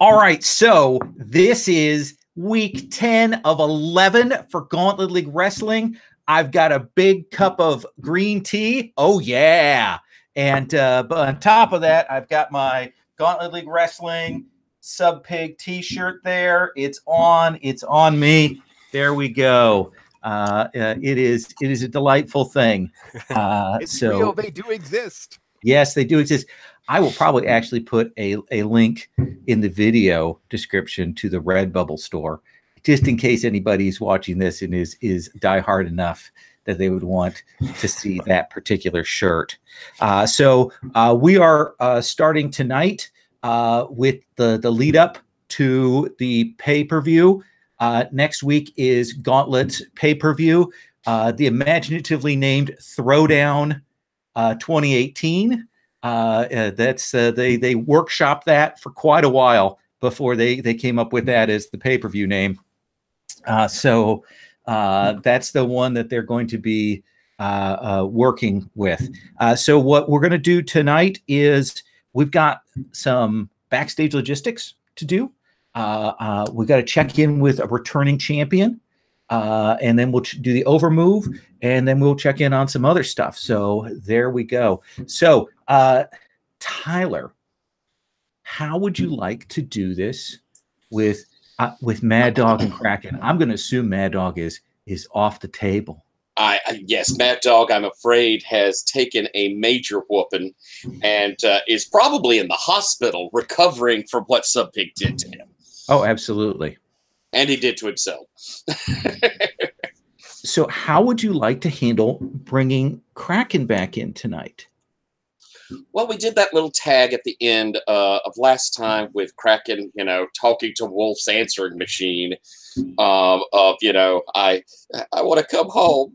All right, so this is week 10 of 11 for Gauntlet League Wrestling. I've got a big cup of green tea. Oh, yeah. And but on top of that, I've got my Gauntlet League Wrestling Sub Pig t-shirt there. It's on me. There we go. It is a delightful thing. It's real. They do exist. Yes, they do exist. I will probably actually put a link in the video description to the Redbubble store, just in case anybody's watching this and is diehard enough that they would want to see that particular shirt. So we are starting tonight with the lead up to the pay-per-view. Next week is Gauntlet's pay-per-view, the imaginatively named Throwdown 2018. That's they workshopped that for quite a while before they came up with that as the pay-per-view name. So that's the one that they're going to be working with. So what we're going to do tonight is we've got some backstage logistics to do. We've got to check in with a returning champion. And then we'll do the over move, and then we'll check in on some other stuff. So there we go. So Tyler, how would you like to do this with Mad Dog and Kraken? I'm going to assume Mad Dog is off the table. Yes, Mad Dog, I'm afraid, has taken a major whooping and is probably in the hospital recovering from what Sub Pig did to him. Oh, absolutely. And he did to himself. So how would you like to handle bringing Kraken back in tonight? Well, we did that little tag at the end of last time with Kraken, talking to Wolf's answering machine I want to come home.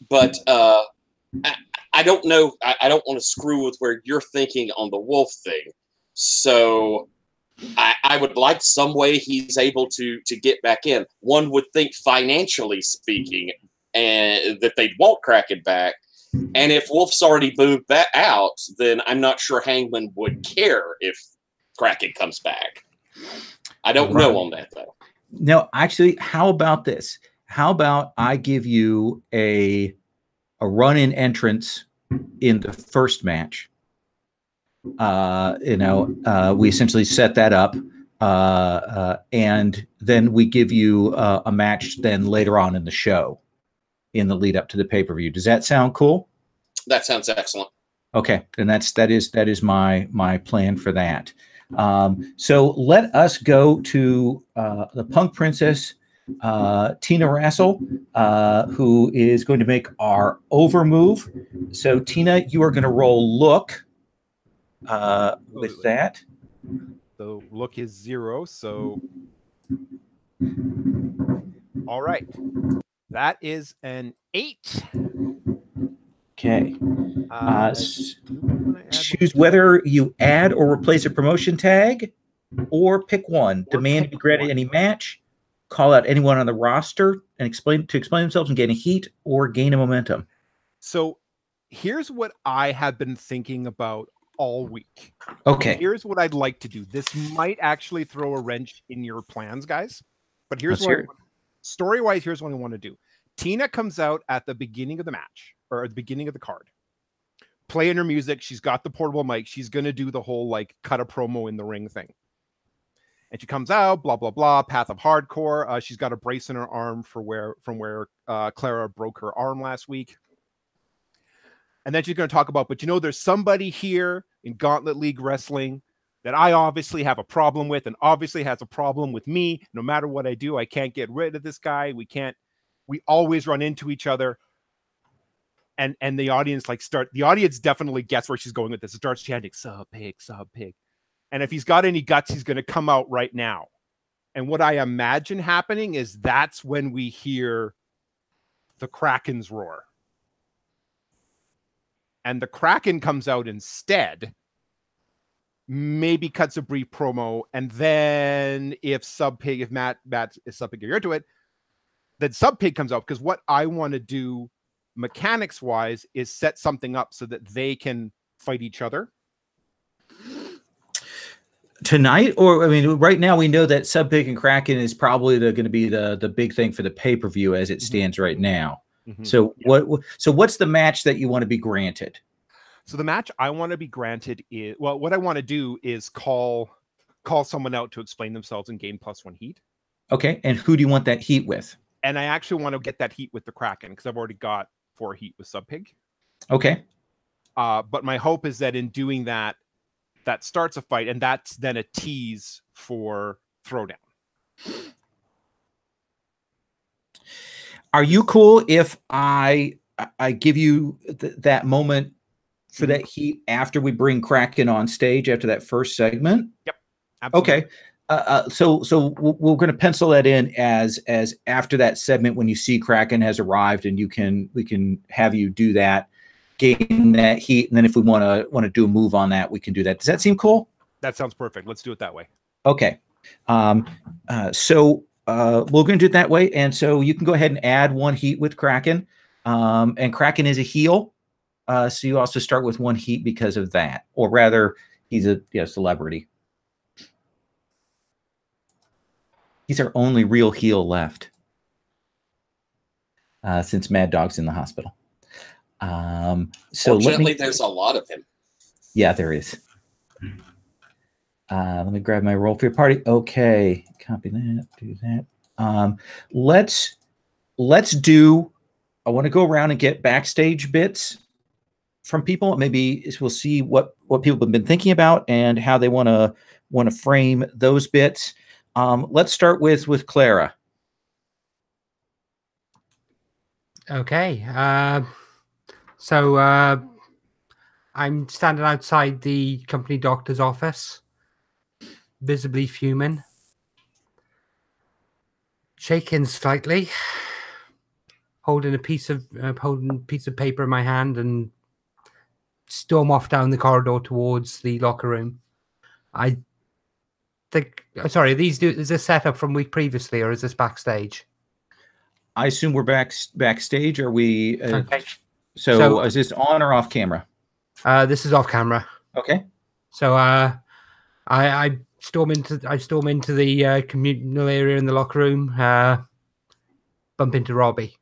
But I don't know. I don't want to screw with where you're thinking on the Wolf thing. So I would like some way he's able to get back in. One would think, financially speaking, and that they'd want Kraken back. And if Wolf's already moved back out, then I'm not sure Hangman would care if Kraken comes back. I don't know on that, though. No, actually, how about this? How about I give you a run-in entrance in the first match? We essentially set that up, and then we give you a match then later on in the show, in the lead up to the pay-per-view. Does that sound cool? That sounds excellent. Okay, and that is my plan for that. So let us go to the Punk Princess, Tina Rassel, who is going to make our over move. So Tina, you are going to roll look. With that, the look is 0. So, all right, that is an 8. Okay. Choose whether you add or replace a promotion tag, or pick one. Demand to be granted any match. Call out anyone on the roster and explain themselves and gain a heat or gain a momentum. So, here's what I have been thinking about all week. Okay. Here's what I'd like to do. This might actually throw a wrench in your plans, guys. But here's story-wise, here's what I want to do. Tina comes out at the beginning of the match, or at the beginning of the card, playing her music. She's got the portable mic. She's going to do the whole, cut a promo in the ring thing. And she comes out, blah, blah, blah, Path of Hardcore. She's got a brace in her arm from where Clara broke her arm last week. And then she's going to talk about, but there's somebody here in Gauntlet League Wrestling that I obviously have a problem with, and obviously has a problem with me. No matter what I do, I can't get rid of this guy. We always run into each other. And the audience the audience definitely gets where she's going with this. It starts chanting, "Sub Pig, Sub Pig." And if he's got any guts, he's going to come out right now. And what I imagine happening is that's when we hear the Kraken's roar. And the Kraken comes out instead, maybe cuts a brief promo, and then if Sub Pig, if Sub Pig, you're into it, then Sub Pig comes out, because what I want to do mechanics wise is set something up so that they can fight each other. tonight, or I mean, right now we know that Subpig and Kraken is probably going to be the big thing for the pay-per-view as it stands right now. So what's the match that you want to be granted? So the match I want to be granted is, well, what I want to do is call someone out to explain themselves and gain +1 heat. Okay, and who do you want that heat with? And I actually want to get that heat with the Kraken because I've already got 4 heat with Subpig. Okay. But my hope is that in doing that, that starts a fight, and that's then a tease for Throwdown. Are you cool if I give you that moment for that heat after we bring Kraken on stage after that first segment? Yep. Absolutely. Okay. So we're going to pencil that in as after that segment when you see Kraken has arrived, and we can have you do that, gain that heat, and then if we want to do a move on that, we can do that. Does that seem cool? That sounds perfect. Let's do it that way. Okay. So we're going to do it that way, and so you can go ahead and add 1 heat with Kraken, and Kraken is a heel, so you also start with 1 heat because of that, or rather, he's a celebrity. He's our only real heel left, since Mad Dog's in the hospital. So fortunately, there's a lot of him. Yeah, there is. Let me grab my roll for your party. Okay, copy that. Do that. Let's do. I want to go around and get backstage bits from people. Maybe we'll see what people have been thinking about and how they want to frame those bits. Let's start with Clara. Okay. So I'm standing outside the company doctor's office, visibly fuming, shaking slightly, holding a piece of paper in my hand, and storm off down the corridor towards the locker room. I think. Sorry, is this set up from week previously, or is this backstage? I assume we're backstage. Are we? Okay. So is this on or off camera? This is off camera. Okay. So I storm into the communal area in the locker room. Bump into Robbie.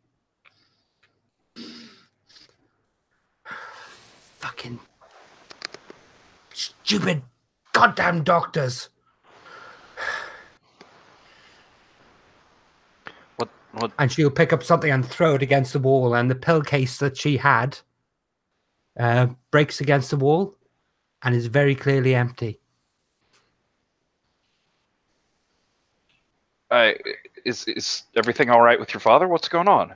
Fucking stupid goddamn doctors. What? And she'll pick up something and throw it against the wall, and the pill case that she had breaks against the wall and is very clearly empty. Is everything all right with your father? What's going on?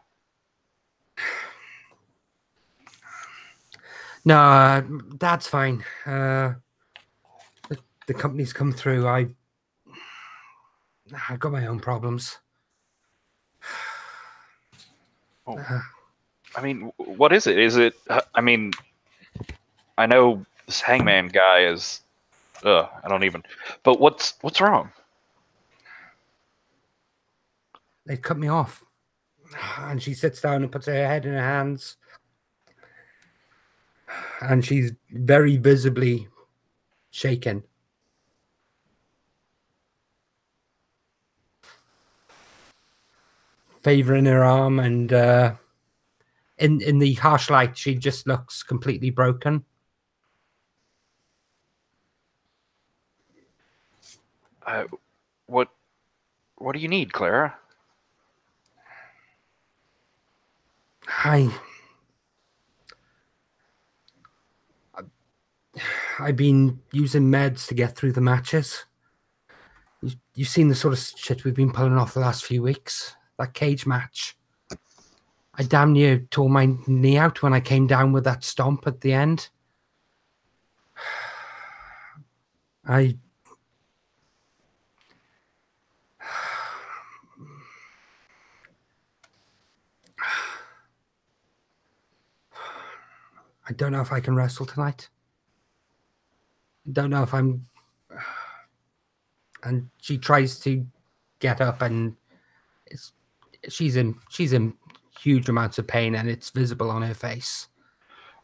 No, Dad's fine. The company's come through. I've got my own problems. Oh. I mean, what is it? Is it? I mean, I know this Hangman guy is. I don't even. But what's wrong? They cut me off, and she sits down and puts her head in her hands, and she's very visibly shaken. Favoring her arm, and in the harsh light, she just looks completely broken. What do you need, Clara? I've been using meds to get through the matches. You've seen the sort of shit we've been pulling off the last few weeks. That cage match. I damn near tore my knee out when I came down with that stomp at the end. I don't know if I can wrestle tonight. I don't know if I'm... And she tries to get up, and she's in huge amounts of pain, and it's visible on her face.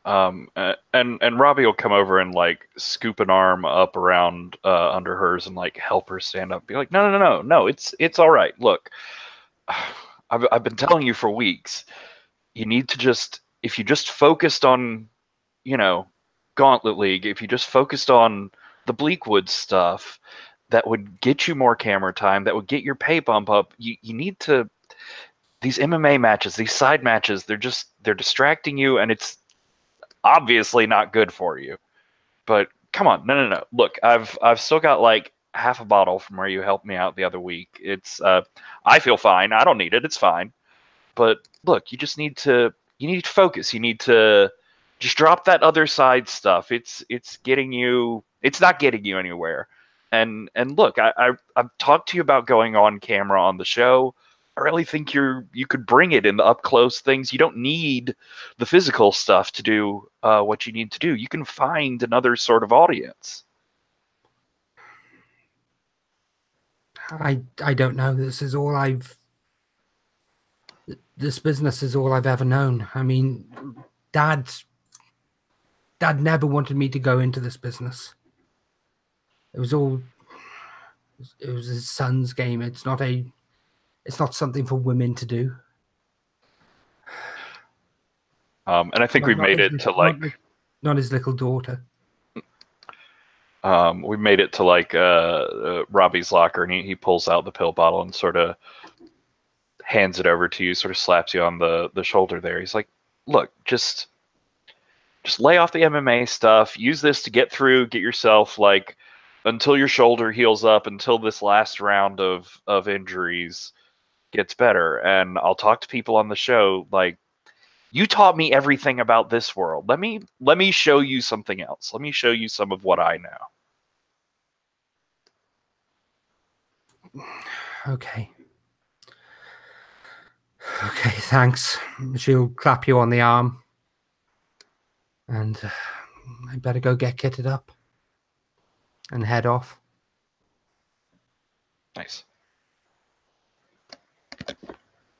And Robbie will come over and like scoop an arm up around under hers and like help her stand up. Be like, no, it's all right. Look, I've been telling you for weeks. You need to just, if you just focused on, Gauntlet League, if you just focused on the Bleakwood stuff, that would get you more camera time, that would get your pay bump up. You need to, these MMA matches, these side matches, they're distracting you, and it's obviously not good for you. But come on, no. Look, I've still got like half a bottle from where you helped me out the other week. It's I feel fine. I don't need it. It's fine. But look, you need to focus. You need to just drop that other side stuff. It's not getting you anywhere. And look, I've talked to you about going on camera on the show. I really think you could bring it in the up close things. You don't need the physical stuff to do what you need to do. You can find another sort of audience. I don't know. This business is all I've ever known. I mean, Dad never wanted me to go into this business. It was his son's game. It's not something for women to do. And I think we've made it to like not his little daughter. We made it to like Robbie's locker, and he pulls out the pill bottle and sort of hands it over to you, sort of slaps you on the shoulder there. He's like, look, just lay off the MMA stuff. Use this to get yourself like until your shoulder heals up, until this last round of injuries gets better. And I'll talk to people on the show like, you taught me everything about this world. Let me show you something else. Let me show you some of what I know. Okay, thanks. She'll clap you on the arm. And I better go get kitted up and head off. Nice.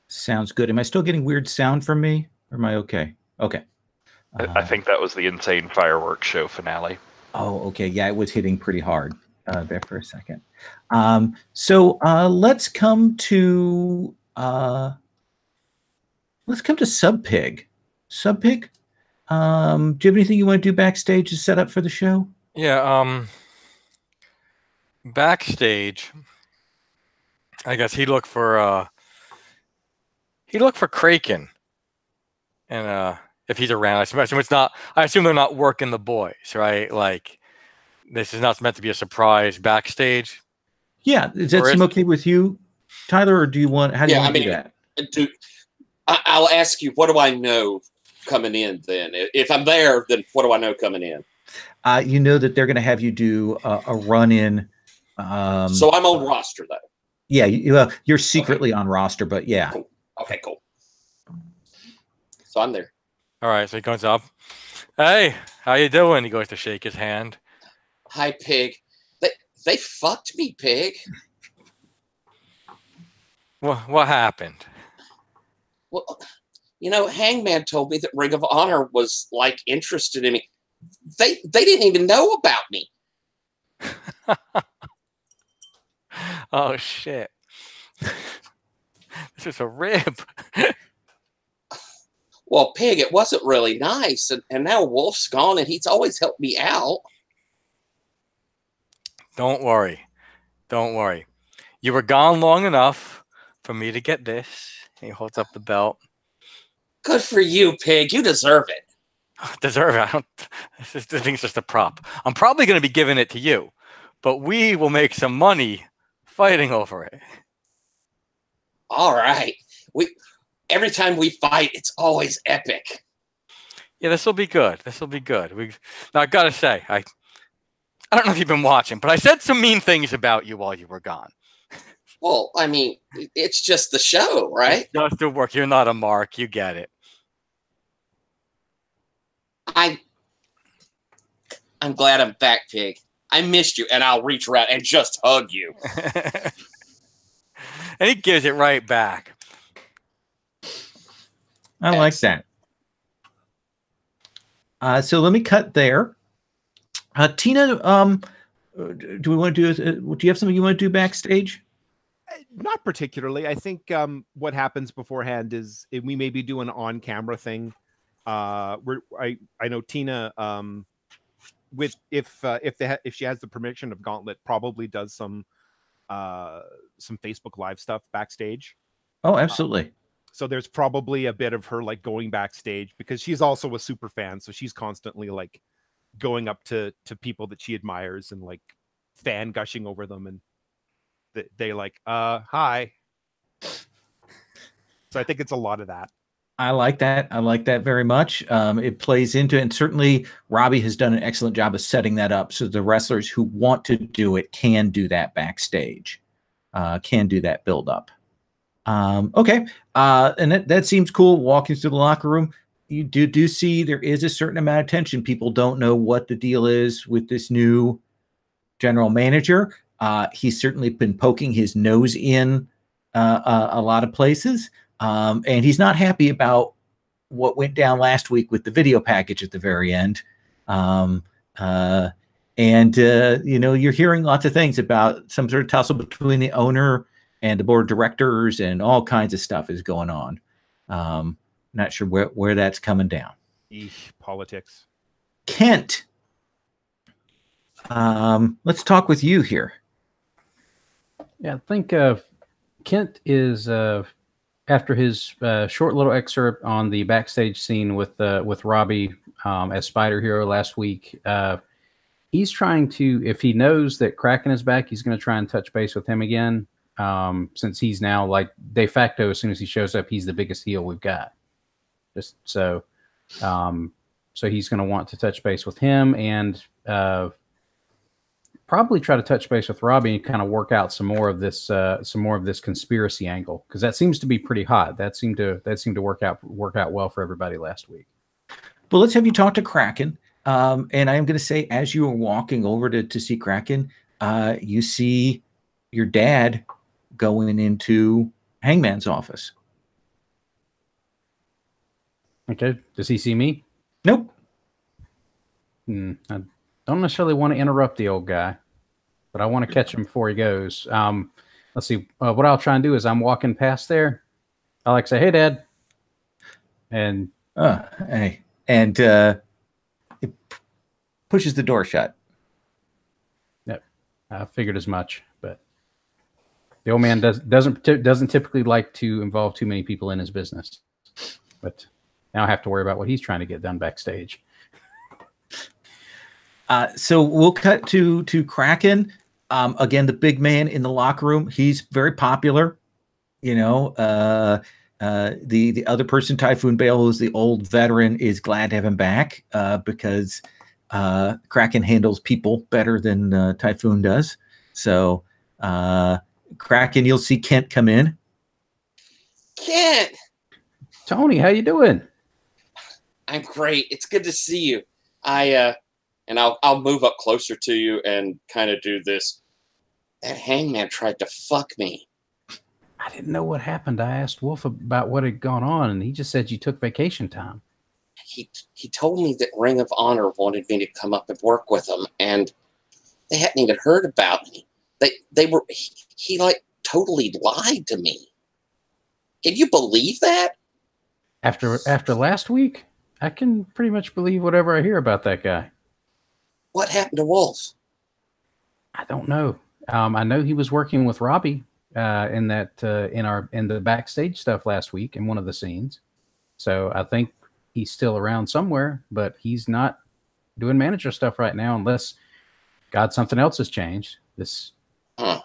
Sounds good. Am I still getting weird sound from me? Or am I okay? Okay. I think that was the insane fireworks show finale. Oh, okay. Yeah, it was hitting pretty hard there for a second. So let's come to Subpig. Subpig, do you have anything you want to do backstage to set up for the show? Yeah. Backstage, I guess he looked for Kraken. And if he's around, I assume it's not. I assume they're not working the boys, right? Like this is not meant to be a surprise backstage. Yeah, does that seem okay with you, Tyler, or do you want? How do you want to do that? I'll ask you. What do I know coming in? Then, if I'm there, then what do I know coming in? You know that they're going to have you do a run-in. So I'm on roster though. Yeah, you're secretly on roster, but yeah. Cool. Okay, cool. So I'm there. All right, so he comes up. Hey, how you doing? He goes to shake his hand. Hi, Pig. They fucked me, Pig. What happened? Well, Hangman told me that Ring of Honor was like interested in me. They didn't even know about me. Oh shit. This is a rib. Well, Pig, it wasn't really nice, and now Wolf's gone, and he's always helped me out. Don't worry. You were gone long enough for me to get this. He holds up the belt. Good for you, Pig. You deserve it. Deserve it? This thing's just a prop. I'm probably going to be giving it to you, but we will make some money fighting over it. All right. Every time we fight, it's always epic. Yeah, this will be good. Now, I gotta say, I don't know if you've been watching, but I said some mean things about you while you were gone. Well, I mean, it's just the show, right? It's just the work. You're not a mark. You get it. I'm glad I'm back, Pig. I missed you, and I'll reach around and just hug you. And he gives it right back. I like that. So let me cut there. Tina, do we want to do you have something you want to do backstage? Not particularly. I think what happens beforehand is we maybe do an on-camera thing. I know Tina, with if she has the permission of Gauntlet, probably does some Facebook Live stuff backstage. Oh, absolutely. So there's probably a bit of her like going backstage, because she's also a super fan, so she's constantly like going up to people that she admires and like fan gushing over them, and they like hi. So I think it's a lot of that. I like that. I like that very much. It plays into it, and certainly Robbie has done an excellent job of setting that up so the wrestlers who want to do it can do that backstage, can do that build up. Okay, and that seems cool. Walking through the locker room, you do see there is a certain amount of tension. People don't know what the deal is with this new general manager. He's certainly been poking his nose in a lot of places. And he's not happy about what went down last week with the video package at the very end. You're hearing lots of things about some sort of tussle between the owner and the board of directors, and all kinds of stuff is going on. Not sure where that's coming down. Politics. Kent, let's talk with you here. Yeah, I think Kent is... after his short little excerpt on the backstage scene with Robbie as Spider Hero last week, he's trying to, if he knows that Kraken is back, he's going to try and touch base with him again, since he's now like de facto, as soon as he shows up, he's the biggest heel we've got. Just so he's going to want to touch base with him, and probably try to touch base with Robbie and kind of work out some more of this conspiracy angle, because that seems to be pretty hot. That seemed to work out well for everybody last week. Well, let's have you talk to Kraken. And I am going to say, as you are walking over to see Kraken, you see your dad going into Hangman's office. Okay. Does he see me? Nope. I don't necessarily want to interrupt the old guy, but I want to catch him before he goes. Let's see. What I'll try and do is I'm walking past there. I like say, "Hey, Dad," and hey, and it pushes the door shut. Yep, I figured as much. But the old man doesn't typically like to involve too many people in his business. But now I have to worry about what he's trying to get done backstage. So we'll cut to Kraken. Again, the big man in the locker room. He's very popular. You know, the other person, Typhoon Bale, who's the old veteran, is glad to have him back because Kraken handles people better than Typhoon does. So Kraken, you'll see Kent come in. Kent! Tony, how you doing? I'm great. It's good to see you. And I'll move up closer to you and kind of do this. That Hangman tried to fuck me. I didn't know what happened. I asked Wolf about what had gone on, and he just said you took vacation time. He told me that Ring of Honor wanted me to come up and work with them, and they hadn't even heard about me. He like totally lied to me. Can you believe that? After last week, I can pretty much believe whatever I hear about that guy. What happened to Wolf? I don't know. I know he was working with Robbie in the backstage stuff last week in one of the scenes. So I think he's still around somewhere, but he's not doing manager stuff right now unless something else has changed. I'll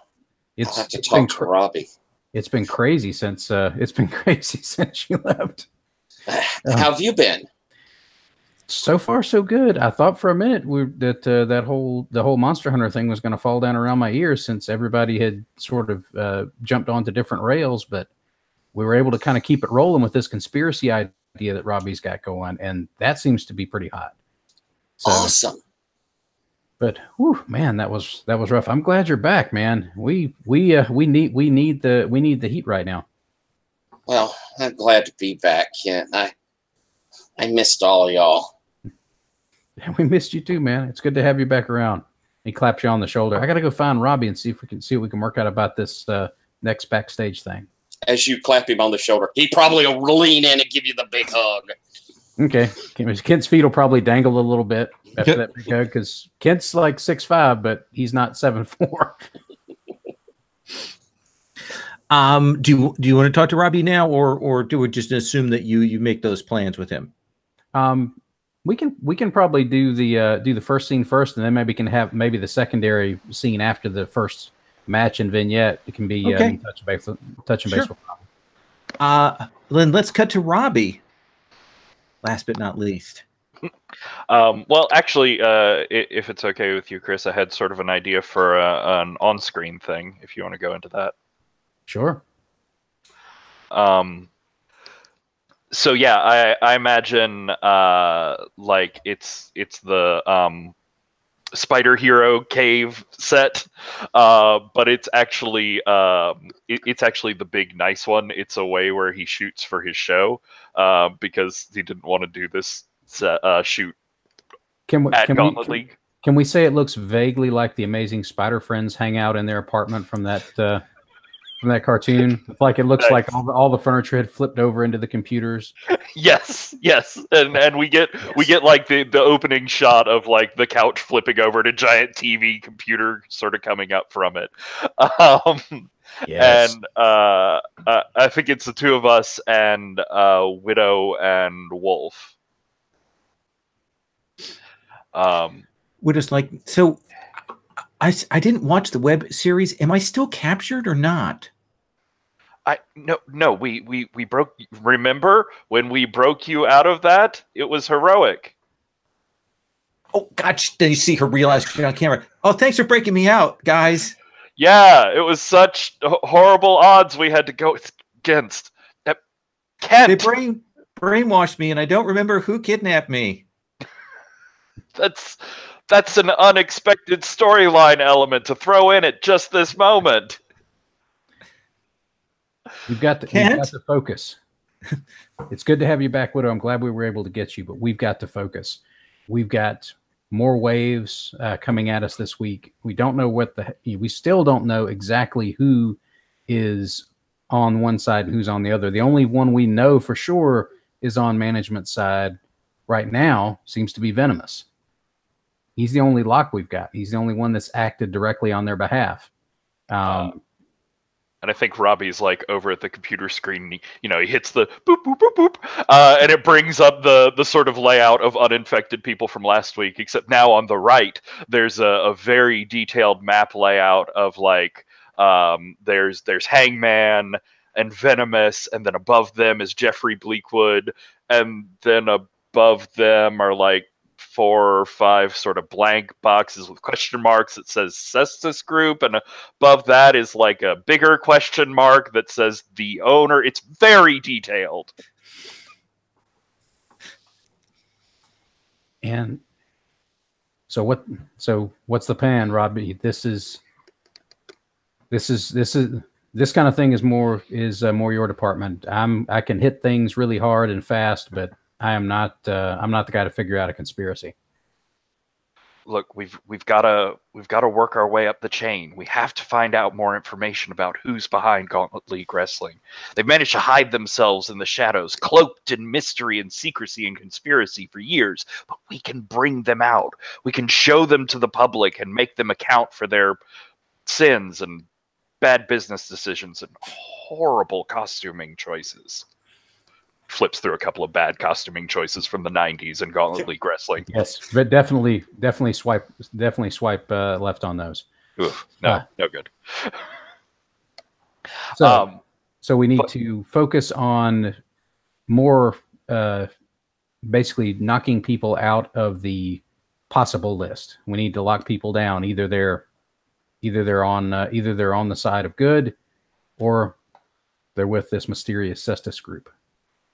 have to talk to Robbie. It's been crazy since you left. How have you been? So far, so good. I thought for a minute the whole Monster Hunter thing was going to fall down around my ears, since everybody had sort of jumped onto different rails, but we were able to kind of keep it rolling with this conspiracy idea that Robbie's got going, and that seems to be pretty hot. So, awesome. But whew, man, that was rough. I'm glad you're back, man. We need the heat right now. Well, I'm glad to be back, Kent. I missed all of y'all. We missed you too, man. It's good to have you back around. He claps you on the shoulder. I got to go find Robbie and see what we can work out about this next backstage thing. As you clap him on the shoulder, he probably will lean in and give you the big hug. Okay. Kent's feet will probably dangle a little bit after that big hug because Kent's like 6'5", but he's not 7'4". Do you want to talk to Robbie now, or do we just assume that you make those plans with him? We can probably do the first scene first, and then maybe can have the secondary scene after the first match and vignette. It can be touching base with Robbie. Then let's cut to Robbie. Last but not least. Well, actually, if it's okay with you, Chris, I had sort of an idea for an on-screen thing. If you want to go into that. Sure. So yeah, I imagine like it's the Spider Hero cave set, but it's actually the big nice one. It's a way where he shoots for his show because he didn't want to do this shoot at Gauntlet League. Can we say it looks vaguely like the Amazing Spider Friends hang out in their apartment from that cartoon? Like it looks like all the furniture had flipped over into the computers. Yes, and we get like the opening shot of like the couch flipping over and a giant TV computer sort of coming up from it. Yes. And I think it's the two of us and Widow and Wolf. Widow's like, so I didn't watch the web series. Am I still captured or not? No. We broke. Remember when we broke you out of that? It was heroic. Oh, gosh! Then you see her realize she's on camera. Oh, thanks for breaking me out, guys. Yeah, it was such horrible odds we had to go against. Kent. They brainwashed me, and I don't remember who kidnapped me. That's an unexpected storyline element to throw in at just this moment. You've got to focus. It's good to have you back, Widow. I'm glad we were able to get you, but we've got to focus. We've got more waves coming at us this week. We don't know we still don't know exactly who is on one side and who's on the other. The only one we know for sure is on management side right now seems to be Venomous. He's the only lock we've got. He's the only one that's acted directly on their behalf. And I think Robbie's like over at the computer screen. He hits the boop, boop, boop, boop. And it brings up the sort of layout of uninfected people from last week, except now on the right, there's a very detailed map layout of like, there's Hangman and Venomous, and then above them is Jeffrey Bleakwood, and then above them are like 4 or 5 sort of blank boxes with question marks that says Cestus Group, and above that is like a bigger question mark that says the owner. It's very detailed. And so what's the plan, Robbie? This kind of thing is more your department. I can hit things really hard and fast, but I'm not the guy to figure out a conspiracy. Look, we've got to work our way up the chain. We have to find out more information about who's behind Gauntlet League Wrestling. They've managed to hide themselves in the shadows, cloaked in mystery and secrecy and conspiracy for years, but we can bring them out. We can show them to the public and make them account for their sins and bad business decisions and horrible costuming choices. Flips through a couple of bad costuming choices from the 90s in Gauntlet League Wrestling. Yes, but definitely swipe left on those. Oof, no good. So we need to focus on more basically knocking people out of the possible list. We need to lock people down. Either they're on the side of good, or they're with this mysterious Cestus Group.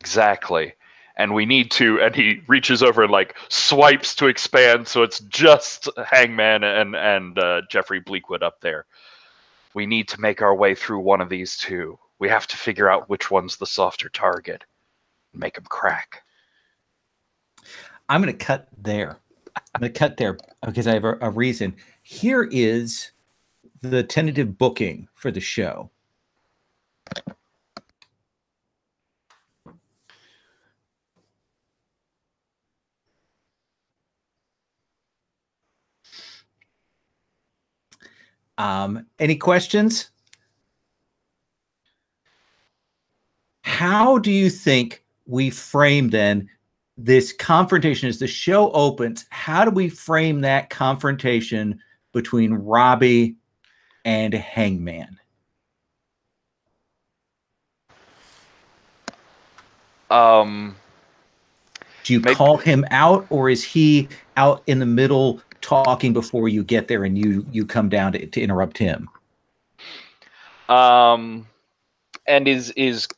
Exactly. And we need to, and he reaches over and like swipes to expand, so it's just Hangman and Jeffrey Bleakwood up there. We need to make our way through one of these two. We have to figure out which one's the softer target and make them crack. I'm going to cut there. I'm going to cut there because I have a reason. Here is the tentative booking for the show. Any questions? How do you think we frame then this confrontation as the show opens? How do we frame that confrontation between Robbie and Hangman? Do you call him out, or is he out in the middle talking before you get there and you come down to interrupt him? And is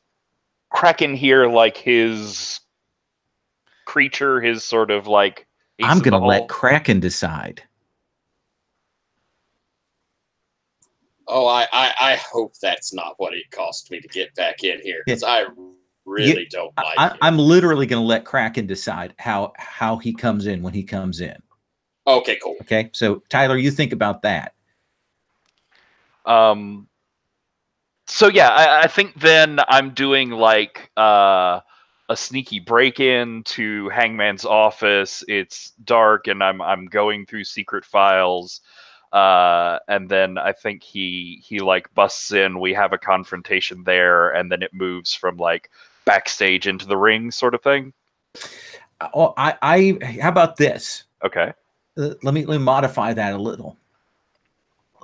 Kraken here like his creature, his sort of like I'm going to let Kraken decide. Oh, I hope that's not what it cost me to get back in here, because I really don't like it. I'm literally going to let Kraken decide how he comes in when he comes in. Okay, cool. Okay, so Tyler, you think about that. So yeah, I think then I'm doing like a sneaky break-in to Hangman's office. It's dark, and I'm going through secret files, and then I think he like busts in. We have a confrontation there, and then it moves from like backstage into the ring, sort of thing. Oh, how about this? Okay. Let me modify that a little.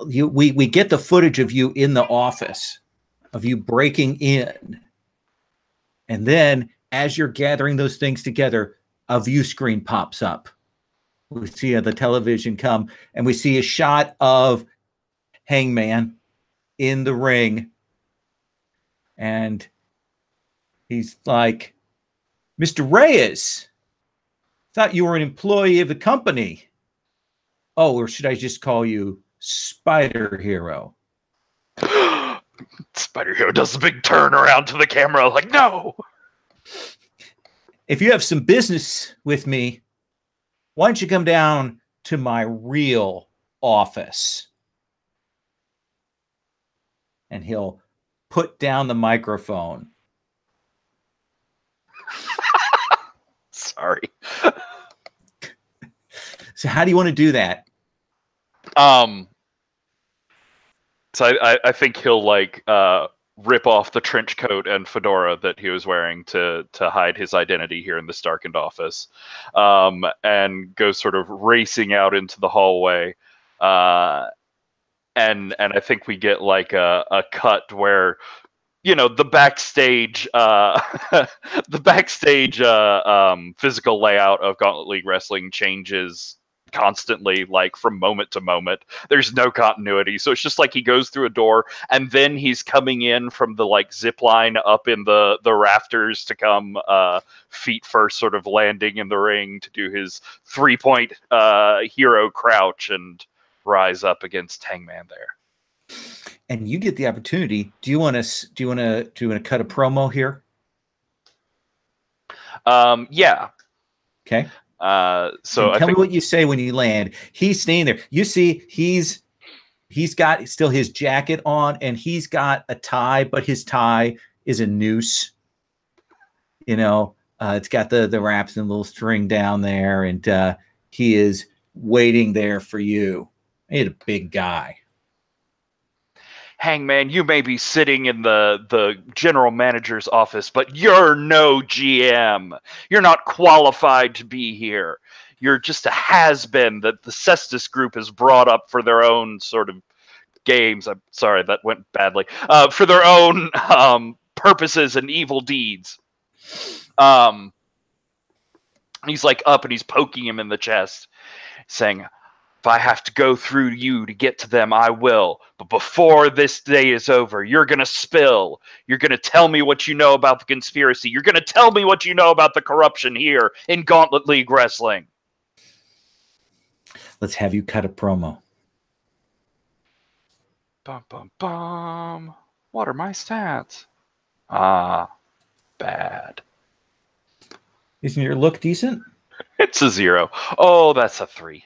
We get the footage of you in the office, of you breaking in, and then as you're gathering those things together, a view screen pops up. We see the television come, and we see a shot of Hangman in the ring, and he's like, "Mr. Reyes, thought you were an employee of the company. Oh, or should I just call you Spider Hero?" Spider Hero does a big turn around to the camera, like, no. If you have some business with me, why don't you come down to my real office? And he'll put down the microphone. Sorry. So how do you want to do that? So I think he'll like rip off the trench coat and fedora that he was wearing to hide his identity here in this darkened office, and go sort of racing out into the hallway. And I think we get like a cut where, you know, the backstage physical layout of Gauntlet League Wrestling changes constantly, like from moment to moment. There's no continuity, so it's just like he goes through a door and then he's coming in from the like zip line up in the rafters to come feet first, sort of landing in the ring to do his 3-point hero crouch and rise up against Hangman there. And you get the opportunity. Do you want to cut a promo here? Yeah. Okay. So tell me what you say when you land. He's staying there. You see, he's got still his jacket on, and he's got a tie, but his tie is a noose. You know, it's got the wraps and a little string down there, and he is waiting there for you. He's a big guy. Hangman, you may be sitting in the general manager's office, but you're no GM. You're not qualified to be here. You're just a has-been that the Cestus group has brought up for their own sort of games. I'm sorry, that went badly. For their own purposes and evil deeds. He's like up and he's poking him in the chest, saying, if I have to go through you to get to them, I will. But before this day is over, you're going to spill. You're going to tell me what you know about the conspiracy. You're going to tell me what you know about the corruption here in Gauntlet League Wrestling. Let's have you cut a promo. Bum, bum, bum. What are my stats? Ah, bad. Isn't your look decent? It's a 0. Oh, that's a 3.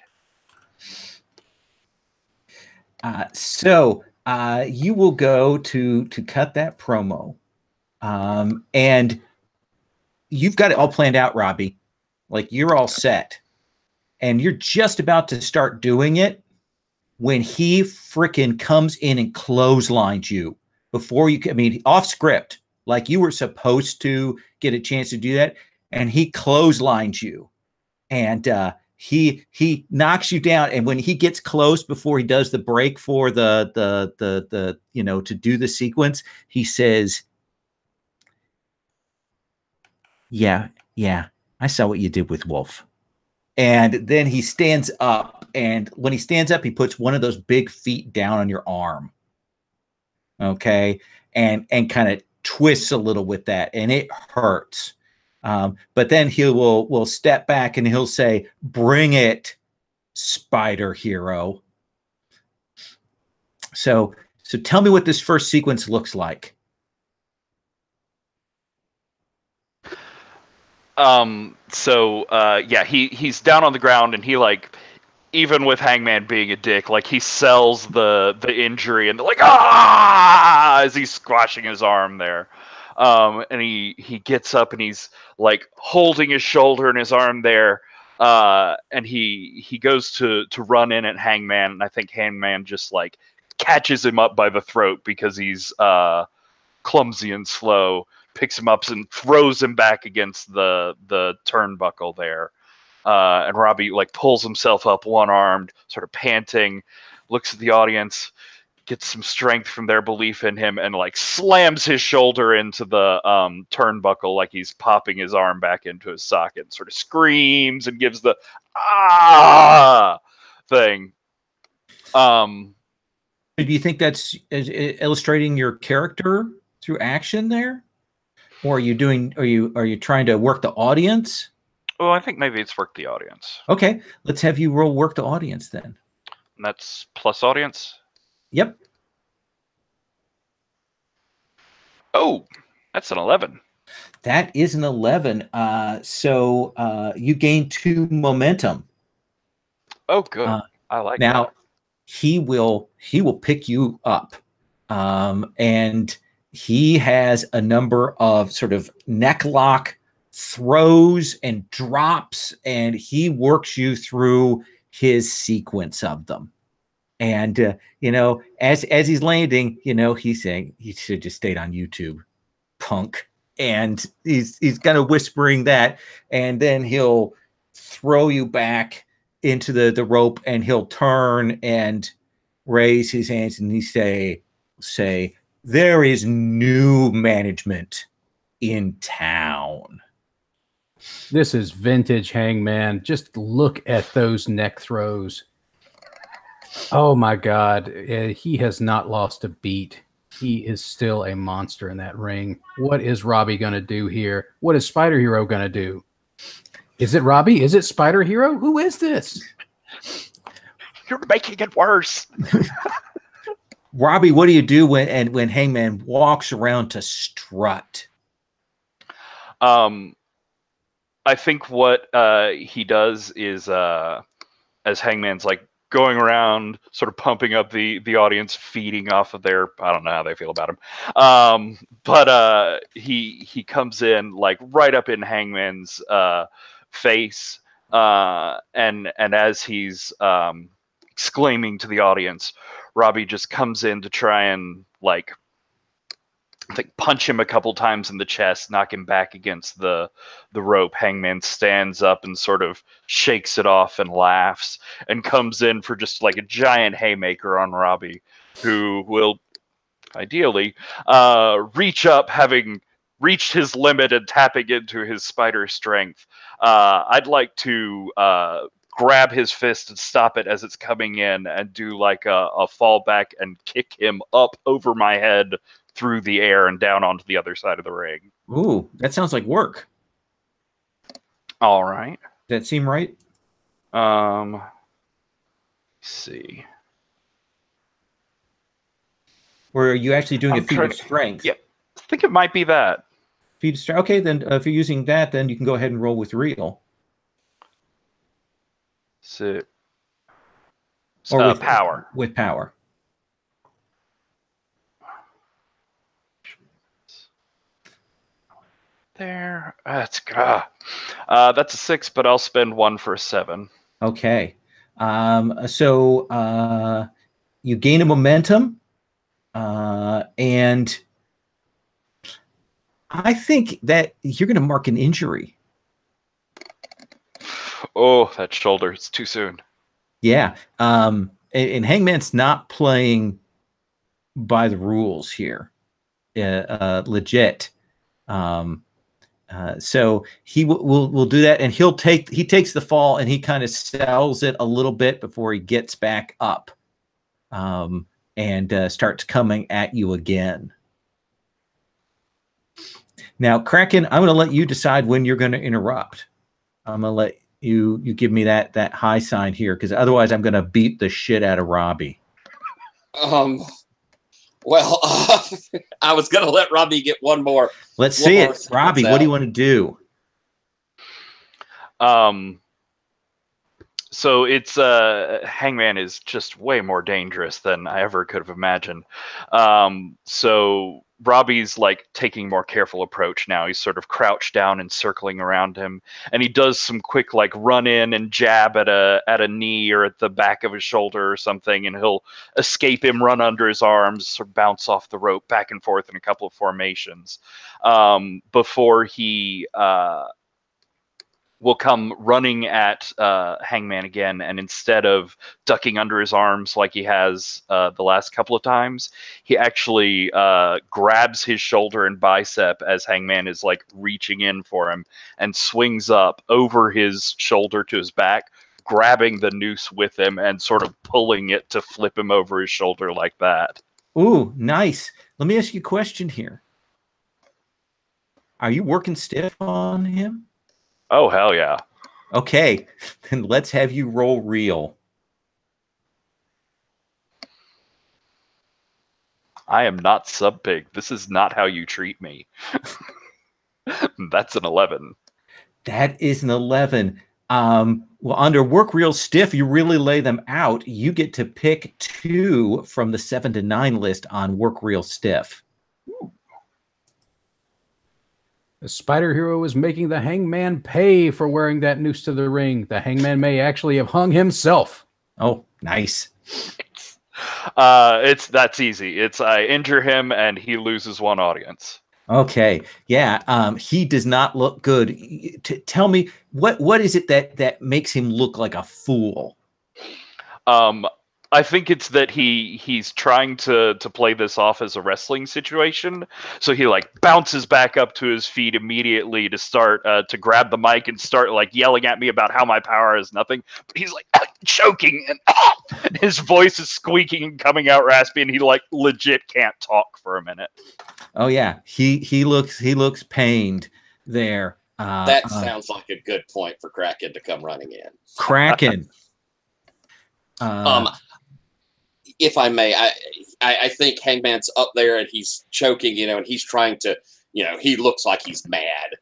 So you will go to cut that promo, and you've got it all planned out, Robbie. Like, you're all set, and you're just about to start doing it when he frickin' comes in and clotheslines you before you. I mean, off script, like you were supposed to get a chance to do that, and he clotheslines you, and he knocks you down. And when he gets close before he does the break for the to do the sequence, he says, yeah, I saw what you did with Wolf. And then he stands up, and when he stands up, he puts one of those big feet down on your arm. Okay. And kind of twists a little with that, and it hurts. But then he will step back and he'll say, "Bring it, Spider Hero." So tell me what this first sequence looks like. He's down on the ground, and he, like, even with Hangman being a dick, like, he sells the injury, and like, as he's squashing his arm there. And he gets up, and he's like holding his shoulder and his arm there. And he goes to run in at Hangman, and I think Hangman just like catches him up by the throat because he's clumsy and slow, picks him up and throws him back against the turnbuckle there. And Robbie like pulls himself up one-armed, sort of panting, looks at the audience, gets some strength from their belief in him, and like slams his shoulder into the turnbuckle like he's popping his arm back into his socket, and sort of screams and gives the thing. Do you think that's illustrating your character through action there, or are you trying to work the audience? Well, I think maybe it's work the audience. Okay, let's have you roll work the audience then. And that's plus audience? Yep. Oh, that's an 11. That is an 11. So you gain 2 momentum. Oh, good. I like now, that. He will pick you up. And he has a number of sort of neck lock throws and drops, and he works you through his sequence of them. And as he's landing, he's saying, "He should just stayed on YouTube, punk." And he's kind of whispering that, and then he'll throw you back into the rope, and he'll turn and raise his hands, and he say, "There is new management in town." This is vintage Hangman. Just look at those neck throws. Oh my God. He has not lost a beat. He is still a monster in that ring. What is Robbie going to do here? What is Spider Hero going to do? Is it Robbie? Is it Spider Hero? Who is this? You're making it worse. Robbie, what do you do when Hangman walks around to strut? I think what he does is, as Hangman's like going around, sort of pumping up the audience, feeding off of their, I don't know how they feel about him. But he comes in like right up in Hangman's face, and as he's exclaiming to the audience, Robbie just comes in to try and like, I think, punch him a couple times in the chest, knock him back against the rope. Hangman stands up and sort of shakes it off and laughs, and comes in for just like a giant haymaker on Robbie, who will ideally reach up, having reached his limit and tapping into his spider strength. I'd like to grab his fist and stop it as it's coming in, and do like a fallback and kick him up over my head through the air and down onto the other side of the ring. Ooh, that sounds like work. All right. Does that seem right? Let's see. Or are you actually doing a feat of strength? Yeah, I think it might be that. Feat of strength. Okay, then if you're using that, then you can go ahead and roll with real. 6. Or with power. With power. There. That's a 6, but I'll spend 1 for a 7. Okay. So you gain a momentum, and I think that you're going to mark an injury. Oh, that shoulder. It's too soon. Yeah. And Hangman's not playing by the rules here. Legit. So he will do that, and he takes the fall, and he kind of sells it a little bit before he gets back up, and starts coming at you again. Now, Kraken, I'm going to let you decide when you're going to interrupt. I'm going to let you give me that high sign here, because otherwise I'm going to beat the shit out of Robbie. Well, I was going to let Robbie get one more. Let's see it. Robbie, what do you want to do? So it's Hangman is just way more dangerous than I ever could have imagined. So Robbie's like taking a more careful approach now. He's sort of crouched down and circling around him, and he does some quick like run in and jab at a knee or at the back of his shoulder or something, and he'll escape him, run under his arms, or bounce off the rope back and forth in a couple of formations before he will come running at Hangman again, and instead of ducking under his arms like he has the last couple of times, he actually grabs his shoulder and bicep as Hangman is like reaching in for him, and swings up over his shoulder to his back, grabbing the noose with him and sort of pulling it to flip him over his shoulder like that. Ooh, nice. Let me ask you a question here. Are you working stiff on him? Oh, hell yeah. Okay, then let's have you roll real. I am not sub pig. This is not how you treat me. That's an 11. That is an 11. Well, under work real stiff, you really lay them out. You get to pick 2 from the 7 to 9 list on work real stiff. The Spider Hero is making the Hangman pay for wearing that noose to the ring. The Hangman may actually have hung himself. Oh, nice. That's easy. It's I injure him and he loses 1 audience. Okay, yeah. He does not look good. Tell me what is it that makes him look like a fool? I think it's that he's trying to play this off as a wrestling situation. So he like bounces back up to his feet immediately to start to grab the mic and start like yelling at me about how my power is nothing. But he's like choking and his voice is squeaking and coming out raspy, and he like legit can't talk for a minute. Oh yeah, he looks pained there. That sounds like a good point for Kraken to come running in. Kraken. If I may, I think Hangman's up there and he's choking, and he's trying to, he looks like he's mad.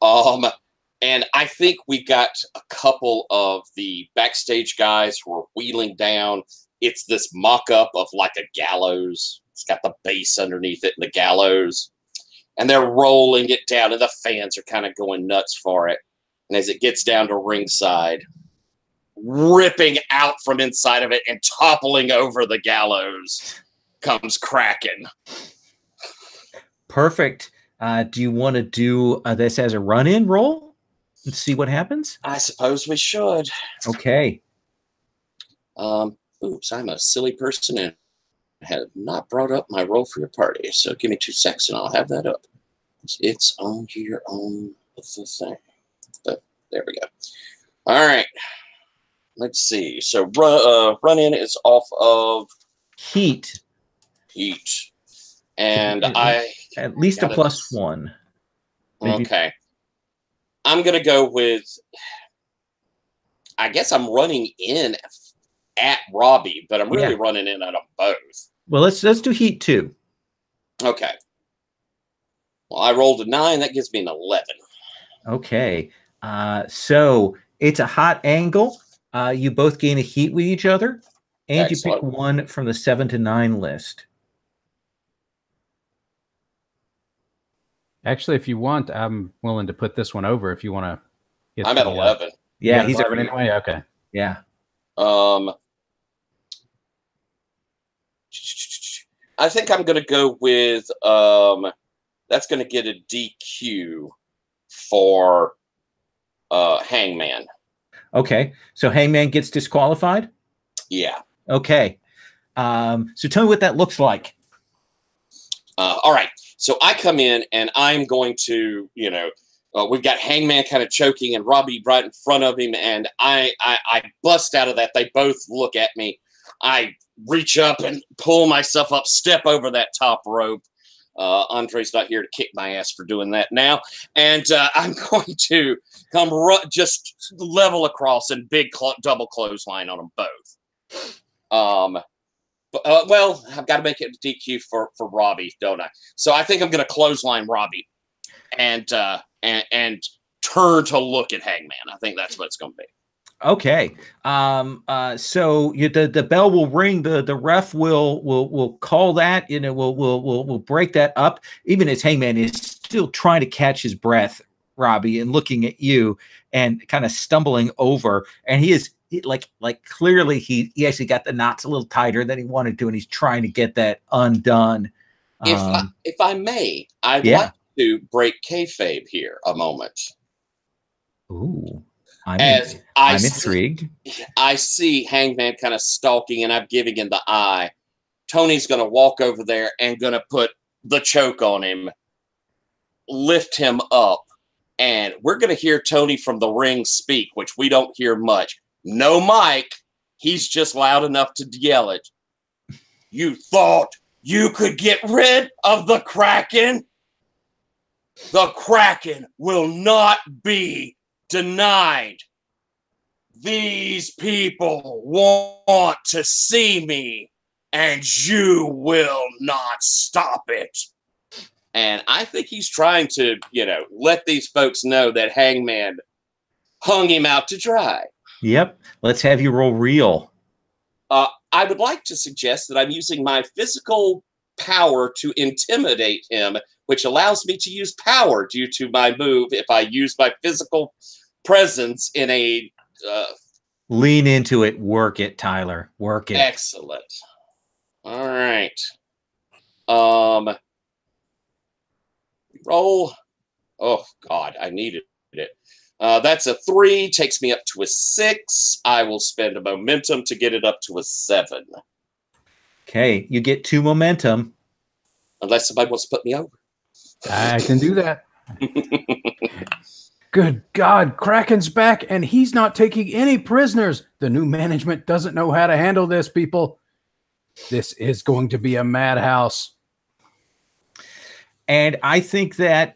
And I think we got a couple of the backstage guys who are wheeling down. It's this mock-up of like a gallows. It's got the base underneath it and the gallows. And they're rolling it down, and the fans are kind of going nuts for it. And as it gets down to ringside, ripping out from inside of it and toppling over the gallows comes Kraken. Perfect. Do you want to do this as a run-in roll and see what happens? I suppose we should. Okay. Oops, I'm a silly person and have not brought up my roll for your party. So give me 2 seconds and I'll have that up. It's on here on the thing. But there we go. All right. Let's see. So run in is off of Heat. And I at least a +1. Maybe. Okay. I'm gonna go with, I guess I'm running in at Robbie, but I'm really running in at them both. Well, let's do Heat 2. Okay. Well, I rolled a 9. That gives me an 11. Okay. So it's a hot angle. You both gain a heat with each other, and Excellent. you pick one from the 7 to 9 list. Actually, if you want, I'm willing to put this one over if you want to. I'm at 11. Yeah, he's at 11 anyway. Okay. Yeah. I think I'm going to go with that's going to get a DQ for Hangman. Okay, so Hangman gets disqualified? Yeah. Okay. So tell me what that looks like. All right. So I come in and I'm going to, we've got Hangman kind of choking and Robbie right in front of him. And I bust out of that. They both look at me. I reach up and pull myself up, step over that top rope. Andre's not here to kick my ass for doing that now. And I'm going to come just level across and big double clothesline on them both. Well, I've got to make it a DQ for Robbie, don't I? So I think I'm going to clothesline Robbie and turn to look at Hangman. I think that's what it's going to be. Okay. So the bell will ring. The ref will call that. We'll break that up. Even as Hangman is still trying to catch his breath, Robbie, and looking at you and kind of stumbling over, and he is like clearly he actually got the knots a little tighter than he wanted to, and he's trying to get that undone. If I may, I'd like to break kayfabe here a moment. Ooh. I'm intrigued. I see Hangman kind of stalking, and I'm giving him the eye. Tony's going to walk over there and going to put the choke on him, lift him up, and we're going to hear Tony from the ring speak, which we don't hear much. No mic. He's just loud enough to yell it. You thought you could get rid of the Kraken? The Kraken will not be denied. These people want to see me, and you will not stop it. And I think he's trying to, let these folks know that Hangman hung him out to dry. Yep. Let's have you roll real. I would like to suggest that I'm using my physical power to intimidate him, which allows me to use power due to my move if I use my physical presence in a lean into it. Work it, Tyler. Work it. Excellent. All right. Roll. Oh God, I needed it. That's a 3, takes me up to a 6. I will spend a momentum to get it up to a 7. Okay, you get 2 momentum. Unless somebody wants to put me over. I can do that. Good God, Kraken's back, and he's not taking any prisoners. The new management doesn't know how to handle this, people. This is going to be a madhouse. And I think that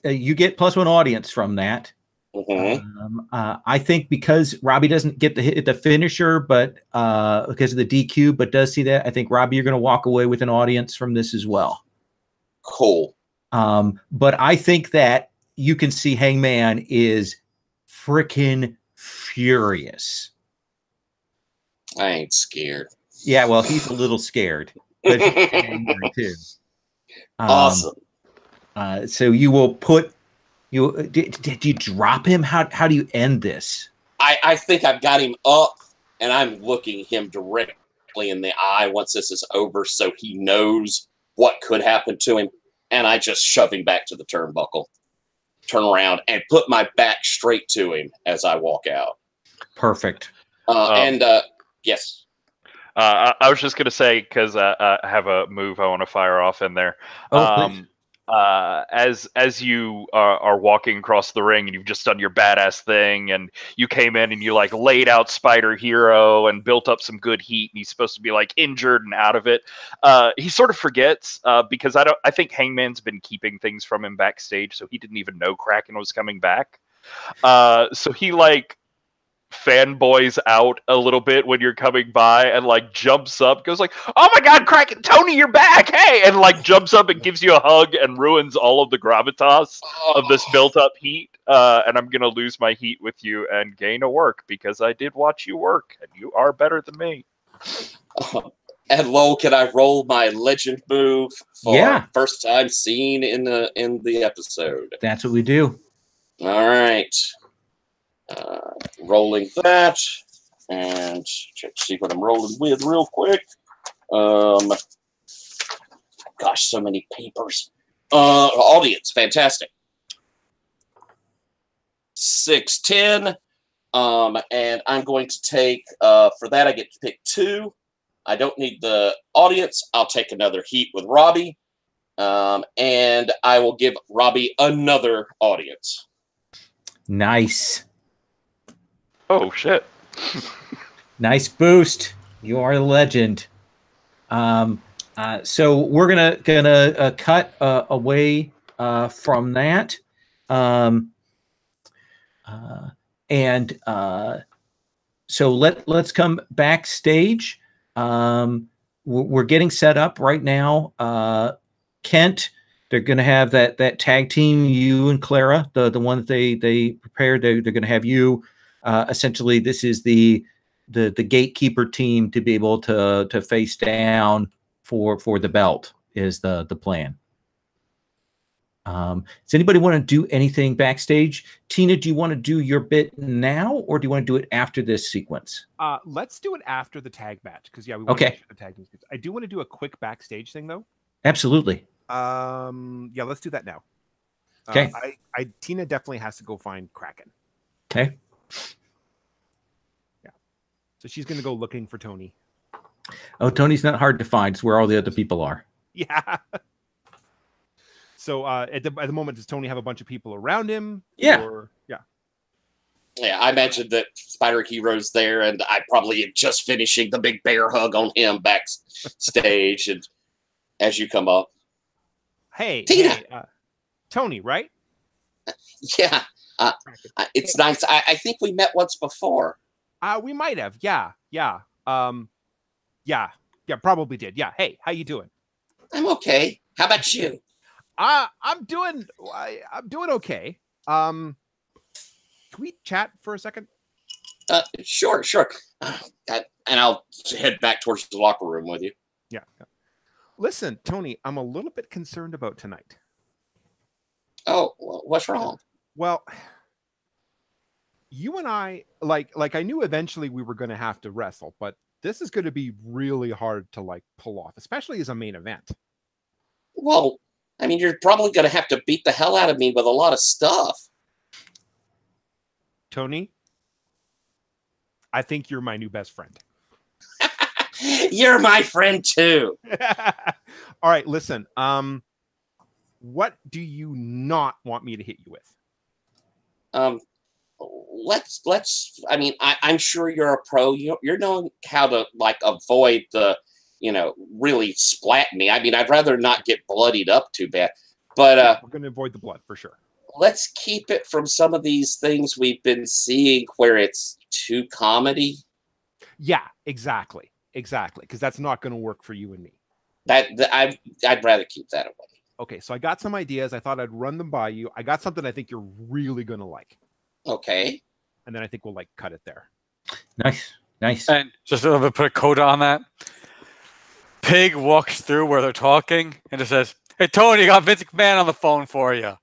you get +1 audience from that. Mm-hmm. I think because Robbie doesn't get the finisher, but because of the DQ, but does see that, I think, Robbie, you're going to walk away with an audience from this as well. Cool. But I think that you can see Hangman is freaking furious. I ain't scared. Yeah, well, he's a little scared, but he's angry too. Awesome. So you will put did you drop him? How do you end this? I think I've got him up, and I'm looking him directly in the eye once this is over, so he knows what could happen to him. And I just shove him back to the turnbuckle, turn around, and put my back straight to him as I walk out. Perfect. Yes. I was just going to say, because I have a move I want to fire off in there. As you are walking across the ring and you've just done your badass thing, and you came in and you laid out Spider Hero and built up some good heat, and he's supposed to be injured and out of it. He sort of forgets because I think Hangman's been keeping things from him backstage, so he didn't even know Kraken was coming back. So he fanboys out a little bit when you're coming by and jumps up, goes oh my God, Kraken, Tony, you're back, hey, and jumps up and gives you a hug and ruins all of the gravitas of this built up heat. and I'm gonna lose my heat with you and gain a work because I did watch you work, and you are better than me. And Lowell, can I roll my legend move for Yeah. first time seen in the episode? That's what we do. All right. Rolling that, and check to see what I'm rolling with real quick. Gosh, so many papers. Audience, fantastic. 610. And I'm going to take, for that, I get to pick 2. I don't need the audience. I'll take another heat with Robbie. And I will give Robbie another audience. Nice. Oh, shit. Nice boost. You are a legend. So we're gonna cut away from that. So let's come backstage. We're getting set up right now. Kent, they're going to have that tag team, you and Clara, the one that they prepared. They're going to have you. Essentially, this is the gatekeeper team to be able to face down for the belt is the plan. Does anybody want to do anything backstage? Tina, do you want to do your bit now, or do you want to do it after this sequence? Let's do it after the tag match, because we want to make sure the tag team. I do want to do a quick backstage thing though. Absolutely. Yeah, let's do that now. Okay. Tina definitely has to go find Kraken. Okay. Yeah. So she's gonna go looking for Tony. Oh, Tony's not hard to find. It's where all the other people are. Yeah. So at the moment, does Tony have a bunch of people around him? Yeah. Yeah, I imagine that Spider Hero's there, and I probably am just finishing the big bear hug on him backstage, and as you come up. Hey, Tina! Hey, Tony, right? Yeah. It's nice. I think we met once before. We might have. Yeah. Probably did. Yeah. Hey, how you doing? I'm okay. How about you? I'm doing okay. Can we chat for a second? Sure. And I'll head back towards the locker room with you. Yeah. Listen, Tony, I'm a little bit concerned about tonight. Oh, what's wrong? Well, you and I, like I knew eventually we were going to have to wrestle, but this is going to be really hard to pull off, especially as a main event. Well, I mean, you're probably going to have to beat the hell out of me with a lot of stuff. Tony, I think you're my new best friend. You're my friend too. All right, listen. What do you not want me to hit you with? Let's. I mean, I'm sure you're a pro. You're knowing how to avoid the, really splat me. I mean, I'd rather not get bloodied up too bad. But we're going to avoid the blood for sure. Let's keep it from some of these things we've been seeing where it's too comedy. Yeah, exactly. Because that's not going to work for you and me. I'd rather keep that away. Okay, so I got some ideas. I thought I'd run them by you. I got something I think you're really going to like. Okay. And then I think we'll cut it there. Nice. And just a little bit, put a coda on that. Pig walks through where they're talking and just says, "Hey, Tony, I got Vince McMahon on the phone for you."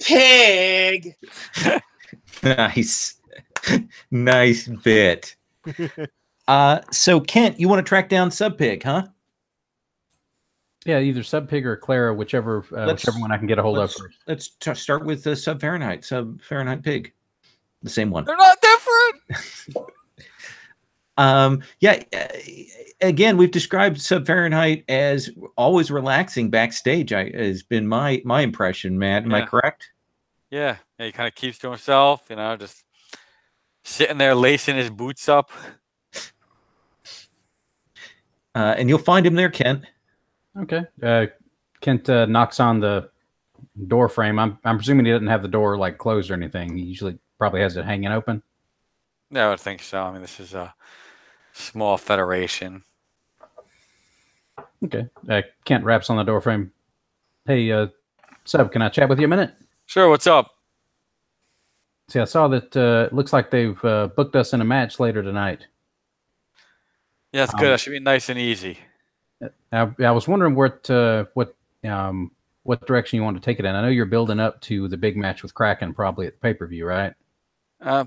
Pig. Nice bit. So Kent, you want to track down Sub Pig, huh? Yeah, either Sub Pig or Clara, whichever one I can get a hold of first. Let's start with the Sub Fahrenheit Pig, the same one. They're not different. Yeah. Again, we've described Sub Fahrenheit as always relaxing backstage. Has been my impression, Matt. Am I correct? Yeah, he kind of keeps to himself, just sitting there lacing his boots up. And you'll find him there, Kent. Okay. Kent knocks on the door frame. I'm presuming he doesn't have the door closed or anything. He usually probably has it hanging open. Yeah, I would think so. I mean, this is a small federation. Okay. Kent raps on the door frame. Hey, Sub, can I chat with you a minute? Sure. What's up? See, I saw that it looks like they've booked us in a match later tonight. Yeah, it's good. That should be nice and easy. I was wondering what direction you want to take it in. I know you're building up to the big match with Kraken probably at the pay-per-view, right?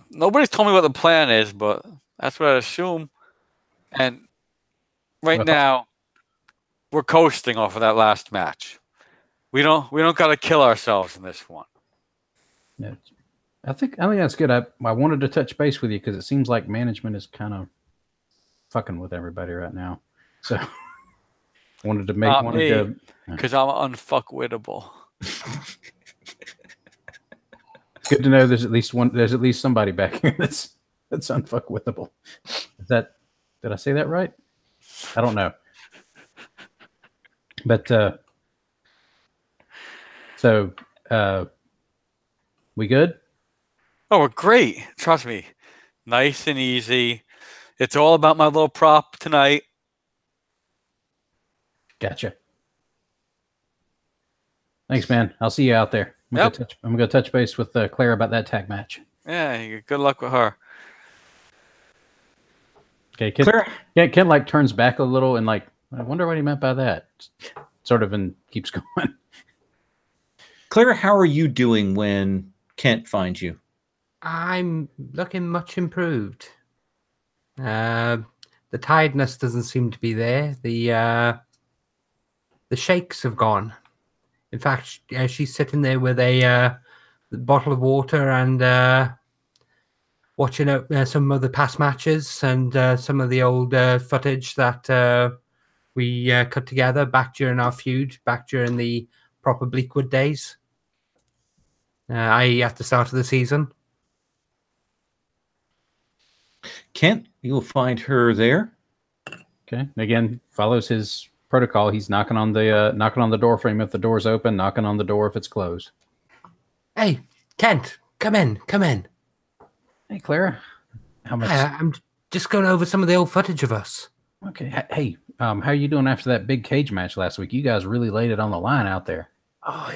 Nobody's told me what the plan is, but that's what I assume. And right now, we're coasting off of that last match. We don't got to kill ourselves in this one. Yeah, I think that's good. I wanted to touch base with you because it seems like management is kind of fucking with everybody right now. So wanted to make because I'm unfuckwittable. It's good to know there's at least somebody back here that's unfuckwithable. Did I say that right? I don't know. But we good? Oh, we're great. Trust me. Nice and easy. It's all about my little prop tonight. Gotcha. Thanks, man. I'll see you out there. I'm gonna touch base with Claire about that tag match. Yeah, good luck with her. Okay, Ken like turns back a little and like, I wonder what he meant by that. Sort of, and keeps going. Claire, how are you doing when Kent finds you? I'm looking much improved. The tiredness doesn't seem to be there. The shakes have gone. In fact, she's sitting there with a bottle of water and watching some of the past matches and some of the old footage that we cut together back during our feud, back during the proper Bleakwood days, i.e. at the start of the season. Kent, you'll find her there. Okay. Again, follows his protocol. He's knocking on the door frame if the door's open, knocking on the door if it's closed. Hey, Kent, come in. Hey, Clara. How much? I'm just going over some of the old footage of us. Okay. Hey, how are you doing after that big cage match last week? You guys really laid it on the line out there. Oh,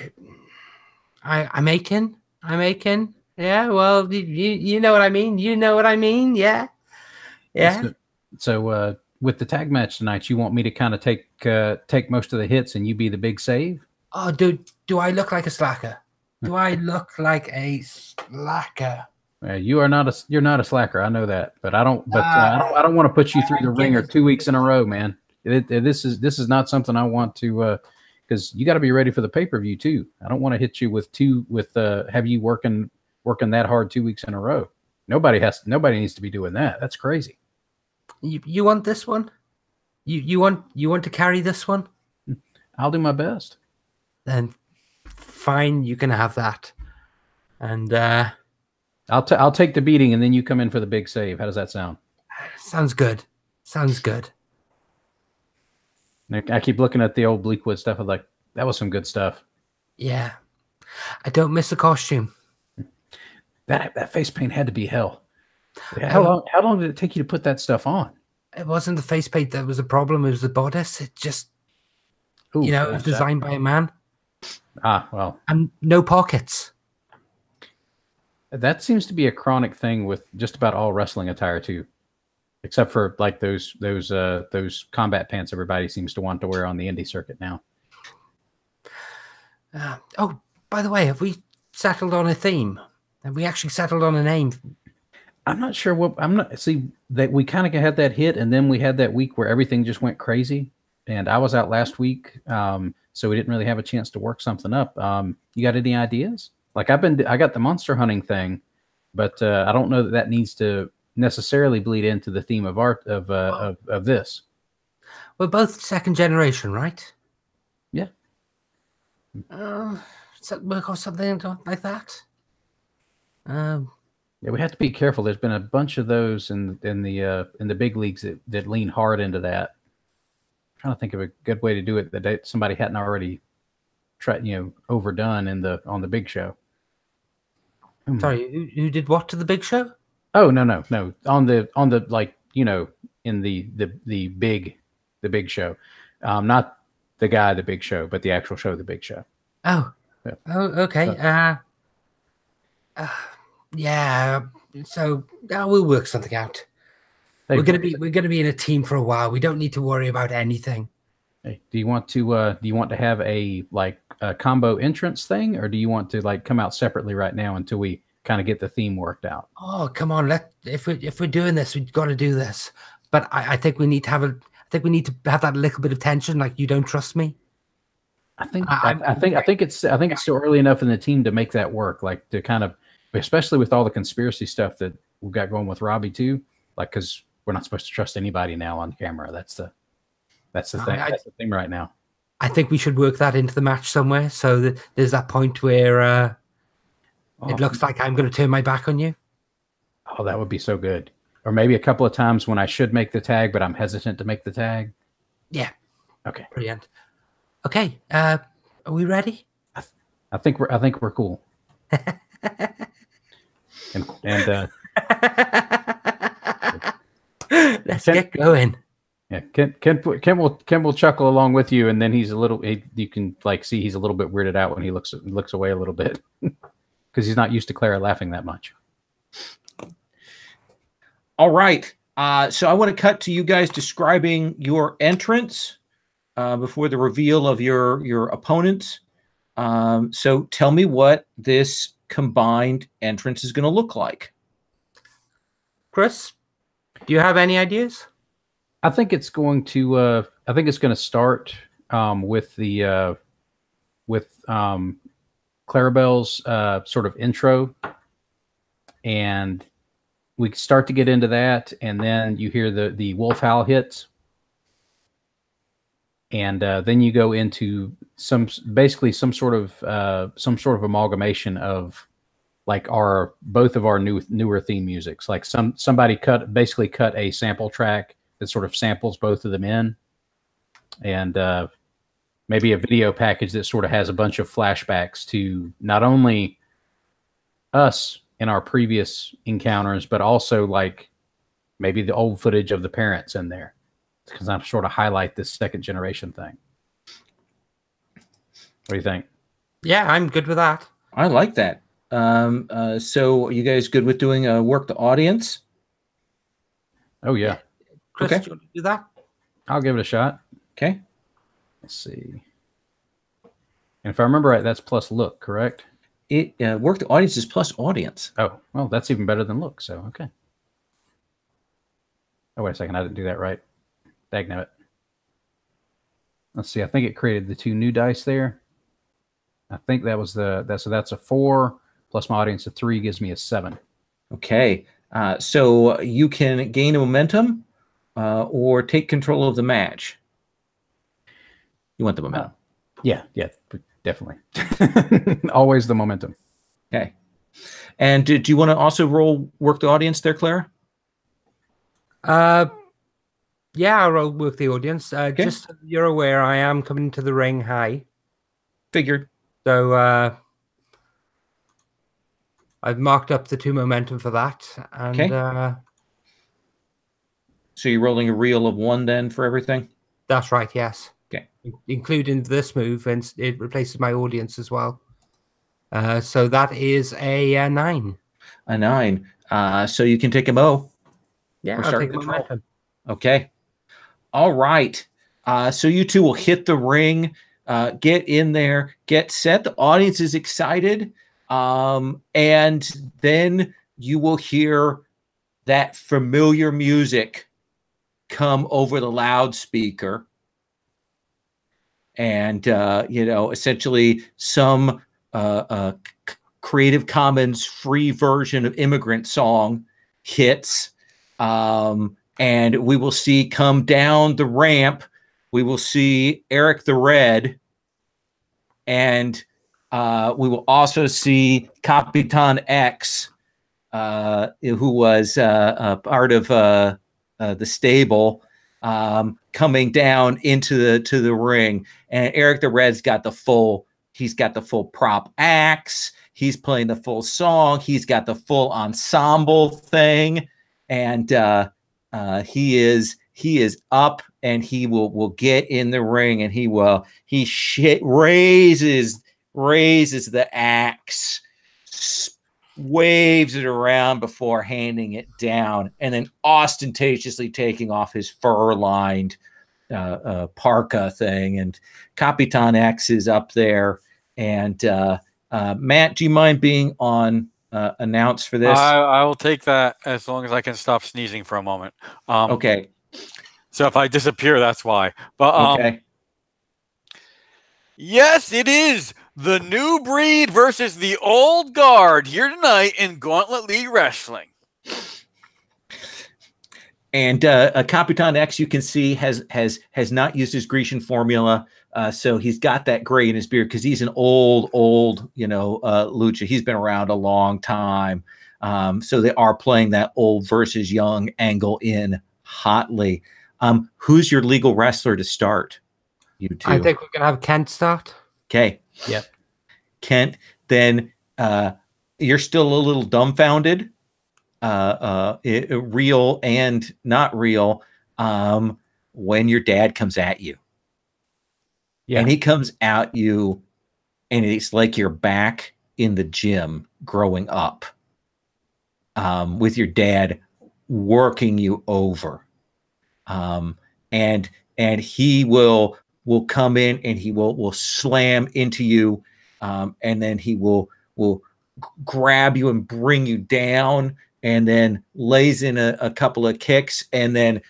I'm aching. Yeah, well, you know what I mean. You know what I mean. Yeah. So with the tag match tonight, you want me to kind of take most of the hits and you be the big save? Oh, do I look like a slacker? Do I look like a slacker? You're not a slacker. I know that, but I don't want to put you through the ringer 2 weeks in a row, man. This is not something I want to, because you got to be ready for the pay-per-view too. I don't want to hit you with have you working that hard 2 weeks in a row. Nobody needs to be doing that. That's crazy. You want this one? You want to carry this one? I'll do my best. Then fine, you can have that. And I'll take the beating, and then you come in for the big save. How does that sound? Sounds good. I keep looking at the old Bleakwood stuff. I'm like, that was some good stuff. Yeah, I don't miss the costume. That face paint had to be hell. How long did it take you to put that stuff on? It wasn't the face paint that was the problem. It was the bodice. It just, it was designed by a man. Well. And no pockets. That seems to be a chronic thing with just about all wrestling attire too, except for like those combat pants everybody seems to want to wear on the indie circuit now. Oh, by the way, have we settled on a theme? Have we actually settled on a name? I'm not sure that we kind of had that hit, and then we had that week where everything just went crazy, and I was out last week, so we didn't really have a chance to work something up. You got any ideas? Like I got the monster hunting thing, but I don't know that needs to necessarily bleed into the theme of this. We're both second generation, right? Yeah. Work on something like that. Yeah, we have to be careful. There's been a bunch of those in the big leagues that lean hard into that. I'm trying to think of a good way to do it that somebody hadn't already tried, overdone on the big show. Sorry, who did what to the big show? Oh no. On the like, in the big show. Not the guy, the big show, but the actual show, the big show. Oh, Oh, okay. Yeah. So we'll work something out. Hey, we're gonna be in a team for a while. We don't need to worry about anything. Hey, do you want to have a combo entrance thing, or do you want to like come out separately right now until we kind of get the theme worked out? Oh, come on. If we're doing this, we've got to do this. But I think we need to have that little bit of tension. Like, you don't trust me. I think it's still early enough in the team to make that work. Like, to kind of, especially with all the conspiracy stuff that we've got going with Robbie too. Like, because we're not supposed to trust anybody now on camera. That's the thing. That's the thing right now. I think we should work that into the match somewhere, so that there's that point where it looks like I'm going to turn my back on you. Oh, that would be so good. Or maybe a couple of times when I should make the tag, but I'm hesitant to make the tag. Yeah. Okay. Brilliant. Okay. Are we ready? I think we're cool. and let's get going. Yeah, Ken will chuckle along with you, and then you can like see he's a little bit weirded out when he looks away a little bit because he's not used to Clara laughing that much. All right. So I want to cut to you guys describing your entrance before the reveal of your opponents. So tell me what this combined entrance is going to look like. Chris, do you have any ideas? I think it's going to start with Clarabelle's sort of intro, and we start to get into that, and then you hear the wolf howl hits, and then you go into some sort of amalgamation of like both of our newer theme musics. Like somebody cut a sample track that sort of samples both of them in, and maybe a video package that sort of has a bunch of flashbacks to not only us in our previous encounters, but also like maybe the old footage of the parents in there, because I'm sort of highlight this second generation thing. What do you think? Yeah, I'm good with that. I like that. So are you guys good with doing work the audience? Oh yeah. Chris, Okay. do you want to do that? I'll give it a shot. Okay. Let's see. And if I remember right, that's plus look, correct? It work the audience is plus audience. Oh, well, that's even better than look. So okay. Oh, wait a second. I didn't do that right. Dagnabbit. Let's see. I think it created the 2 new dice there. I think that was that's a 4 plus my audience of 3 gives me a 7. Okay. So you can gain a momentum or take control of the match. You want the momentum. Yeah, definitely. Always the momentum. Okay. And do you want to also work the audience there, Clara? Yeah, I'll work the audience. Just so you're aware, I am coming to the ring high. Figured. So I've marked up the 2 momentum for that. And okay. So you're rolling a reel of 1 then for everything? That's right, yes. Okay. Including this move, and it replaces my audience as well. So that is a 9. A 9. So you can take a bow. Yeah, I'll take momentum. Okay. All right. So you two will hit the ring, get in there, get set. The audience is excited. And then you will hear that familiar music come over the loudspeaker. And, essentially some Creative Commons free version of Immigrant Song hits. And we will see come down the ramp. We will see Eric the Red. And we will also see Capitan X, who was part of the stable, coming down into the ring. And Eric the Red's got the full prop axe. He's playing the full song. He's got the full ensemble thing. And he is up, and he will get in the ring, and he raises raises the axe, waves it around before handing it down, and then ostentatiously taking off his fur-lined parka thing. And Capitan X is up there. And Matt, do you mind being on announce for this? I will take that as long as I can stop sneezing for a moment. Okay. So if I disappear, that's why. But okay. Yes, it is the new breed versus the old guard here tonight in Gauntlet League Wrestling. And Capitan X, you can see, has not used his Grecian formula, so he's got that gray in his beard because he's an old lucha. He's been around a long time, so they are playing that old versus young angle in hotly. Who's your legal wrestler to start? You two. I think we're gonna have Kent start. Okay. Yep. Kent, then you're still a little dumbfounded. Real and not real, when your dad comes at you. Yeah. And he comes at you, and it's like you're back in the gym growing up, with your dad working you over. And he will come in and he will slam into you, and then he will grab you and bring you down, and then lays in a couple of kicks, and then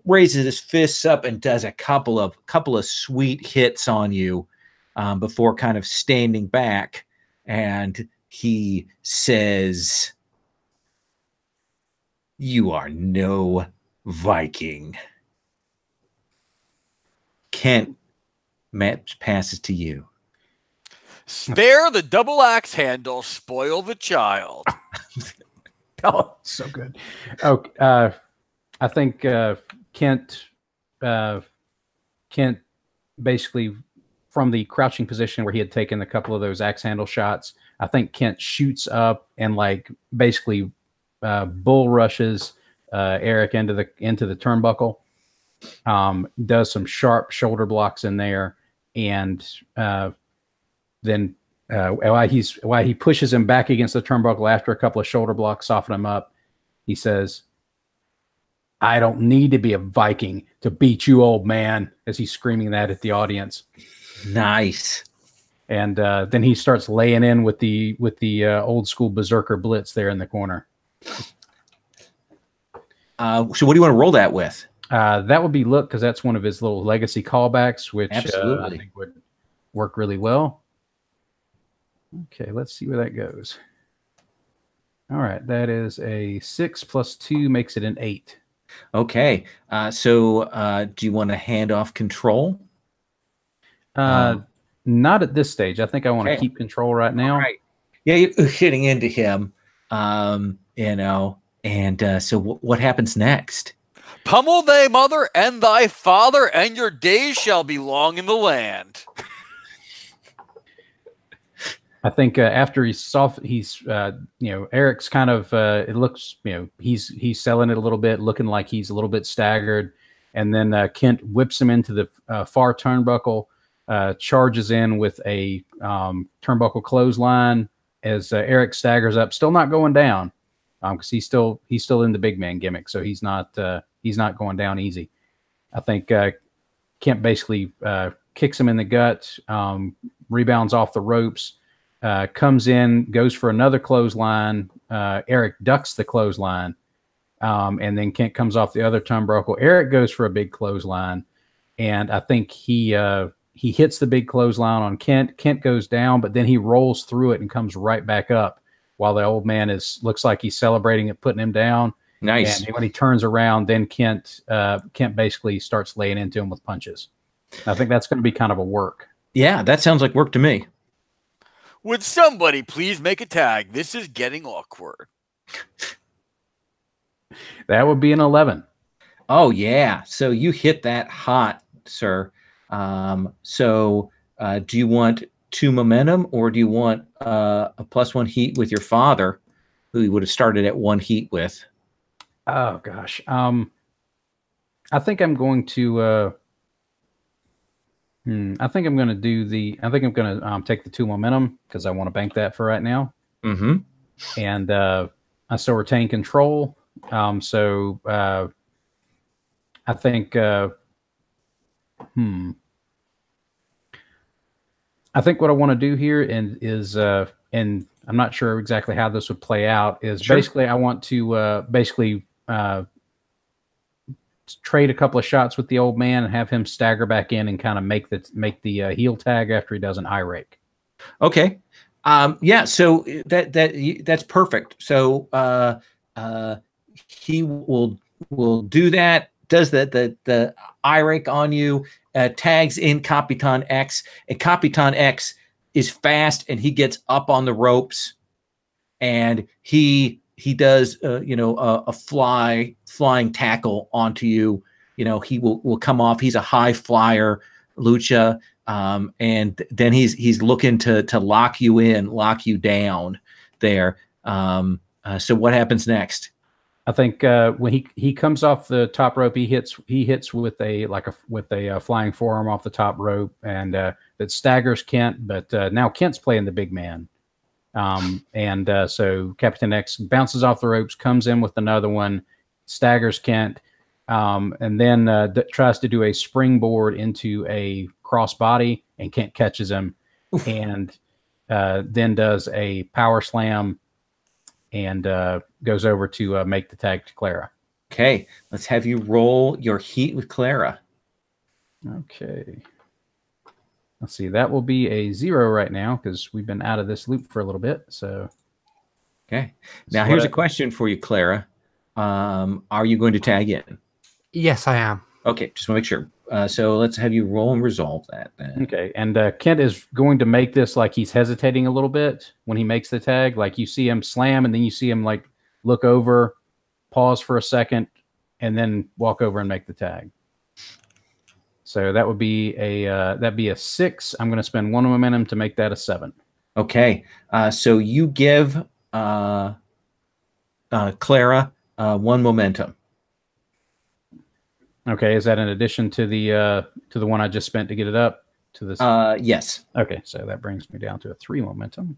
raises his fists up and does a couple of sweet hits on you, before kind of standing back, and he says, "You are no Viking." Kent, match passes to you. Spare the double axe handle, spoil the child. Oh, so good. Okay, I think Kent basically, from the crouching position where he had taken a couple of those axe handle shots, I think Kent shoots up and basically bull rushes Eric into the turnbuckle. Does some sharp shoulder blocks in there, and then while he pushes him back against the turnbuckle after a couple of shoulder blocks soften him up, he says, "I don't need to be a Viking to beat you, old man," as he's screaming that at the audience. Nice. And then he starts laying in with the old school berserker blitz there in the corner. So what do you want to roll that with? That would be look, because that's one of his little legacy callbacks, which I think would work really well. Okay, let's see where that goes. All right, that is a 6 + 2 makes it an 8. Okay, so do you want to hand off control? Not at this stage. I think I want to keep control right now. Right. Yeah, you're hitting into him, and so what happens next? Pummel thy mother and thy father, and your days shall be long in the land. I think after he's Eric's kind of it looks, he's selling it a little bit, looking like he's a little bit staggered, and then Kent whips him into the far turnbuckle, charges in with a turnbuckle clothesline as Eric staggers up, still not going down, because he's still in the big man gimmick, so he's not going down easy. I think Kent basically kicks him in the gut, rebounds off the ropes. Comes in, goes for another clothesline. Eric ducks the clothesline, and then Kent comes off the other turnbuckle. Eric goes for a big clothesline, and I think he hits the big clothesline on Kent. Kent goes down, but then he rolls through it and comes right back up, while the old man looks like he's celebrating it, putting him down. Nice. And when he turns around, then Kent basically starts laying into him with punches. I think that's going to be kind of a work. Yeah, that sounds like work to me. Would somebody please make a tag? This is getting awkward. That would be an 11. Oh, yeah. So you hit that hot, sir. So do you want 2 momentum, or do you want a +1 heat with your father, who you would have started at 1 heat with? Oh, gosh. I think I'm going to... I think I'm going to do the. I think I'm going to take the 2 momentum because I want to bank that for right now. Mm-hmm. And I still retain control. So I think. I think what I want to do here is and I'm not sure exactly how this would play out. Is Sure. basically I want to trade a couple of shots with the old man and have him stagger back in and kind of make the heel tag after he does an eye rake. Okay. Yeah. So that's perfect. So he will do that. Does the eye rake on you? Tags in Capitan X, and Capitan X is fast, and he gets up on the ropes, and he does a flying tackle onto you. He will come off. He's a high flyer, Lucha, and then he's looking to lock you in, lock you down there. So what happens next? I think when he comes off the top rope, he hits with a flying forearm off the top rope, and that staggers Kent. But now Kent's playing the big man, so Captain X bounces off the ropes, comes in with another one, staggers Kent, and then tries to do a springboard into a crossbody, and Kent catches him. Oof. And then does a power slam. And goes over to make the tag to Clara. Okay, let's have you roll your heat with Clara. Okay. Let's see. That will be a 0 right now because we've been out of this loop for a little bit. So. Okay. Now here's a question for you, Clara. Are you going to tag in? Yes, I am. Okay, just want to make sure. So let's have you roll and resolve that then. Okay, and Kent is going to make this like he's hesitating a little bit when he makes the tag. Like you see him slam, and then you see him like look over, pause for a second, and then walk over and make the tag. So that would be a 6. I'm going to spend 1 momentum to make that a 7. Okay, so you give Clara 1 momentum. Okay, is that in addition to the one I just spent to get it up to this? Yes. Okay, so that brings me down to a 3 momentum.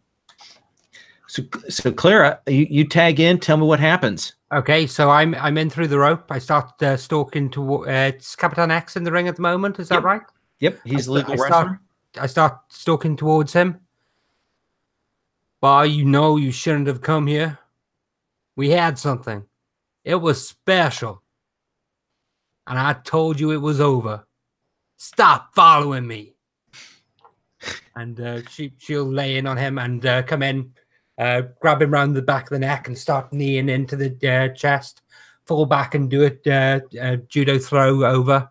So Clara, you tag in. Tell me what happens. Okay, so I'm in through the rope. I start stalking towards Capitan X in the ring at the moment. Is that right? Yep, he's a legal wrestler. I start stalking towards him. But you shouldn't have come here. We had something. It was special. And I told you it was over. Stop following me. And she'll lay in on him and come in, grab him around the back of the neck and start kneeing into the chest, fall back and do a judo throw over.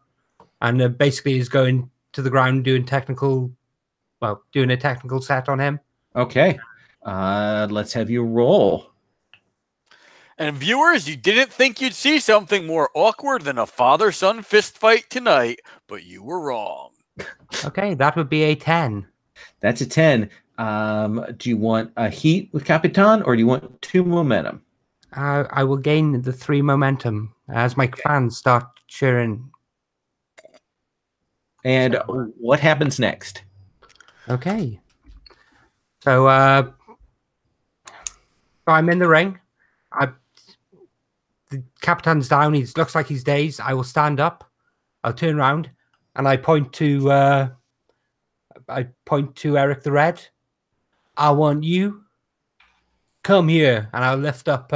And basically is going to the ground doing a technical set on him. Okay. Let's have you roll. And viewers, you didn't think you'd see something more awkward than a father-son fist fight tonight, but you were wrong. Okay, that would be a 10. That's a 10. Do you want a heat with Capitan, or do you want 2 momentum? I will gain the 3 momentum as my fans start cheering. And what happens next? Okay. So I'm in the ring. The Capitan's down. He looks like he's dazed. I will stand up. I'll turn around and I point to Eric the Red. I want you. Come here, and I'll lift up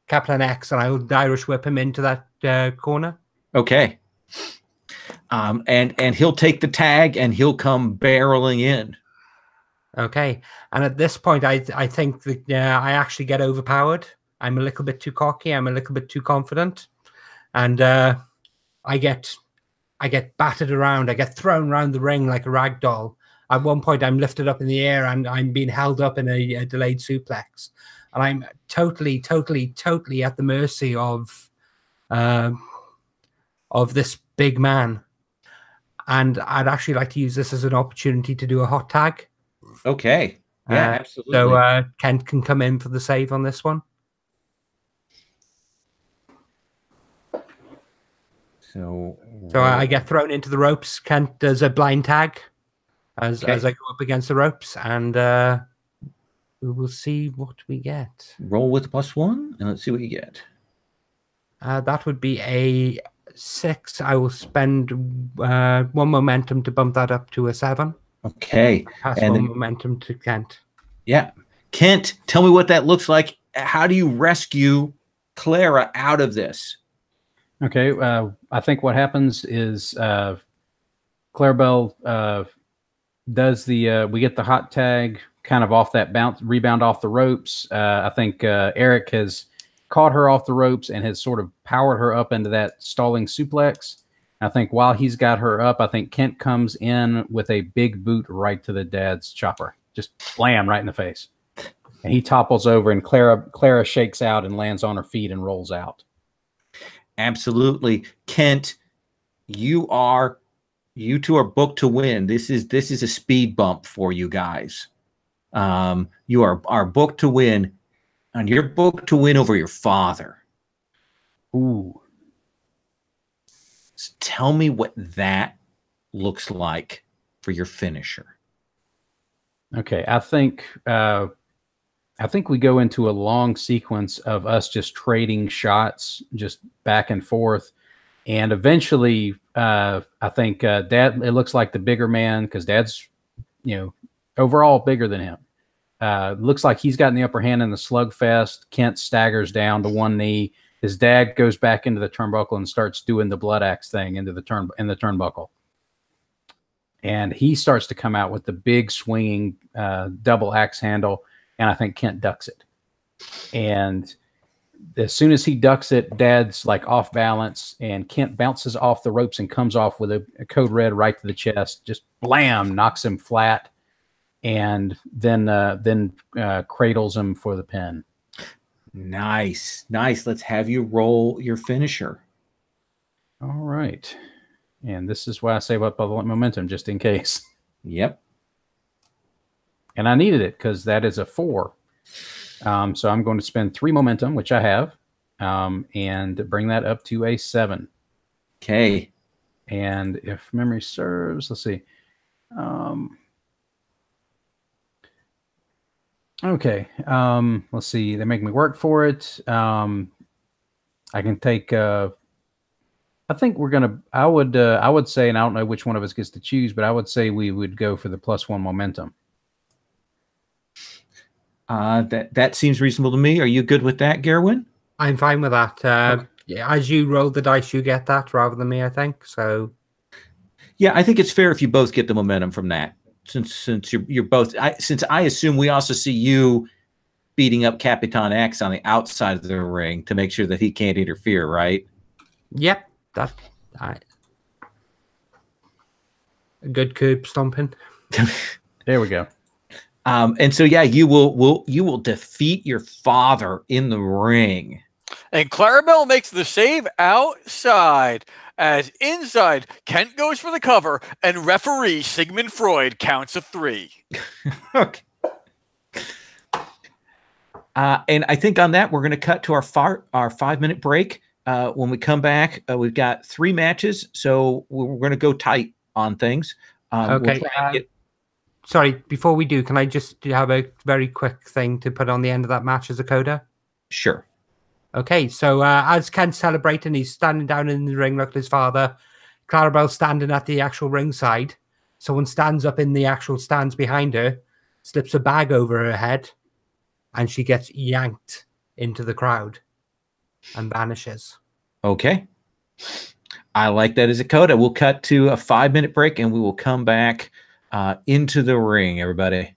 Capitan X, and I'll Irish whip him into that corner. Okay. And he'll take the tag, and he'll come barreling in. Okay. And at this point, I think that I actually get overpowered. I'm a little bit too cocky. I'm a little bit too confident, and I get battered around. I get thrown around the ring like a rag doll. At one point, I'm lifted up in the air and I'm being held up in a delayed suplex, and I'm totally at the mercy of this big man. And I'd actually like to use this as an opportunity to do a hot tag. Okay. Yeah, absolutely. So Kent can come in for the save on this one. So I get thrown into the ropes. Kent does a blind tag as I go up against the ropes, and we will see what we get. Roll with +1, and let's see what you get. That would be a 6. I will spend 1 momentum to bump that up to a 7. Okay. Pass 1 momentum to Kent. Yeah. Kent, tell me what that looks like. How do you rescue Clara out of this? Okay. I think what happens is Clarabelle does the we get the hot tag kind of off that rebound off the ropes. I think Eric has caught her off the ropes and has sort of powered her up into that stalling suplex. I think while he's got her up, I think Kent comes in with a big boot right to the dad's chopper. Just blam right in the face. And he topples over, and Clara shakes out and lands on her feet and rolls out. Absolutely. Kent, you two are booked to win. This is a speed bump for you guys. You are booked to win, and you're booked to win over your father. Ooh. So tell me what that looks like for your finisher. Okay, I think we go into a long sequence of us just trading shots, just back and forth, and eventually, I think Dad. It looks like the bigger man because Dad's, overall bigger than him. Looks like he's gotten the upper hand in the slugfest. Kent staggers down to one knee. His dad goes back into the turnbuckle and starts doing the blood axe thing in the turnbuckle. And he starts to come out with the big swinging double axe handle, and I think Kent ducks it. And as soon as he ducks it, Dad's like off balance, and Kent bounces off the ropes and comes off with a code red right to the chest. Just blam, knocks him flat, and then cradles him for the pin. Nice. Let's have you roll your finisher. All right. And this is why I save up all the momentum just in case. Yep. And I needed it because that is a 4. So I'm going to spend 3 momentum, which I have, and bring that up to a 7. Okay. And if memory serves, let's see. Okay. Let's see. They make me work for it. I can take. I think we're gonna. I would say, and I don't know which one of us gets to choose, but I would say we would go for the +1 momentum. That seems reasonable to me. Are you good with that, Gerwin? I'm fine with that. Yeah, as you roll the dice, you get that rather than me, I think. So, yeah, I think it's fair if you both get the momentum from that. Since you're both, since I assume we also see you beating up Capitan X on the outside of the ring to make sure that he can't interfere, right? Yep, that a good curb stomping. There we go. And so yeah, you will defeat your father in the ring. And Clarabelle makes the save outside. As inside, Kent goes for the cover, and referee Sigmund Freud counts a 3. Okay. And I think on that, we're going to cut to our 5-minute break. When we come back, we've got 3 matches, so we're going to go tight on things. Okay. Sorry, before we do, can I just have a very quick thing to put on the end of that match as a coda? Sure. Okay, so as Kent's celebrating, he's standing down in the ring like his father. Clarabelle's standing at the actual ringside. Someone stands up in the actual stands behind her, slips a bag over her head, and she gets yanked into the crowd and vanishes. Okay. I like that as a coda. We'll cut to a 5-minute break, and we will come back into the ring, everybody.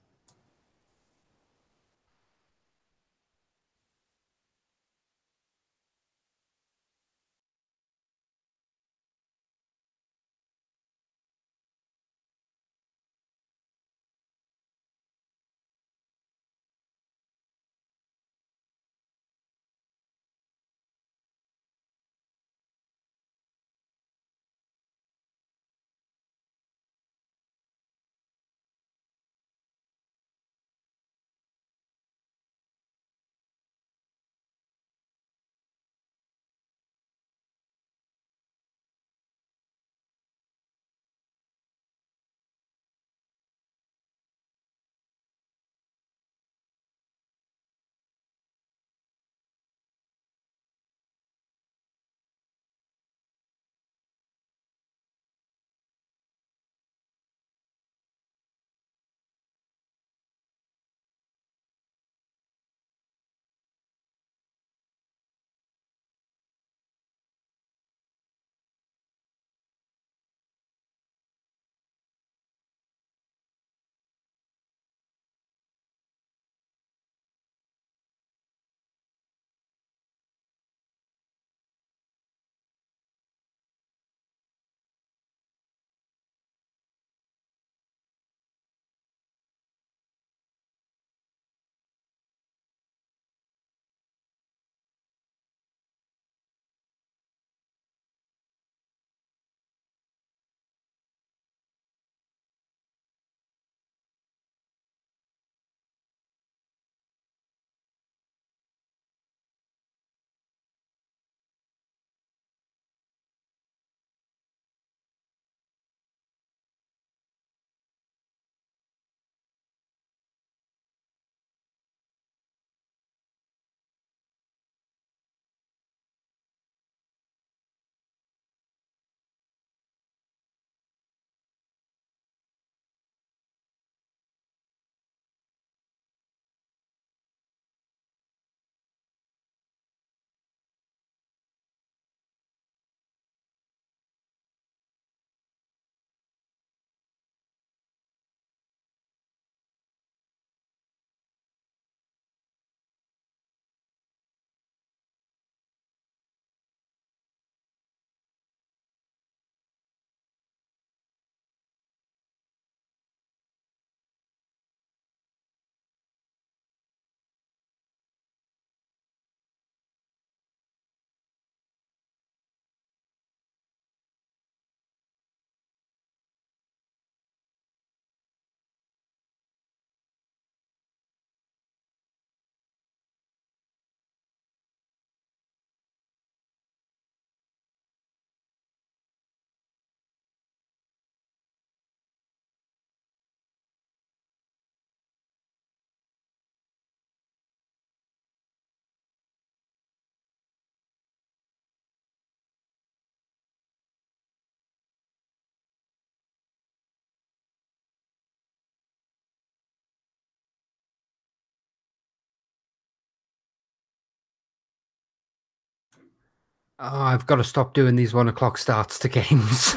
Oh, I've got to stop doing these 1 o'clock starts to games.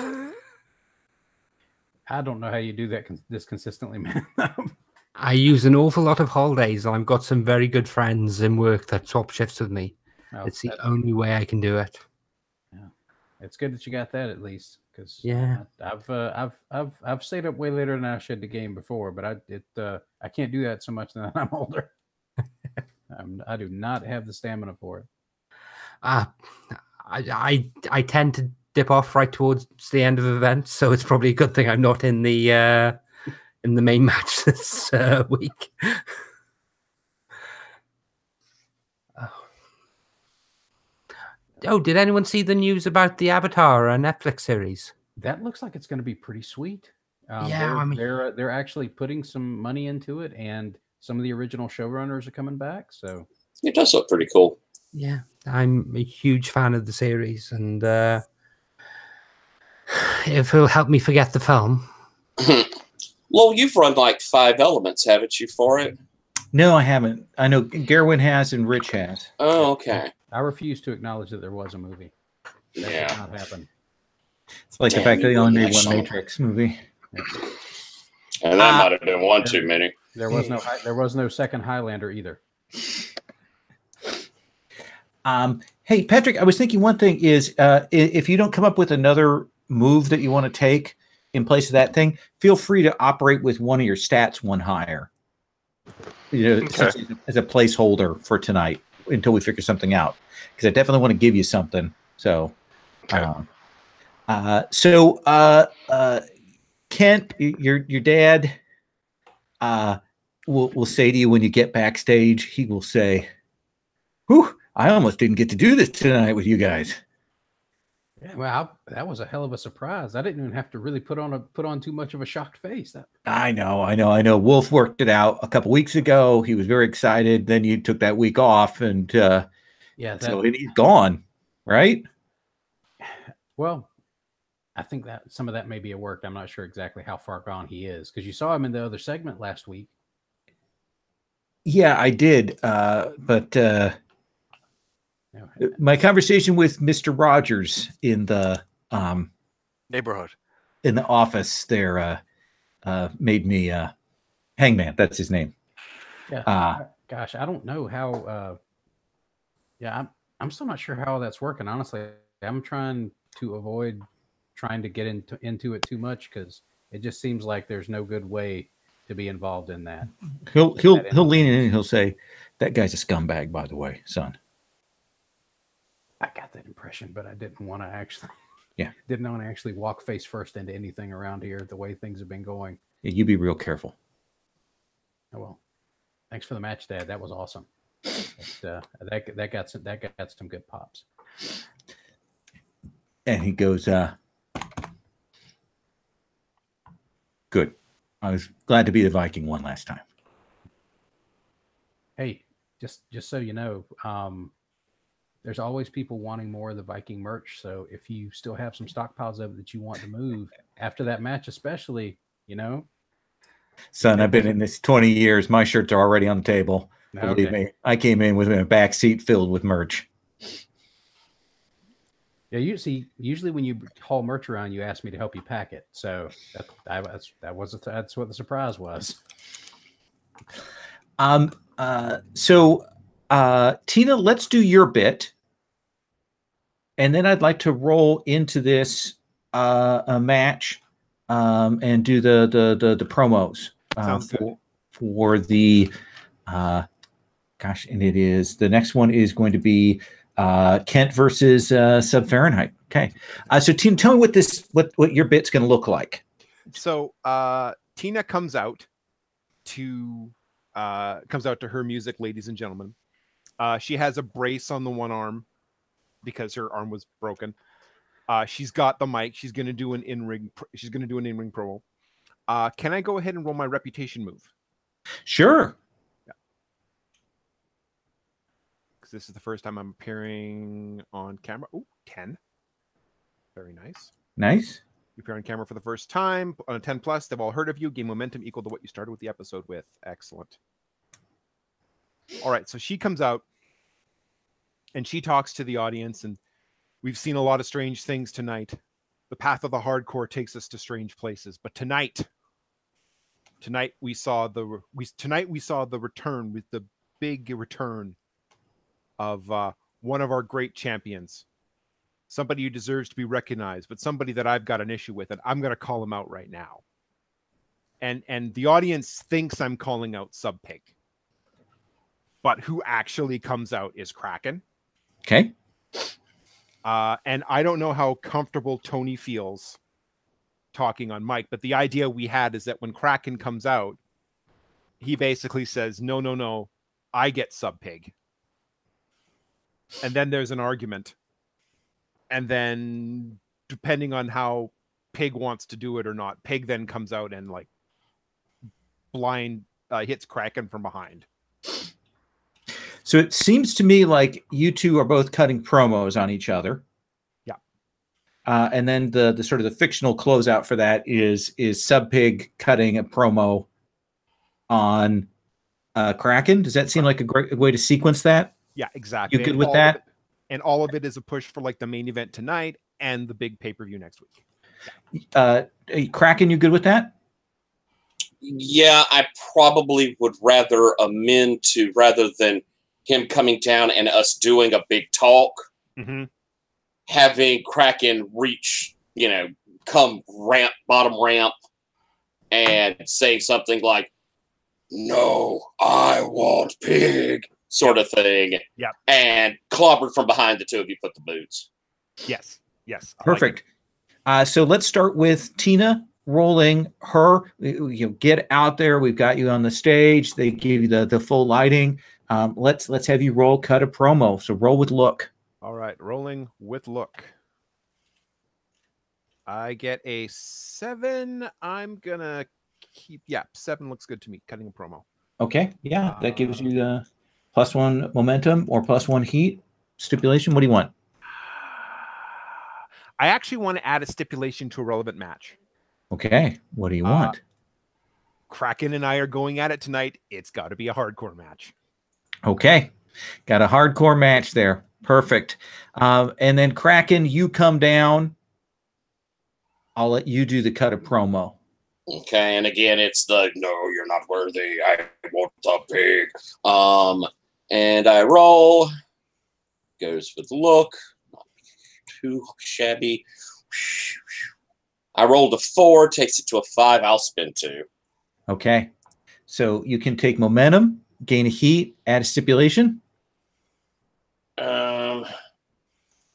I don't know how you do that this consistently, man. I use an awful lot of holidays, and I've got some very good friends in work that swap shifts with me. Oh, It's the only way I can do it. Yeah, it's good that you got that at least, because Yeah, I've stayed up way later than I should the game before, but I can't do that so much now that I'm older. I do not have the stamina for it. I tend to dip off right towards the end of events, so it's probably a good thing I'm not in the main match this week. Oh, did anyone see the news about the Avatar Netflix series? That looks like it's going to be pretty sweet. Yeah, I mean, they're actually putting some money into it, and some of the original showrunners are coming back. So It does look pretty cool. yeah, I'm a huge fan of the series, and if it'll help me forget the film. Lowell, you've run like 5 elements, haven't you, for it? No, I haven't. I know Gerwin has and Rich has. Oh, okay. I refuse to acknowledge that there was a movie. That did not happen. It's like the fact that they only made one Matrix movie. And that might have been one too many. There was no second Highlander either. Hey, Patrick, I was thinking one thing is if you don't come up with another move that you want to take in place of that thing, feel free to operate with one of your stats one higher. As a placeholder for tonight until we figure something out. Because I definitely want to give you something. So, Kent, your dad will say to you when you get backstage, he will say, "Whew, I almost didn't get to do this tonight with you guys." Yeah, well, that was a hell of a surprise. I didn't even have to really put on too much of a shocked face. I know. Wolf worked it out a couple weeks ago. He was very excited. Then you took that week off, and so he's gone, right? Well, I think that some of that may be at work. I'm not sure exactly how far gone he is, because you saw him in the other segment last week. Yeah, I did. But my conversation with Mr. Rogers in the neighborhood, in the office there, made me Hangman. That's his name. Yeah. Gosh, I don't know how. I'm still not sure how that's working. Honestly, I'm trying to avoid trying to get into it too much, because it just seems like there's no good way to be involved in that. He'll lean in and he'll say, "That guy's a scumbag, by the way, son." I got that impression, but I didn't want to actually. Yeah. Didn't want to actually walk face first into anything around here the way things have been going. Yeah, you be real careful. Oh well. Thanks for the match, Dad. That was awesome. That got some good pops. And he goes, "Good. I was glad to be the Viking one last time." Hey, just so you know, there's always people wanting more of the Viking merch. So if you still have some stockpiles of it that you want to move after that match, especially, Son, I've been in this 20 years. My shirts are already on the table. Believe me, I came in with a back seat filled with merch. Yeah, usually when you haul merch around, you ask me to help you pack it. So that's what the surprise was. Tina, let's do your bit, and then I'd like to roll into this a match and do the promos for the and it is the next one is going to be Kent versus Sub Fahrenheit. Okay, so Tina, tell me what your bit's going to look like. So Tina comes out to her music, ladies and gentlemen. She has a brace on the one arm because her arm was broken. She's got the mic. She's going to do an in-ring promo. Can I go ahead and roll my reputation move? Sure. Yeah. Because this is the first time I'm appearing on camera. Oh, 10. Very nice. Nice. You appear on camera for the first time on a 10 plus. They've all heard of you. Gain momentum equal to what you started with the episode with. Excellent. All right. So she comes out and she talks to the audience, and We've seen a lot of strange things tonight. The path of the hardcore takes us to strange places, but tonight we saw the return, with the big return of one of our great champions, somebody who deserves to be recognized, but somebody that I've got an issue with, and I'm going to call him out right now. And the audience thinks I'm calling out Sub Pig, but who actually comes out is Kraken. Okay. And I don't know how comfortable Tony feels talking on mic, but the idea we had is that when Kraken comes out, he basically says, no, I get Sub Pig. And then there's an argument. And then depending on how Pig wants to do it or not, Pig then comes out and like blind hits Kraken from behind. So it seems to me like you two are both cutting promos on each other. Yeah. And then the sort of the fictional closeout for that is Sub Pig cutting a promo on Kraken. Does that seem like a great way to sequence that? Yeah, exactly. You good with that? And all of it is a push for like the main event tonight and the big pay-per-view next week. Kraken, you good with that? Yeah, I probably would rather amend to, rather than him coming down and us doing a big talk, having Kraken reach, come bottom ramp and say something like, "No, I want Pig," sort of thing. Yeah. And clobbered from behind the two of you put the boots. Yes. Perfect. So let's start with Tina rolling her. Get out there. We've got you on the stage. They give you the full lighting. Let's have you cut a promo. So roll with look. All right, rolling with look. I get a 7. I'm gonna keep. Yeah, 7 looks good to me. Cutting a promo. Okay. Yeah, that gives you the +1 momentum or +1 heat stipulation. What do you want? I actually want to add a stipulation to a relevant match. Okay. What do you want? Kraken and I are going at it tonight. It's got to be a hardcore match. Okay. Got a hardcore match there. Perfect. And then Kraken, you come down. I'll let you do the cut of promo. Okay, and again, it's the "no, you're not worthy. I want the Pig." And I roll. Goes with look. Not too shabby. I rolled a 4, takes it to a 5. I'll spin 2. Okay. So you can take momentum, gain a heat, add a stipulation.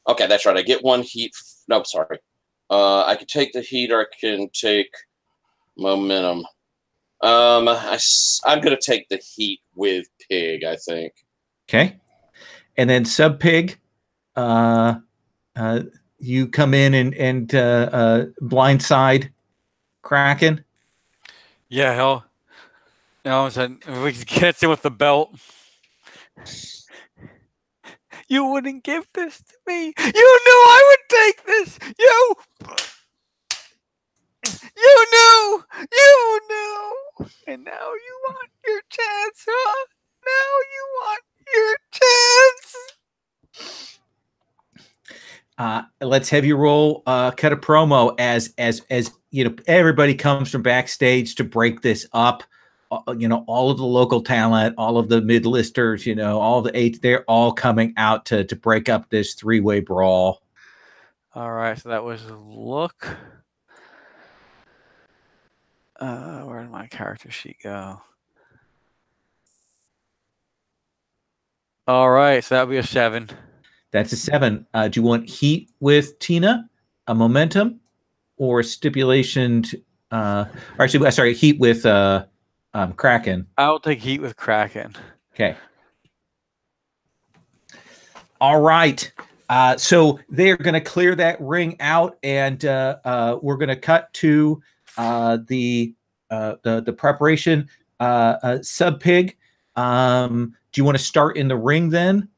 Okay, that's right. I get 1 heat. No, sorry. I can take the heat, or I can take momentum. I'm going to take the heat with Pig, I think. Okay. And then Sub Pig, you come in and blindside Kraken. Yeah, hell. Said we gets in with the belt. You wouldn't give this to me. You knew I would take this. You knew. And now you want your chance, huh? Now you want your chance. Let's have you roll cut a promo as everybody comes from backstage to break this up. All of the local talent, all of the mid-listers, all the 8, they're all coming out to break up this 3-way brawl. All right, so that was look. Where did my character sheet go? All right, so that'll be a 7. That's a 7. Do you want heat with Tina, a momentum, or a stipulation? Heat with Kraken. I'll take heat with Kraken. Okay. All right. So they're going to clear that ring out, and we're going to cut to the preparation. Sub Pig, do you want to start in the ring then,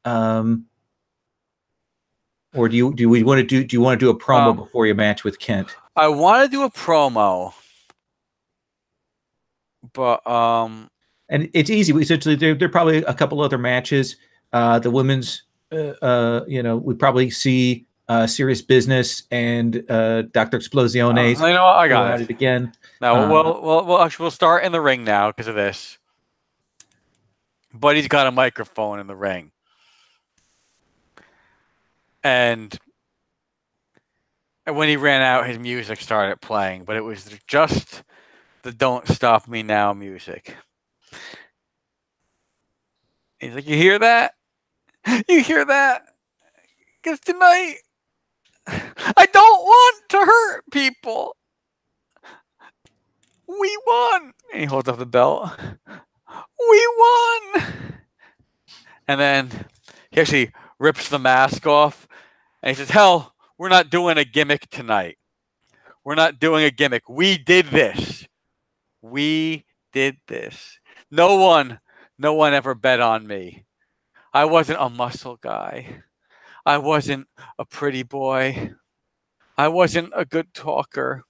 or do you want to do a promo before your match with Kent? I want to do a promo, but and it's easy. Essentially, there are probably a couple other matches. The women's we probably see Serious Business and Dr. Explosiones I know I go got at it again. Now, we'll start in the ring now because of this. Buddy's got a microphone in the ring. And when he ran out, his music started playing, but it was just the Don't Stop Me Now music. He's like, you hear that? You hear that? Because tonight, I don't want to hurt people. We won. And he holds up the belt. We won. And then he actually rips the mask off. And he says, hell, we're not doing a gimmick tonight. We're not doing a gimmick. We did this. We did this. No one ever bet on me. I wasn't a muscle guy. I wasn't a pretty boy. I wasn't a good talker.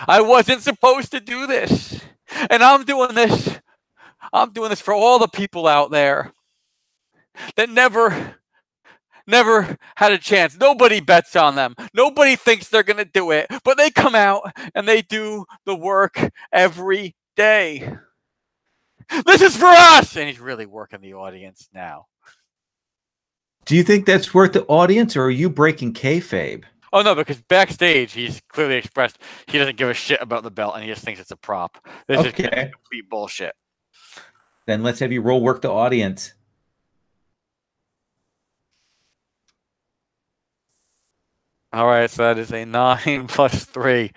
I wasn't supposed to do this. And I'm doing this. I'm doing this for all the people out there that never had a chance. Nobody bets on them. Nobody thinks they're going to do it, but they come out and they do the work every day. This is for us. And he's really working the audience now. Do you think that's worth the audience, or are you breaking kayfabe? Oh, no, because backstage, he's clearly expressed he doesn't give a shit about the belt, and he just thinks it's a prop. This is complete bullshit. Then let's have you roll work the audience. All right, so that is a 9 plus 3.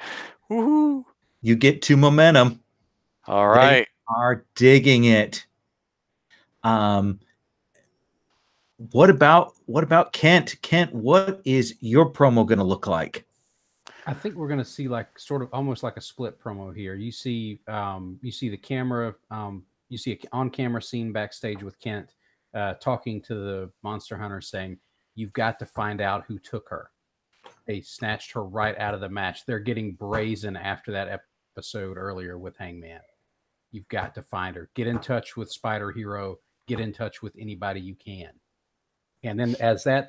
Woohoo! You get 2 momentum. All right. They are digging it. What about Kent? Kent, what is your promo going to look like? I think we're going to see like sort of almost like a split promo here. You see the camera. You see an on-camera scene backstage with Kent talking to the Monster Hunter, saying, "You've got to find out who took her. They snatched her right out of the match. They're getting brazen after that episode earlier with Hangman. You've got to find her. Get in touch with Spider Hero. Get in touch with anybody you can." And then as the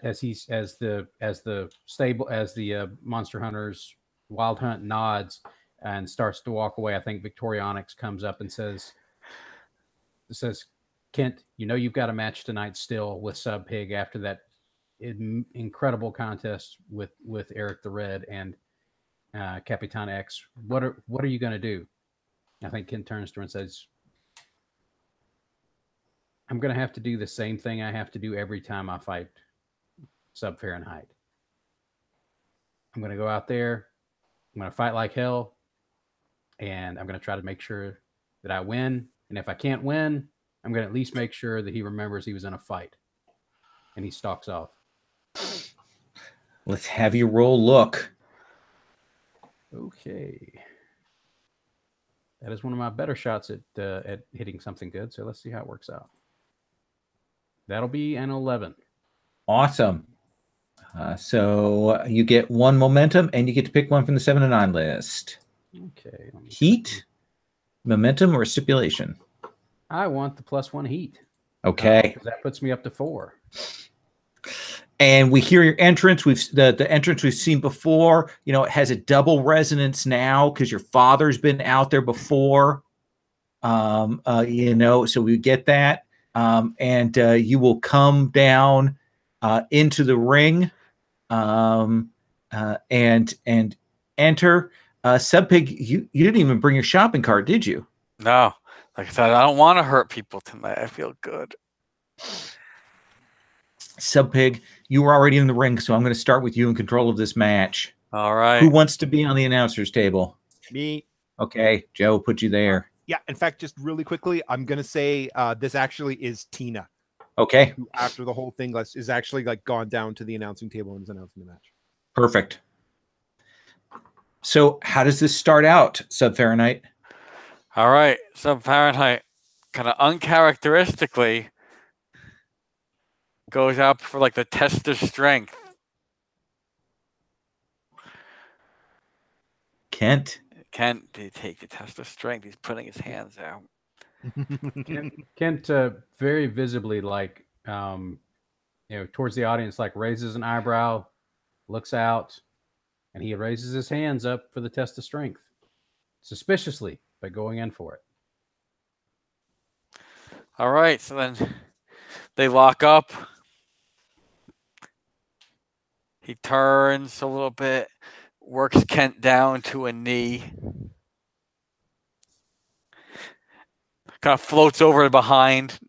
Monster Hunters Wild Hunt nods and starts to walk away, I think Victorionics comes up and says, "Kent, you know you've got a match tonight still with Sub Pig after that incredible contest with Eric the Red and Capitan X. What are you going to do?" I think Kent turns to her and says, "I'm going to have to do the same thing I have to do every time I fight Sub Fahrenheit. I'm going to go out there. I'm going to fight like hell. And I'm going to try to make sure that I win. And if I can't win, I'm going to at least make sure that he remembers he was in a fight." And he stalks off. Let's have you roll look. Okay. That is one of my better shots at hitting something good. So let's see how it works out. That'll be an 11. Awesome. So you get 1 momentum, and you get to pick one from the 7 to 9 list. Okay. Heat, momentum, or stipulation? I want the +1 heat. Okay. That puts me up to 4. And we hear your entrance. The entrance we've seen before. You know, it has a double resonance now because your father's been out there before. So we get that. And you will come down into the ring and enter. Sub Pig, you didn't even bring your shopping cart, did you? No. Like I said, I don't want to hurt people tonight. I feel good. Sub Pig, you were already in the ring, so I'm going to start with you in control of this match. All right. Who wants to be on the announcer's table? Me. Okay, Joe, put you there. Yeah, in fact, just really quickly, I'm going to say this actually is Tina. Okay. Who, after the whole thing, is actually like gone down to the announcing table and is announcing the match. Perfect. So how does this start out, Sub Fahrenheit? All right. Sub Fahrenheit kind of uncharacteristically goes out for like the test of strength. Kent did take the test of strength. He's putting his hands out. Kent very visibly towards the audience, like raises an eyebrow, looks out, and he raises his hands up for the test of strength, suspiciously, but going in for it. All right, so then they lock up. He turns a little bit, works Kent down to a knee. Kind of floats over behind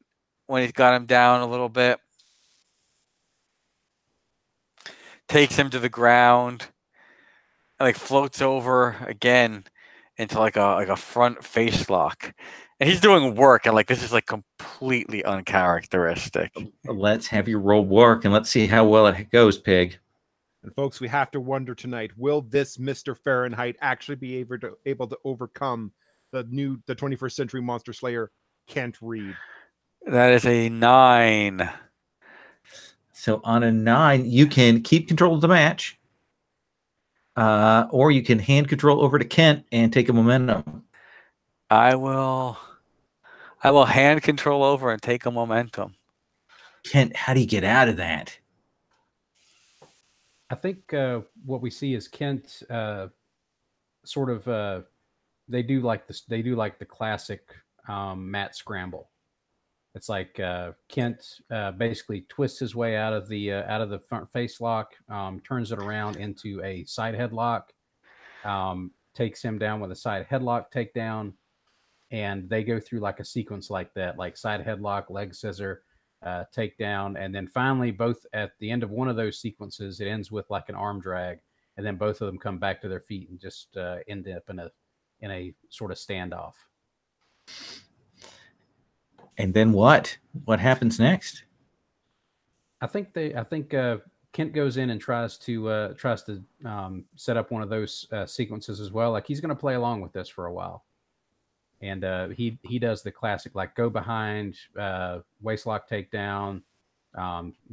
when he's got him down a little bit. Takes him to the ground. And like floats over again into like a front face lock. And he's doing work, and like this is like completely uncharacteristic. Let's have you roll work, and let's see how well it goes, Pig. And folks, we have to wonder tonight, will this Mr. Fahrenheit actually be able to overcome the 21st Century Monster Slayer, Kent Reed? That is a 9. So on a 9, you can keep control of the match, or you can hand control over to Kent and take a momentum. I will hand control over and take a momentum. Kent, how do you get out of that? I think what we see is Kent sort of they do like this. They do like the classic mat scramble. It's like Kent basically twists his way out of the front face lock, turns it around into a side headlock, takes him down with a side headlock takedown, and they go through like a sequence like that, like side headlock, leg scissor, takedown, and then finally, both at the end of one of those sequences, it ends with like an arm drag, and then both of them come back to their feet and just end up in a sort of standoff. And then what? What happens next? I think Kent goes in and tries to set up one of those sequences as well. Like he's going to play along with this for a while, and he does the classic like go behind, waist lock takedown,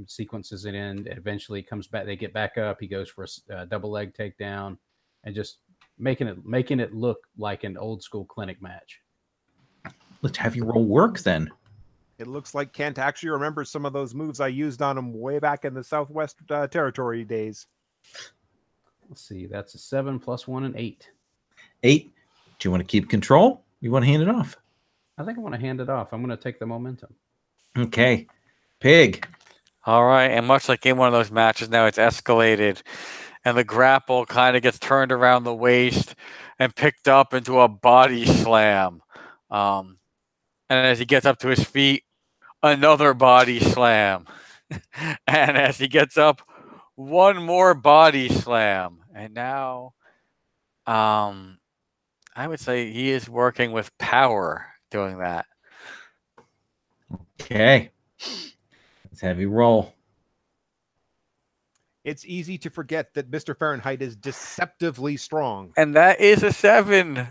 sequences it in. Eventually comes back. They get back up. He goes for a double leg takedown, and just making it look like an old school clinic match. Let's have you roll work then. It looks like Kent actually remembers some of those moves I used on him way back in the Southwest Territory days. Let's see. That's a 7 + 1 and 8. 8. Do you want to keep control? You want to hand it off? I think I want to hand it off. I'm going to take the momentum. Okay. Pig. All right. And much like in one of those matches, now it's escalated. And the grapple kind of gets turned around the waist and picked up into a body slam. And as he gets up to his feet, another body slam. And as he gets up, one more body slam. And now, I would say he is working with power doing that. Okay. Let's have you roll. It's easy to forget that Mr. Fahrenheit is deceptively strong. And that is a 7.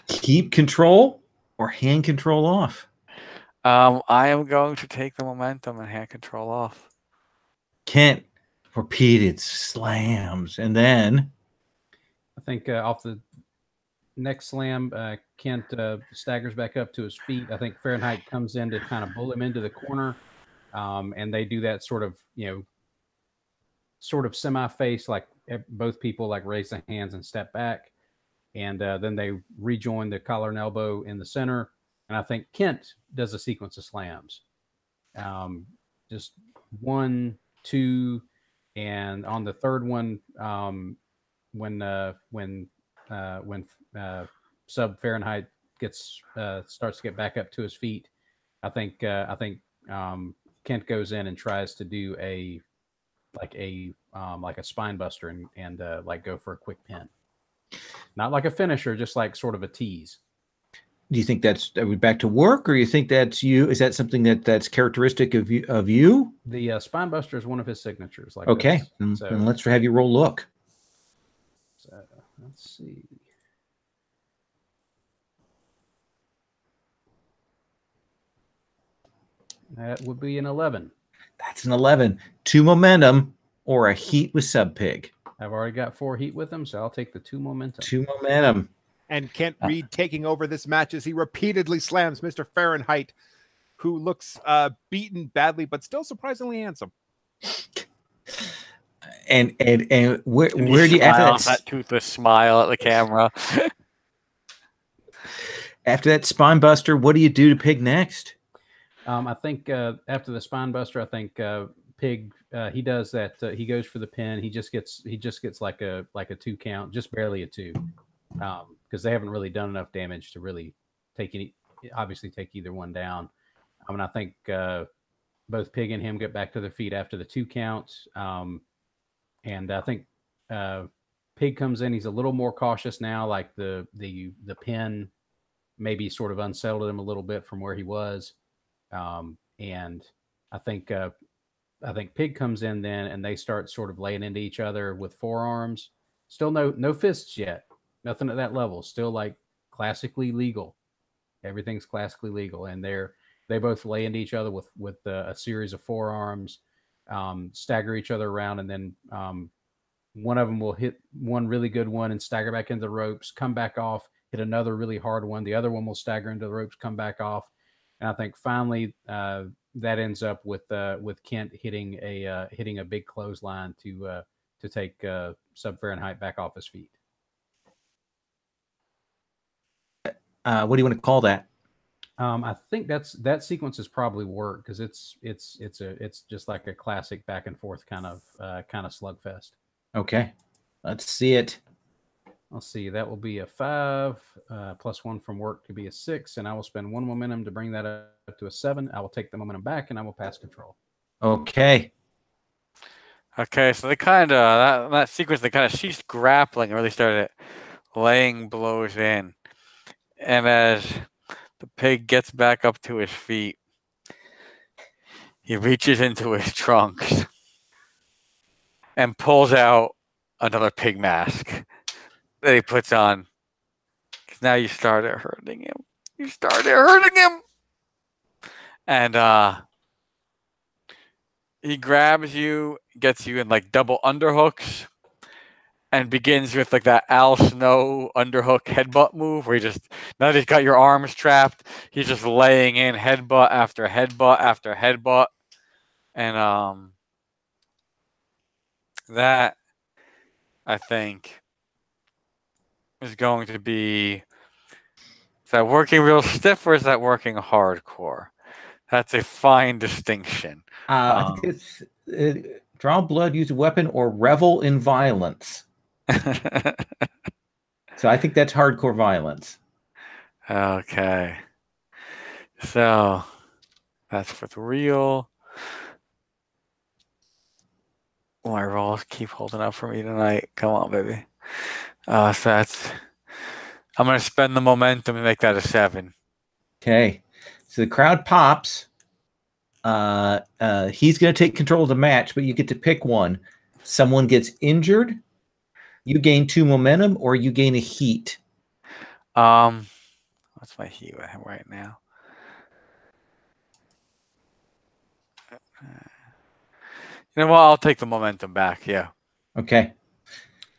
Keep control or hand control off? I am going to take the momentum and hand control off. Kent, repeated slams. And then I think off the next slam, Kent staggers back up to his feet. I think Fahrenheit comes in to kind of bull him into the corner. And they do that sort of semi-face, like both people like raise their hands and step back. And then they rejoin the collar and elbow in the center. And I think Kent does a sequence of slams. Just 1, 2, and on the third one, when Sub Fahrenheit starts to get back up to his feet, I think Kent goes in and tries to do a spine buster and like go for a quick pin. Not like a finisher, just like sort of a tease. Do you think that's back to work, or you think that's you? Is that something that's characteristic of you? The spine buster is one of his signatures. Like okay, so, and let's have you roll look. So, let's see. That would be an 11. That's an 11. 2 momentum or a heat with Sub Pig. I've already got 4 heat with him, so I'll take the 2 momentum. 2 momentum. And Kent Reed taking over this match as he repeatedly slams Mr. Fahrenheit, who looks beaten badly, but still surprisingly handsome. And where do you after that toothless smile at the camera? After that spine buster, what do you do to Pig next? I think after the spine buster, I think Pig he does that. He goes for the pin. He just gets like a 2 count, just barely a 2, because they haven't really done enough damage to really take either one down. And I think both Pig and him get back to their feet after the 2 counts. And I think Pig comes in. He's a little more cautious now. Like the pin maybe sort of unsettled him a little bit from where he was. And I think Pig comes in then, and they start sort of laying into each other with forearms. Still no fists yet. Nothing at that level. Still like classically legal. Everything's classically legal, and they both lay into each other with a series of forearms, stagger each other around, and then one of them will hit one really good one and stagger back into the ropes, come back off, hit another really hard one. The other one will stagger into the ropes, come back off. And I think finally that ends up with Kent hitting a big clothesline to take Sub Fahrenheit back off his feet. What do you want to call that? I think that sequence is probably work, because it's just like a classic back and forth kind of slugfest. Okay, let's see it. Let's see. That will be a 5 plus 1 from work to be a 6, and I will spend 1 momentum to bring that up to a 7. I will take the momentum back, and I will pass control. Okay. Okay, so they kind of that sequence, they kind of ceased grappling and really started laying blows in. And as the Pig gets back up to his feet, he reaches into his trunks and pulls out another pig mask that he puts on. Now you started hurting him. You started hurting him. And he grabs you, gets you in like double underhooks, and begins with like that Al Snow underhook headbutt move where now that he's got your arms trapped, he's just laying in headbutt after headbutt after headbutt. And that, I think, is going to be, is that working real stiff or is that working hardcore? That's a fine distinction. I think it's draw blood, use a weapon, or revel in violence. So I think that's hardcore violence. Okay. So that's with real. My rolls keep holding up for me tonight. Come on, baby. So that's, I'm going to spend the momentum to make that a 7. Okay. So the crowd pops. He's going to take control of the match, but you get to pick one. Someone gets injured, you gain 2 momentum, or you gain a heat. What's my heat right now? You know what? I'll take the momentum back. Yeah. Okay.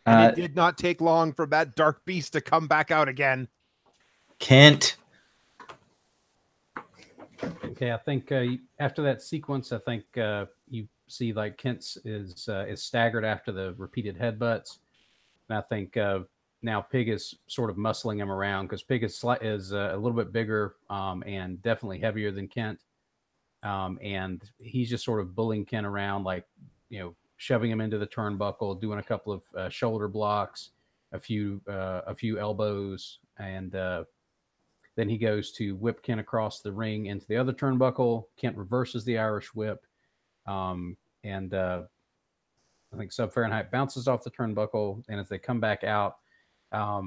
And it did not take long for that dark beast to come back out again. Kent. Okay, I think after that sequence, I think you see like Kent is staggered after the repeated headbutts, and I think now Pig is sort of muscling him around, because Pig is a little bit bigger and definitely heavier than Kent, and he's just sort of bullying Kent around, like, shoving him into the turnbuckle, doing a couple of shoulder blocks, a few elbows, and then he goes to whip Kent across the ring into the other turnbuckle. Kent reverses the Irish whip, and I think Sub Fahrenheit bounces off the turnbuckle, and as they come back out, I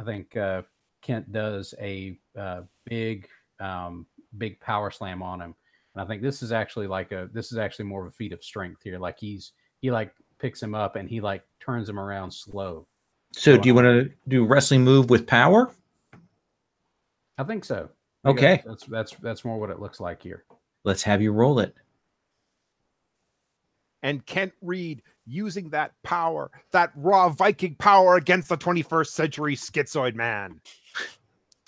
think Kent does a big power slam on him. And I think this is actually more of a feat of strength here. Like he picks him up and he like turns him around slow. So do you want to do a wrestling move with power? I think so. Okay. That's more what it looks like here. Let's have you roll it. And Kent Reed using that power, that raw Viking power against the 21st century schizoid man.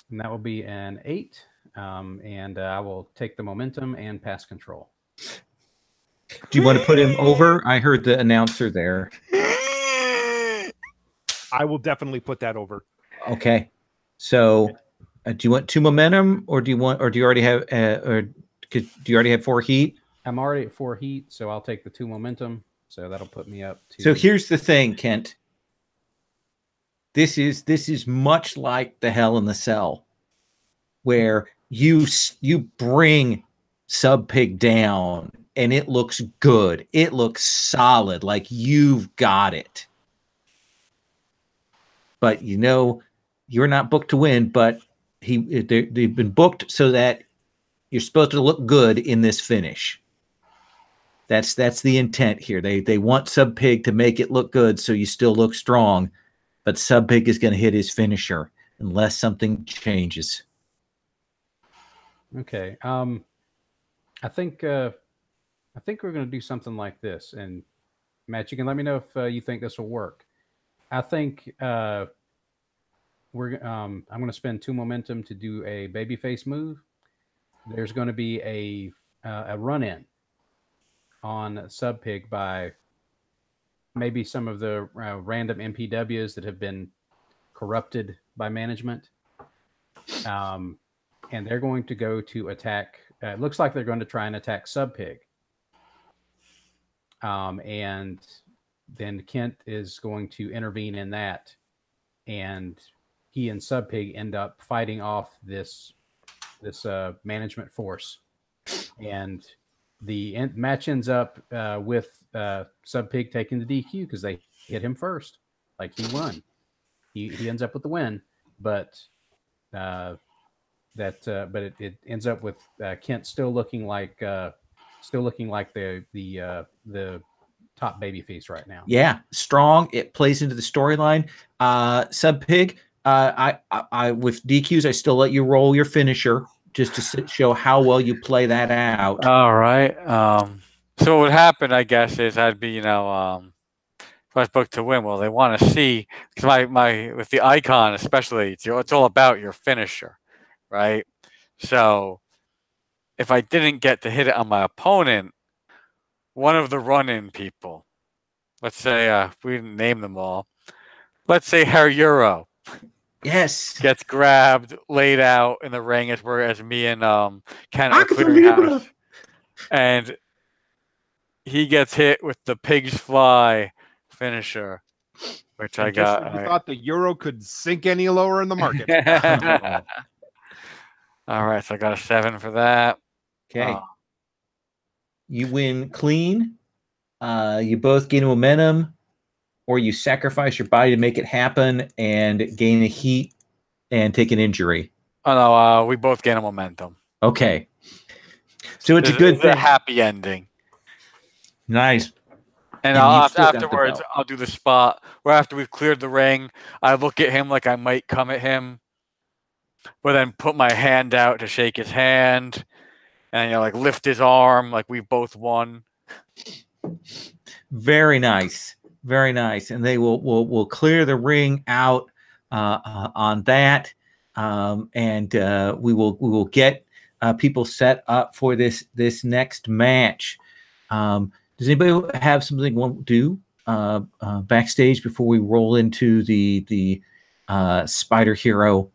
And that will be an 8 and I will take the momentum and pass control. Do you want to put him over? I heard the announcer there. I will definitely put that over. Okay. So, do you want 2 momentum, or do you already have, do you already have 4 heat? I'm already at 4 heat, so I'll take the 2 momentum. So that'll put me up to. So here's the thing, Kent. This is much like the Hell in the Cell, where you bring Sub Pig down, and it looks good. It looks solid, like you've got it. But you're not booked to win. But they've been booked so that you're supposed to look good in this finish. That's the intent here. They want Sub Pig to make it look good, so you still look strong. But Sub Pig is going to hit his finisher unless something changes. Okay. I think we're going to do something like this. And Matt, you can let me know if you think this will work. I think I'm going to spend 2 momentum to do a babyface move. There's going to be a run-in on Sub Pig by maybe some of the random MPWs that have been corrupted by management. And they're going to go to attack. It looks like they're going to try and attack Sub Pig. And then Kent is going to intervene in that. And he and Sub Pig end up fighting off this management force. And the match ends up with Sub Pig taking the DQ because they hit him first. Like, he won. He ends up with the win, but it ends up with Kent still looking like the top babyface right now. Yeah, strong. It plays into the storyline. Sub Pig, I with DQs, I still let you roll your finisher just to show how well you play that out. All right. So what would happen, I guess, is I'd be, if I was booked to win, well, they want to see, because my with the icon especially, it's all about your finisher, right? So if I didn't get to hit it on my opponent, one of the run-in people, let's say we didn't name them all, let's say Herr Euro, yes, gets grabbed, laid out in the ring as me and Ken are clearing house, and he gets hit with the Pig's Fly finisher, which I got. You thought the euro could sink any lower in the market. All right, so I got a 7 for that. Okay. You win clean. You both gain momentum, or you sacrifice your body to make it happen and gain a heat and take an injury. Oh no, we both gain a momentum. Okay. So it's a good thing. A happy ending. Nice. And afterwards, I'll do the spot where after we've cleared the ring, I look at him like I might come at him, but then put my hand out to shake his hand, and like lift his arm like we've both won. Very nice, very nice. And they will clear the ring out on that, and we will get people set up for this next match. Does anybody have something they want to do backstage before we roll into the Spider Hero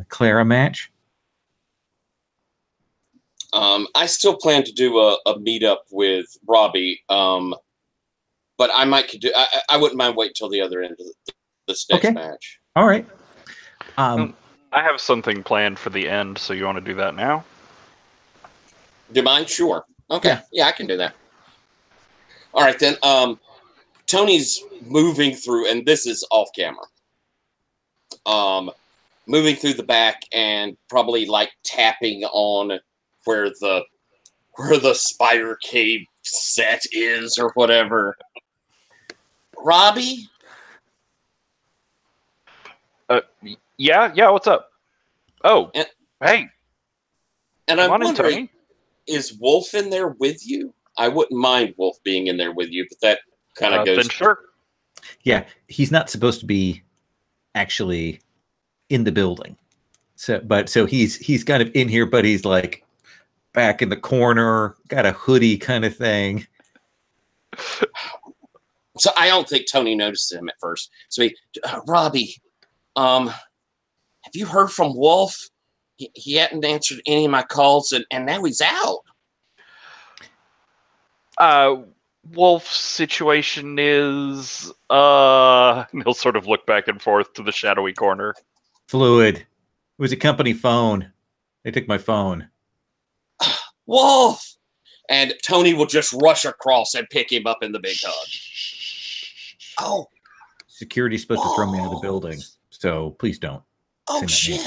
Clara match? I still plan to do a meetup with Robbie, but I might could do. I wouldn't mind waiting till the other end of this next match. All right. I have something planned for the end, so you want to do that now? Do you mind? Sure. Okay. Yeah, I can do that. All right, then. Tony's moving through, and this is off camera. Moving through the back and probably like tapping on where the spider cave set is or whatever. Robbie? Yeah, what's up? Oh, hey. And I'm wondering, is Wolf in there with you? I wouldn't mind Wolf being in there with you, but that kind of goes... Then sure. Yeah, he's not supposed to be actually in the building. So he's kind of in here, but he's like back in the corner, got a hoodie kind of thing. So I don't think Tony noticed him at first. So Robbie, have you heard from Wolf? He hadn't answered any of my calls, and now he's out. Wolf's situation is he'll sort of look back and forth to the shadowy corner. Fluid. It was a company phone. They took my phone. Wolf! And Tony will just rush across and pick him up in the big hug. Oh. Security's supposed to throw me out of the building, so please don't. Oh, shit.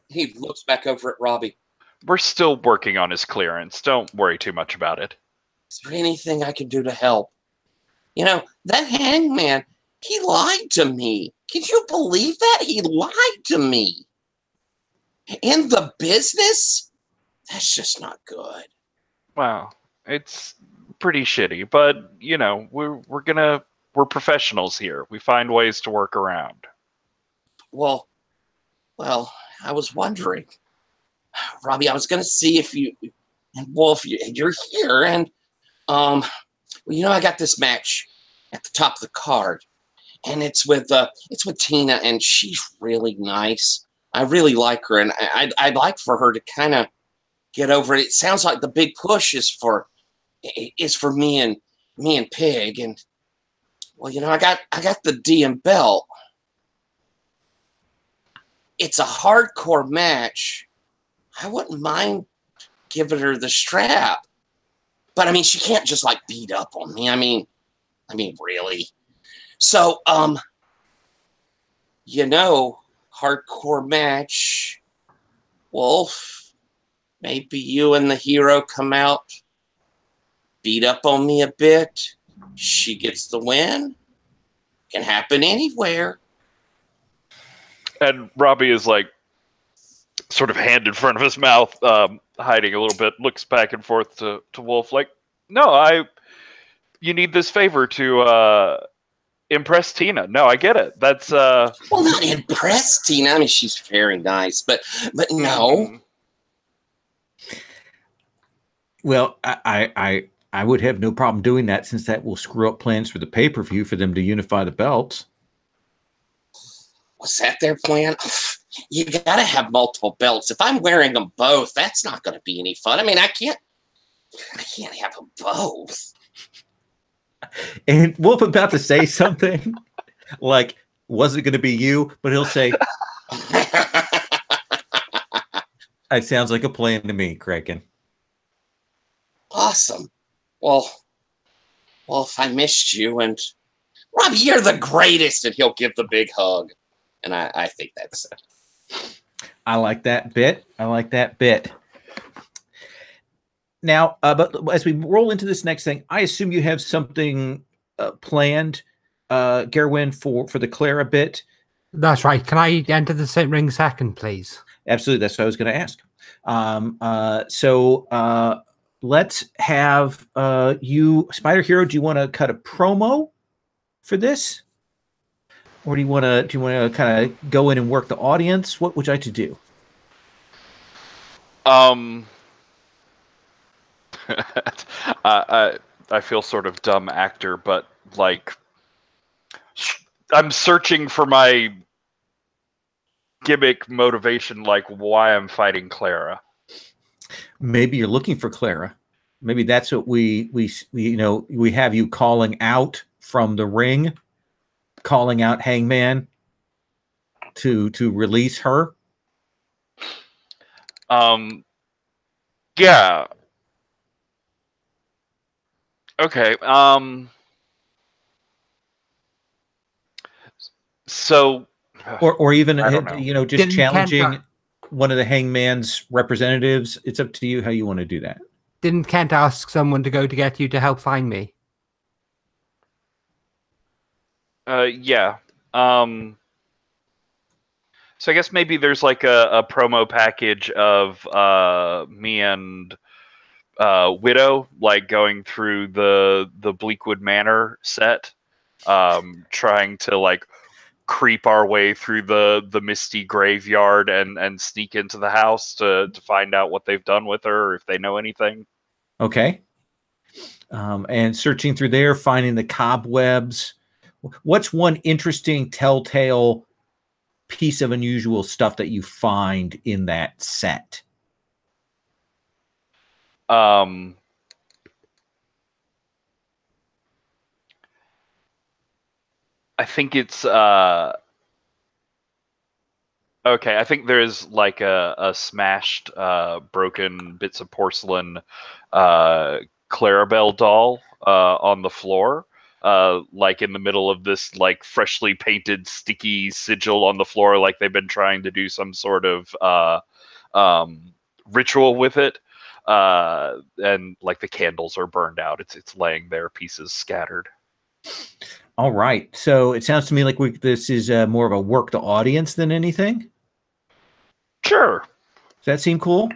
He looks back over at Robbie. We're still working on his clearance. Don't worry too much about it. Is there anything I can do to help? You know, that hangman, he lied to me. Can you believe that? He lied to me. In the business? That's just not good. Well, it's pretty shitty, but you know, we're professionals here. We find ways to work around. Well, I was wondering, Robbie, I was going to see if you and Wolf, you're here, and well, you know, I got this match at the top of the card, and it's with Tina, and she's really nice. I really like her, and I'd like for her to kind of get over it. It sounds like the big push is for me and Pig, and well, you know, I got the DM belt. It's a hardcore match. I wouldn't mind giving her the strap, but I mean, she can't just like beat up on me. I mean, really. So, you know, hardcore match, Wolf. Maybe you and the hero come out, beat up on me a bit. She gets the win. Can happen anywhere. And Robbie is like sort of hand in front of his mouth, hiding a little bit, looks back and forth to Wolf like, no, you need this favor to impress Tina. No, I get it. That's well, not impress Tina. I mean, she's very nice, but no. Well, I would have no problem doing that, since that will screw up plans for the pay-per-view for them to unify the belts. Was that their plan? You gotta have multiple belts. If I'm wearing them both, that's not gonna be any fun. I mean, I can't have them both. And Wolf about to say something like, was it going to be you? But he'll say, it sounds like a plan to me, Kraken. Awesome. Well, if I missed you, and Robbie, you're the greatest, and he'll give the big hug. And I think that's it. I like that bit. Now, but as we roll into this next thing, I assume you have something planned, Gerwin, for the Clara bit. That's right. Can I enter the ring second, please? Absolutely. That's what I was going to ask. So let's have you, Spider Hero. Do you want to cut a promo for this, or do you want to kind of go in and work the audience? What would you like to do? I feel sort of dumb actor, but like I'm searching for my gimmick motivation, like why I'm fighting Clara. Maybe you're looking for Clara. Maybe that's what we have you calling out from the ring, calling out Hangman to release her. Yeah. Okay. So, or even just just challenging one of the Hangman's representatives. It's up to you how you want to do that. Didn't Kent ask someone to go to get you to help find me? Yeah. So I guess maybe there's like a promo package of me and Widow, like going through the Bleakwood Manor set, trying to like creep our way through the misty graveyard and sneak into the house to find out what they've done with her, or if they know anything. Okay. And searching through there, finding the cobwebs. What's one interesting telltale piece of unusual stuff that you find in that set? I think it's okay. I think there's like a smashed, broken bits of porcelain Clarabelle doll on the floor, like in the middle of this like freshly painted sticky sigil on the floor, like they've been trying to do some sort of ritual with it. And like the candles are burned out. It's laying there, pieces scattered. All right. So it sounds to me like this is more of a work the audience than anything. Sure. Does that seem cool?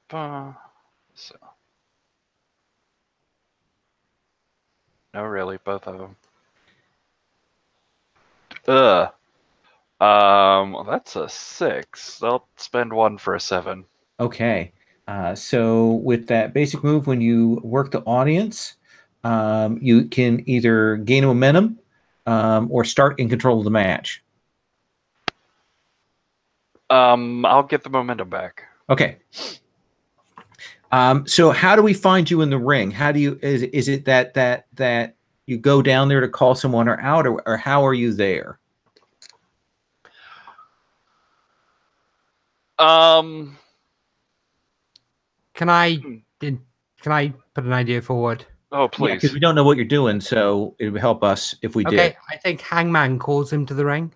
So. No, really, both of them. Well, that's a 6. I'll spend 1 for a 7. Okay. So with that basic move, when you work the audience, you can either gain momentum or start in control of the match. I'll get the momentum back. Okay. So how do we find you in the ring? How do you is it that you go down there to call someone or out, or how are you there? Can I put an idea forward? Oh, please. Because we don't know what you're doing, so it would help us if we did. Okay, I think Hangman calls him to the ring.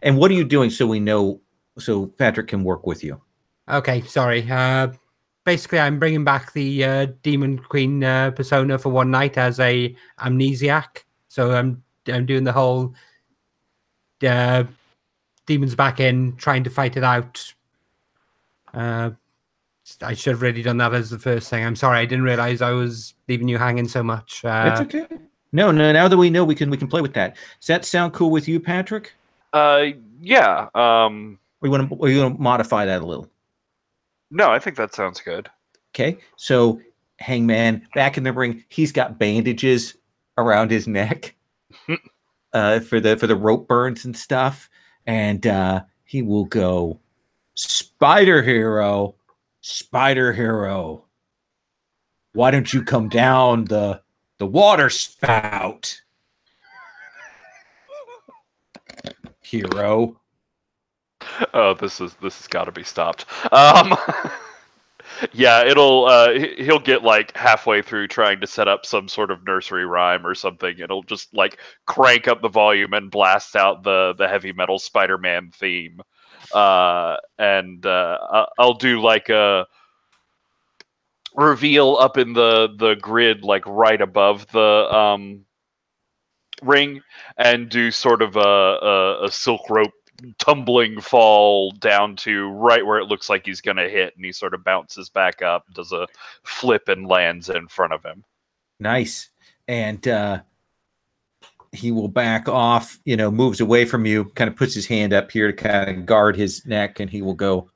And what are you doing so we know, so Patrick can work with you? Okay, sorry. Basically, I'm bringing back the Demon Queen persona for one night as a amnesiac. So I'm doing the whole demons back in, trying to fight it out. I should have really done that as the first thing. I'm sorry, I didn't realize I was leaving you hanging so much. That's okay. No. Now that we know, we can play with that. Does that sound cool with you, Patrick? Yeah. We want to modify that a little. No, I think that sounds good. Okay, so Hangman back in the ring. He's got bandages around his neck for the rope burns and stuff, and he will go, Spider Hero, why don't you come down the water spout, hero? Oh, this has got to be stopped. Yeah, he'll get like halfway through trying to set up some sort of nursery rhyme or something. It'll just like crank up the volume and blast out the heavy metal Spider-Man theme. And I'll do like a reveal up in the grid, like right above the ring, and do sort of a silk rope tumbling fall down to right where it looks like he's going to hit, and he sort of bounces back up, does a flip, and lands in front of him. Nice. And he will back off, moves away from you, kind of puts his hand up here to kind of guard his neck, and he will go,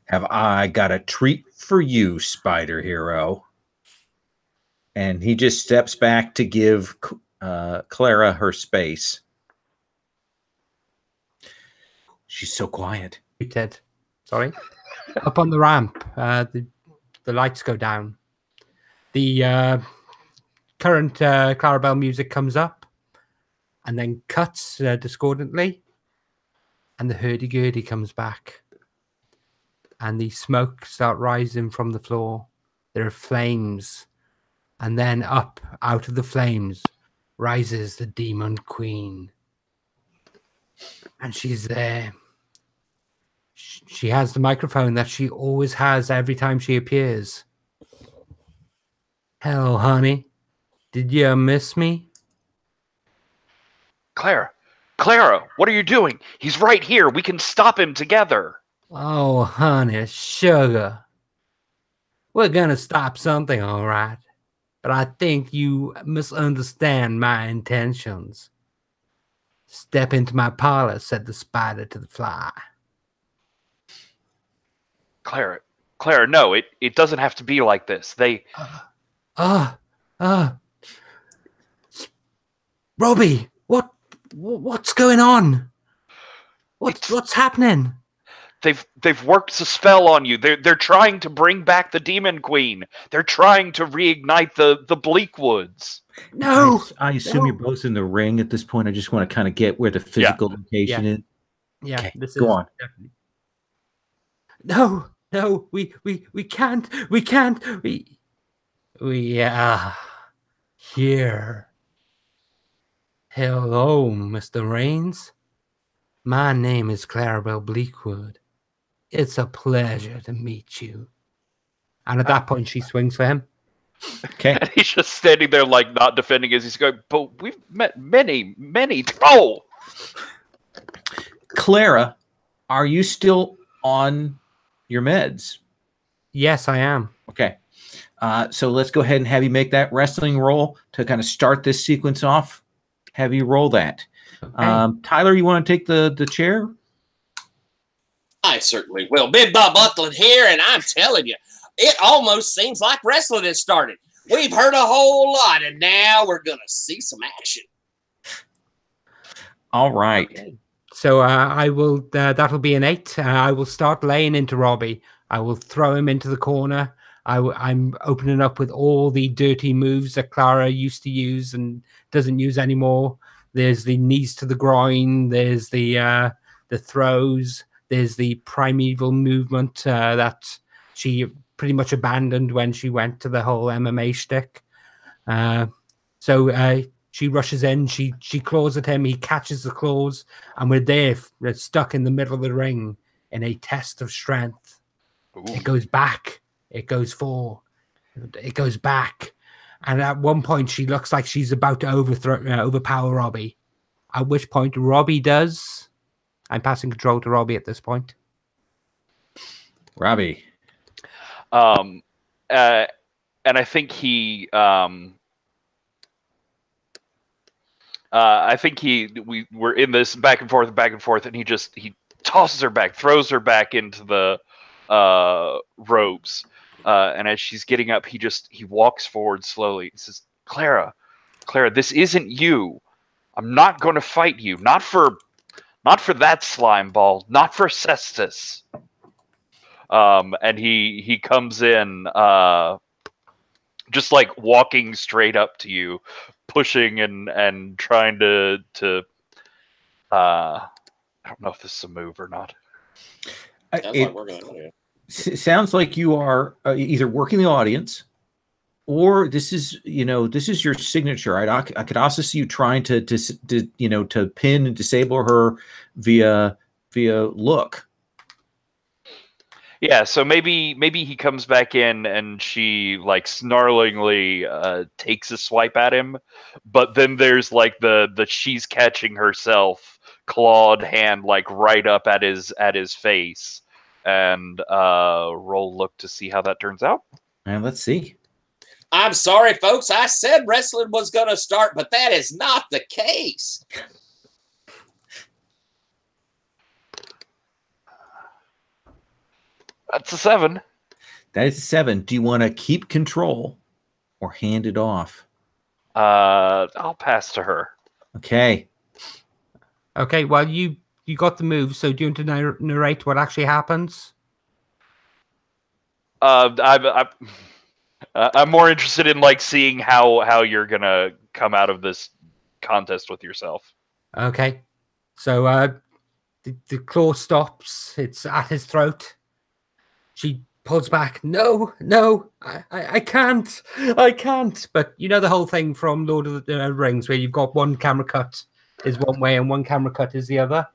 have I got a treat for you, Spider Hero? And he just steps back to give Clara her space. She's so quiet. You did. Sorry. Up on the ramp, the lights go down. The current Clarabelle music comes up and then cuts discordantly, and the hurdy-gurdy comes back. And the smoke starts rising from the floor. There are flames. And then up out of the flames rises the Demon Queen. And she's there. She has the microphone that she always has every time she appears. Hello, honey. Did you miss me? Clara, what are you doing? He's right here. We can stop him together. Oh, honey, sugar. We're gonna stop something, all right. But I think you misunderstand my intentions. Step into my parlor, said the spider to the fly. Clara, no, it doesn't have to be like this. Robbie, what's going on? What's happening? They've worked a spell on you. They're trying to bring back the Demon Queen. They're trying to reignite the Bleak Woods. No, I assume you're both in the ring at this point. I just want to kind of get where the physical location is. Yeah, okay, this go is on. Definitely... No, we can't. We are here. Hello, Mr. Rains. My name is Clarabelle Bleakwood. It's a pleasure to meet you. And at that point, she swings for him. Okay. And he's just standing there, like, not defending as he's going, but we've met many. Oh! Clara, are you still on your meds? Yes, I am. Okay. So let's go ahead and have you make that wrestling roll to kind of start this sequence off. Have you roll that. Okay. Tyler, you want to take the chair? I certainly will. Big Bob Buckland here, and I'm telling you, it almost seems like wrestling has started. We've heard a whole lot, and now we're going to see some action. All right. Okay. So I will. That'll be an 8. I will start laying into Robbie. I will throw him into the corner. I'm opening up with all the dirty moves that Clara used to use and doesn't use anymore. There's the knees to the groin. There's the throws. There's the primeval movement that she pretty much abandoned when she went to the whole MMA shtick. So she rushes in. She claws at him. He catches the claws, and we're stuck in the middle of the ring in a test of strength. Ooh. It goes back. It goes forward. It goes back. And at one point, she looks like she's about to overpower Robbie. At which point, Robbie does. I'm passing control to Robbie at this point. Robbie. And I think he... we're in this back and forth, and he tosses her back, throws her back into the ropes. And as she's getting up, he walks forward slowly. He says, Clara, this isn't you. I'm not going to fight you. Not for that slime ball. Not for Cestus. And he comes in, just like walking straight up to you, pushing and trying to I don't know if this is a move or not. Sounds like you are either working the audience, or this is your signature. Right? I could also see you trying to pin and disable her via look. Yeah, so maybe he comes back in and she like snarlingly takes a swipe at him, but then there's like the she's catching herself clawed hand like right up at his face, and roll look to see how that turns out. And let's see. I'm sorry, folks. I said wrestling was going to start, but that is not the case. That's a 7. That is a 7. Do you want to keep control or hand it off? I'll pass to her. Okay. Okay. Well, you got the move. So do you want to narrate what actually happens? I'm more interested in like seeing how you're gonna come out of this contest with yourself. Okay. So the claw stops. It's at his throat. She pulls back. No, I can't. But you know the whole thing from Lord of the Rings where you've got one camera cut is one way and one camera cut is the other.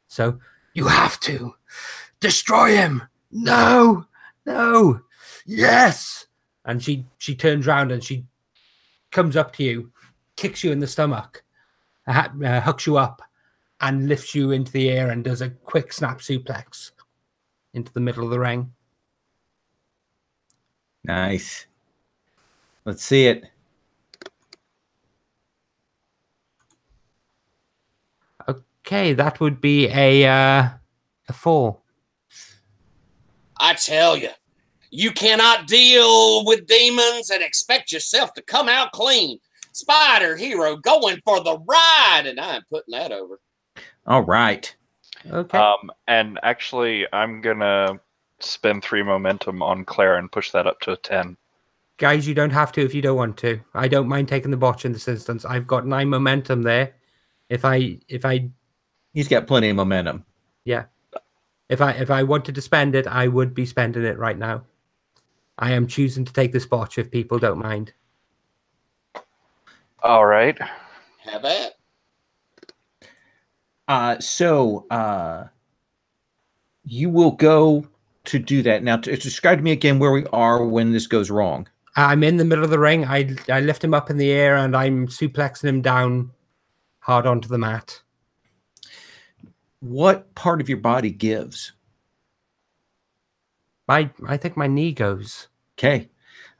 So you have to destroy him. No, yes. And she turns around and she comes up to you, kicks you in the stomach, hooks you up, and lifts you into the air and does a quick snap suplex into the middle of the ring. Nice. Let's see it. Okay, that would be a 4. I tell you, you cannot deal with demons and expect yourself to come out clean. Spider hero going for the ride, and I'm putting that over. All right. Okay. And actually, I'm gonna spend 3 momentum on Claire and push that up to a 10. Guys, you don't have to if you don't want to. I don't mind taking the botch in this instance. I've got 9 momentum there. If I He's got plenty of momentum. Yeah. If I wanted to spend it, I would be spending it right now. I am choosing to take the botch if people don't mind. All right. Have that. You will go to do that. Now, describe to me again where we are when this goes wrong. I'm in the middle of the ring. I lift him up in the air, and I'm suplexing him down hard onto the mat. What part of your body gives? I think my knee goes. Okay.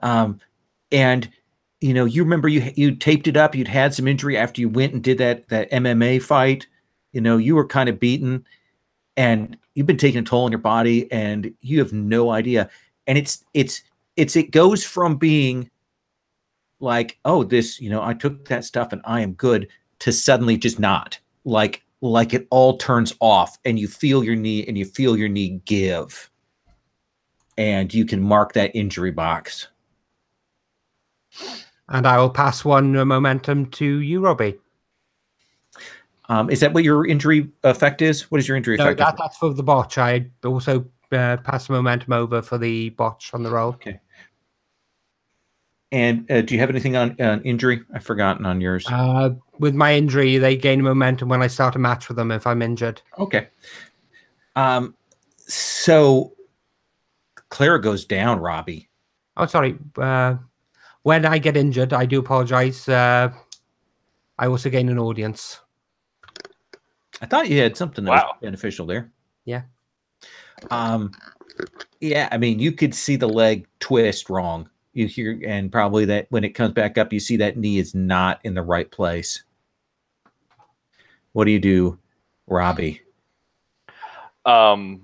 And you remember you taped it up. You'd had some injury after you went and did that MMA fight. You were kind of beaten, and you've been taking a toll on your body, and you have no idea. And it goes from being like, oh, this, I took that stuff and I am good, to suddenly just not. Like it all turns off, and you feel your knee give, and you can mark that injury box. And I will pass 1 momentum to you, Robbie. Is that what your injury effect is? What is your injury effect? No, that's for the botch. I also pass the momentum over for the botch on the roll. Okay. And do you have anything on injury? I've forgotten on yours. With my injury, they gain momentum when I start a match with them if I'm injured. Okay. So Clara goes down, Robbie. Oh, sorry. When I get injured, I do apologize. I also gain an audience. I thought you had something that was beneficial there. Yeah. Yeah, I mean, you could see the leg twist wrong. You hear, and probably that when it comes back up, you see that knee is not in the right place. What do you do, Robbie? So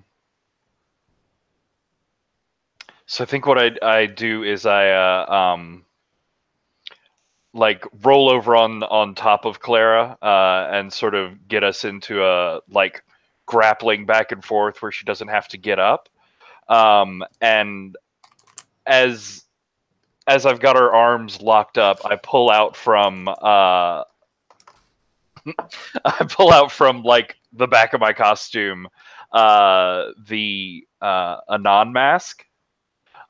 I think what I do is I like roll over on top of Clara and sort of get us into a like grappling back and forth where she doesn't have to get up. And as I've got her arms locked up, I pull out from like the back of my costume the Anon mask.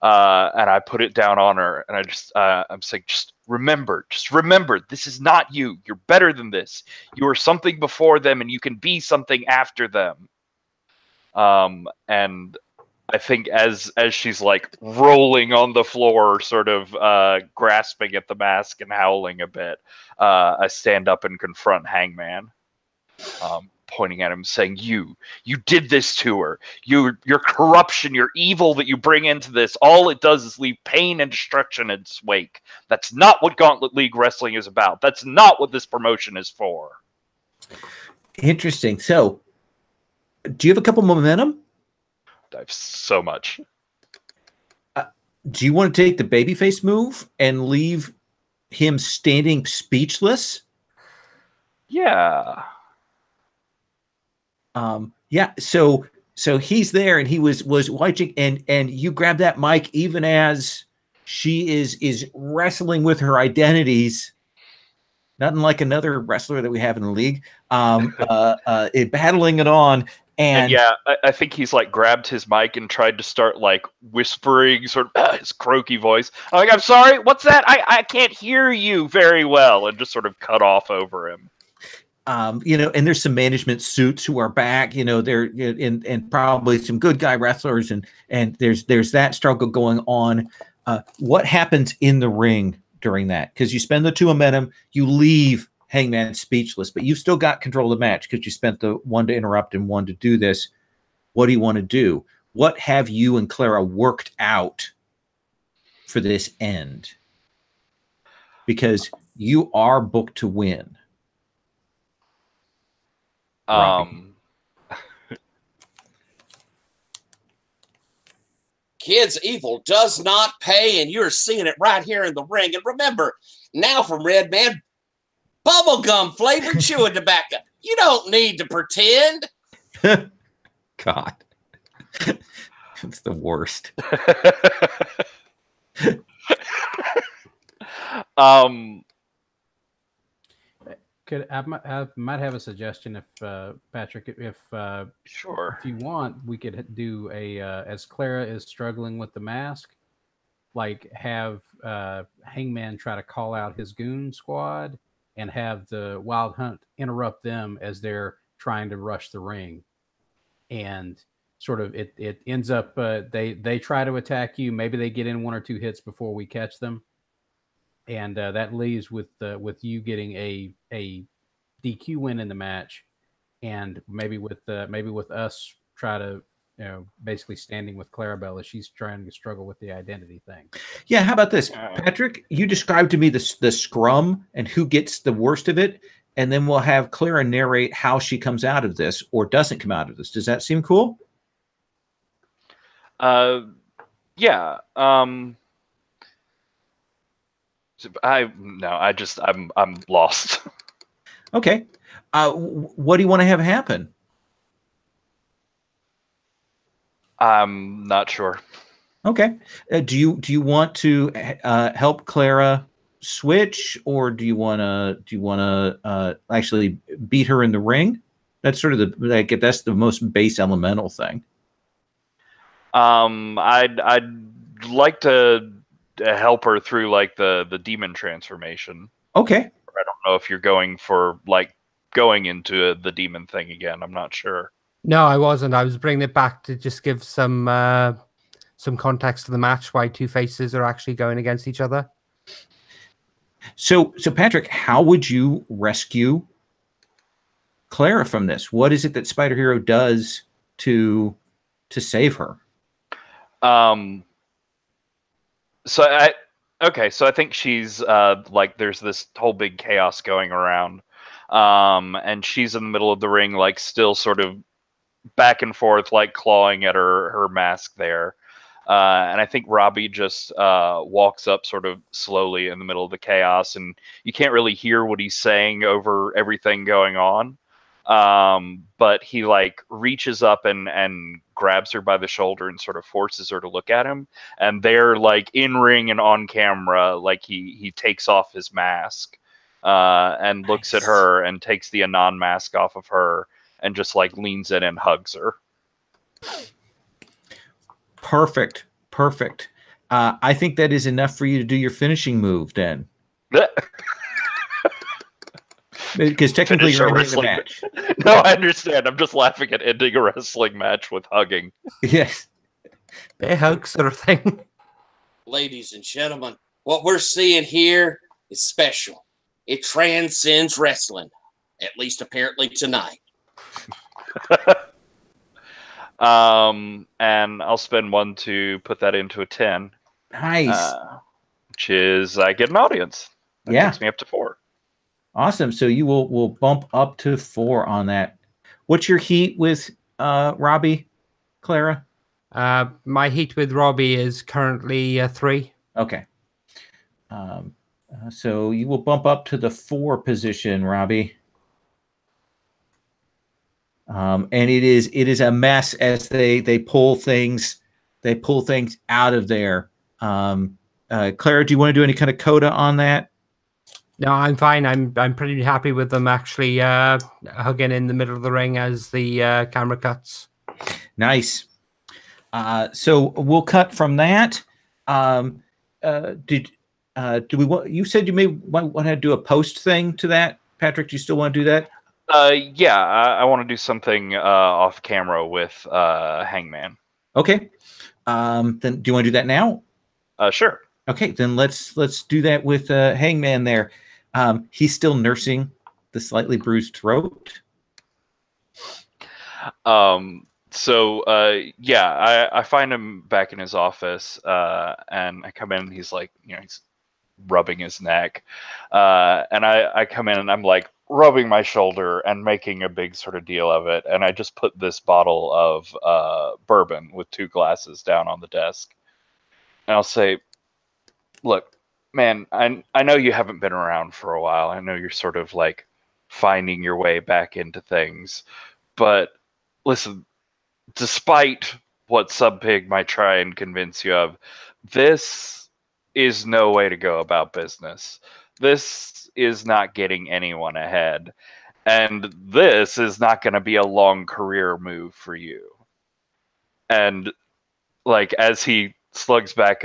And I put it down on her, and I'm saying, just remember, this is not you. You're better than this. You were something before them, and you can be something after them. And I think as she's like rolling on the floor, sort of grasping at the mask and howling a bit, I stand up and confront Hangman, pointing at him, saying, "You did this to her. Your corruption, your evil that you bring into this, all it does is leave pain and destruction in its wake. That's not what Gauntlet League Wrestling is about. That's not what this promotion is for." Interesting. So, do you have a couple momentum? I have so much. Do you want to take the babyface move and leave him standing speechless? Yeah. Yeah. So he's there, and he was watching, and you grab that mic even as she is wrestling with her identities. Nothing like another wrestler that we have in the league, battling it on. And yeah, I think he's like grabbed his mic and tried to start like whispering, sort of his croaky voice. I'm like, "I'm sorry, what's that? I can't hear you very well," and just sort of cut off over him. And there's some management suits who are back, they're and probably some good guy wrestlers, and there's that struggle going on. What happens in the ring during that? Because you spend the 2 momentum, you leave Hangman speechless, but you've still got control of the match because you spent the 1 to interrupt and 1 to do this. What do you want to do? What have you and Clara worked out for this end? Because you are booked to win. Kids, evil does not pay, and you're seeing it right here in the ring. And remember, now from Red Man, bubblegum flavored chewing tobacco. You don't need to pretend. God. It's the worst. I might have a suggestion if Patrick, if Sure. if you want, we could do a as Clara is struggling with the mask, like have Hangman try to call out his goon squad and have the Wild Hunt interrupt them as they're trying to rush the ring, and sort of it ends up they try to attack you. Maybe they get in 1 or 2 hits before we catch them. And that leaves with you getting a DQ win in the match, and maybe with us try to basically standing with Clarabelle as she's trying to struggle with the identity thing. Yeah, how about this, Patrick? You described to me the scrum and who gets the worst of it, and then we'll have Clara narrate how she comes out of this or doesn't come out of this. Does that seem cool? Yeah. I'm lost. Okay. What do you want to have happen? I'm not sure. Okay. Do you want to help Clara switch, or do you want to actually beat her in the ring? That's sort of that's the most base elemental thing. I'd like to help her through like the demon transformation. Okay. I don't know if you're going for like going into the demon thing again. I'm not sure. No, I wasn't. I was bringing it back to just give some context to the match, why two faces are actually going against each other. So Patrick, how would you rescue Clara from this? What is it that Spider Hero does to save her? So I think she's like there's this whole big chaos going around, and she's in the middle of the ring, like still sort of back and forth, like clawing at her mask there. And I think Robbie just walks up sort of slowly in the middle of the chaos, and you can't really hear what he's saying over everything going on. But he like reaches up and grabs her by the shoulder and sort of forces her to look at him. And they're like in ring and on camera, like he takes off his mask and looks at her and takes the Anon mask off of her and just like leans in and hugs her. Perfect. I think that is enough for you to do your finishing move then. Because technically you're ending the match. No, I understand. I'm just laughing at ending a wrestling match with hugging. Yes. A hug sort of thing. Ladies and gentlemen, what we're seeing here is special. It transcends wrestling, at least apparently tonight. And I'll spend 1 to put that into a 10. Nice. Which is I get an audience. That takes me up to 4. Awesome. So you will bump up to 4 on that. What's your heat with Robbie, Clara? My heat with Robbie is currently 3. Okay. So you will bump up to the 4 position, Robbie. And it is a mess as they pull things out of there. Clara, do you want to do any kind of coda on that? No, I'm fine. I'm pretty happy with them actually hugging in the middle of the ring as the camera cuts. Nice. So we'll cut from that. Do we want? You said you may want to do a post thing to that, Patrick. Do you still want to do that? Yeah, I want to do something off camera with Hangman. Okay. Then do you want to do that now? Sure. Okay, then let's do that with Hangman there. He's still nursing the slightly bruised throat. So yeah, I find him back in his office, and I come in and he's like, he's rubbing his neck, and I come in and I'm like rubbing my shoulder and making a big sort of deal of it, and I just put this bottle of bourbon with 2 glasses down on the desk, and I'll say, look, man, I know you haven't been around for a while. I know you're sort of like finding your way back into things, but listen, despite what Subpig might try and convince you of, this is no way to go about business. This is not getting anyone ahead. And this is not going to be a long career move for you. And like, as he slugs back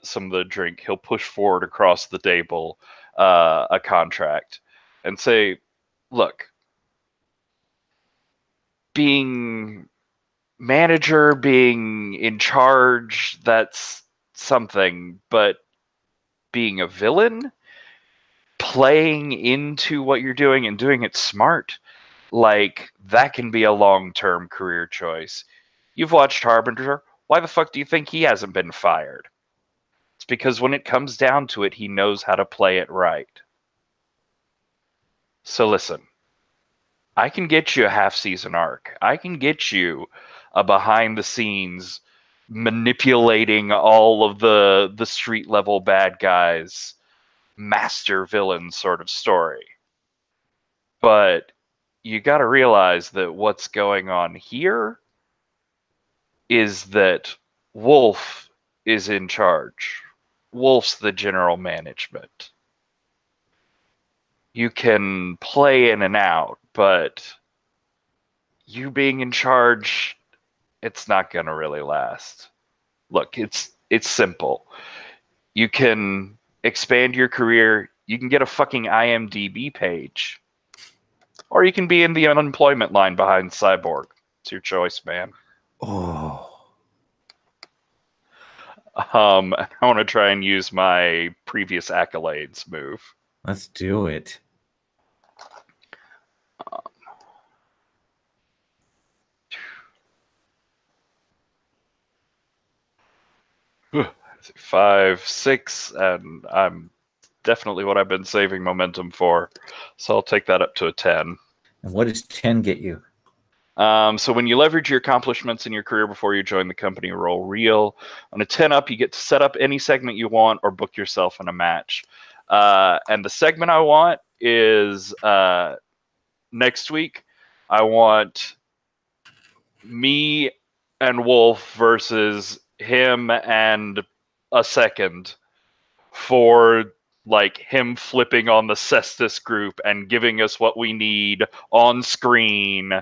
some of the drink, he'll push forward across the table a contract and say, look, being manager, being in charge, that's something, but being a villain, playing into what you're doing and doing it smart, like, that can be a long-term career choice. You've watched Harbinger. Why the fuck do you think he hasn't been fired? It's because when it comes down to it, he knows how to play it right. So listen, I can get you a half-season arc. I can get you a behind-the-scenes manipulating all of the street-level bad guys, master villain sort of story. But you got to realize that what's going on here is that Wolf is in charge. Wolf's the general management. You can play in and out, but you being in charge, it's not going to really last. Look, it's simple. You can expand your career. You can get a fucking IMDb page. Or you can be in the unemployment line behind Cyborg. It's your choice, man. Oh. I want to try and use my previous accolades move. Let's do it. Five, 6, and I'm definitely what I've been saving momentum for. So I'll take that up to a 10. And what does 10 get you? So when you leverage your accomplishments in your career before you join the company, roll real. On a 10 up, you get to set up any segment you want or book yourself in a match. And the segment I want is next week. I want me and Wolf versus him and a second for like him flipping on the Cestus group and giving us what we need on screen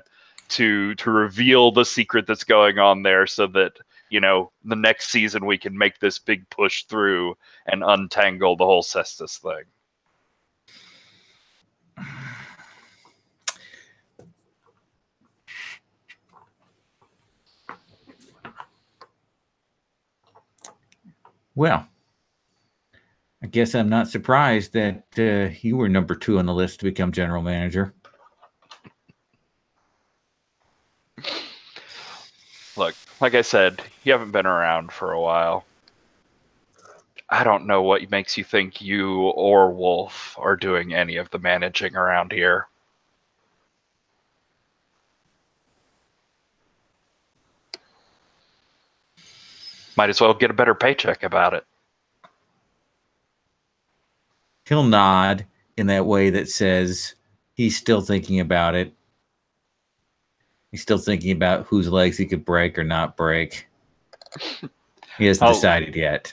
to reveal the secret that's going on there, so that the next season we can make this big push through and untangle the whole Cestus thing. Well, I guess I'm not surprised that you were number 2 on the list to become general manager. Look, like I said, you haven't been around for a while. I don't know what makes you think you or Wolf are doing any of the managing around here. Might as well get a better paycheck about it. He'll nod in that way that says he's still thinking about it. He's still thinking about whose legs he could break or not break. He hasn't decided yet.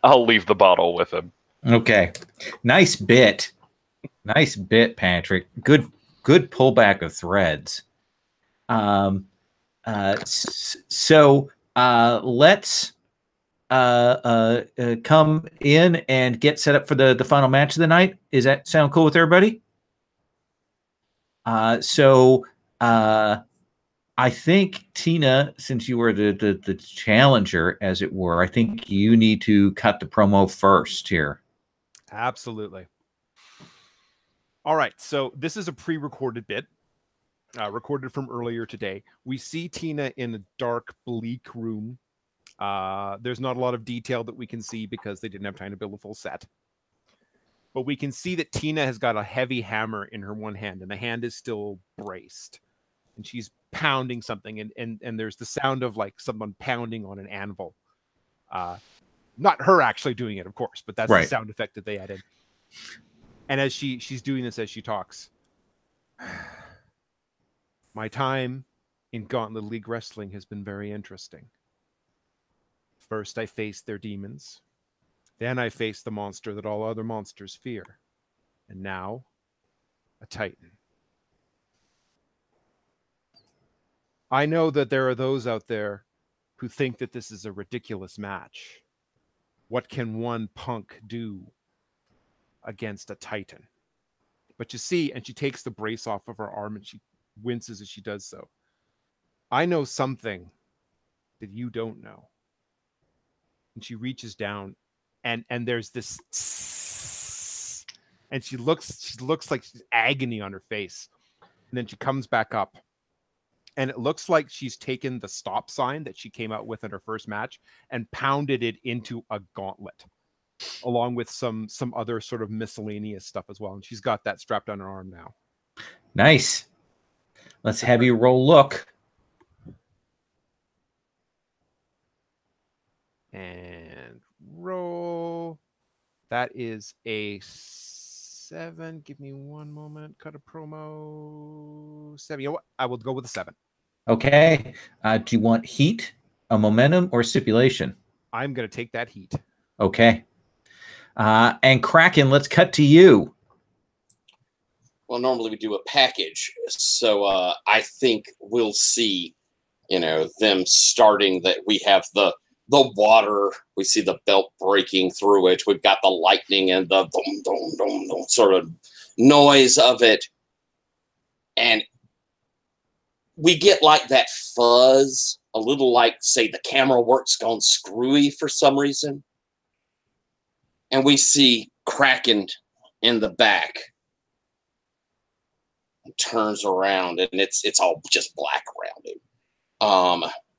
I'll leave the bottle with him. Okay. Nice bit. Nice bit, Patrick. Good pullback of threads. So let's come in and get set up for the final match of the night. Does that sound cool with everybody? I think, Tina, since you were the challenger, as it were, I think you need to cut the promo first here. Absolutely. All right. So this is a pre-recorded bit. recorded from earlier today. We see Tina in a dark, bleak room. There's not a lot of detail that we can see because they didn't have time to build a full set. But we can see that Tina has got a heavy hammer in her one hand, and the hand is still braced. And she's pounding something, and there's the sound of like someone pounding on an anvil. Not her actually doing it, of course, but that's the sound effect that they added. And as she's doing this as she talks, my time in Gauntlet League Wrestling has been very interesting. First, I faced their demons. Then I faced the monster that all other monsters fear. And now, a Titan. I know that there are those out there who think that this is a ridiculous match. What can one punk do against a Titan? But you see, and she takes the brace off of her arm and she winces as she does so. I know something that you don't know. And she reaches down and there's this, and she looks like she's agony on her face. And then she comes back up. And it looks like she's taken the stop sign that she came out with in her first match and pounded it into a gauntlet, along with some other sort of miscellaneous stuff as well. And she's got that strapped on her arm now. Nice. Let's have you roll look. And roll. That is a 7. Give me one moment. Cut a promo. 7. You know what? I will go with a 7. Okay. Do you want heat, a momentum, or stipulation? I'm going to take that heat. Okay. And Kraken, let's cut to you. Well, normally we do a package. So I think we'll see, them starting that. We have the water. We see the belt breaking through it. We've got the lightning and the dum, dum, dum, dum, sort of noise of it. And we get like that fuzz, a little like, say, the camera work's gone screwy for some reason. And we see Kraken in the back. He turns around and it's all just black around him.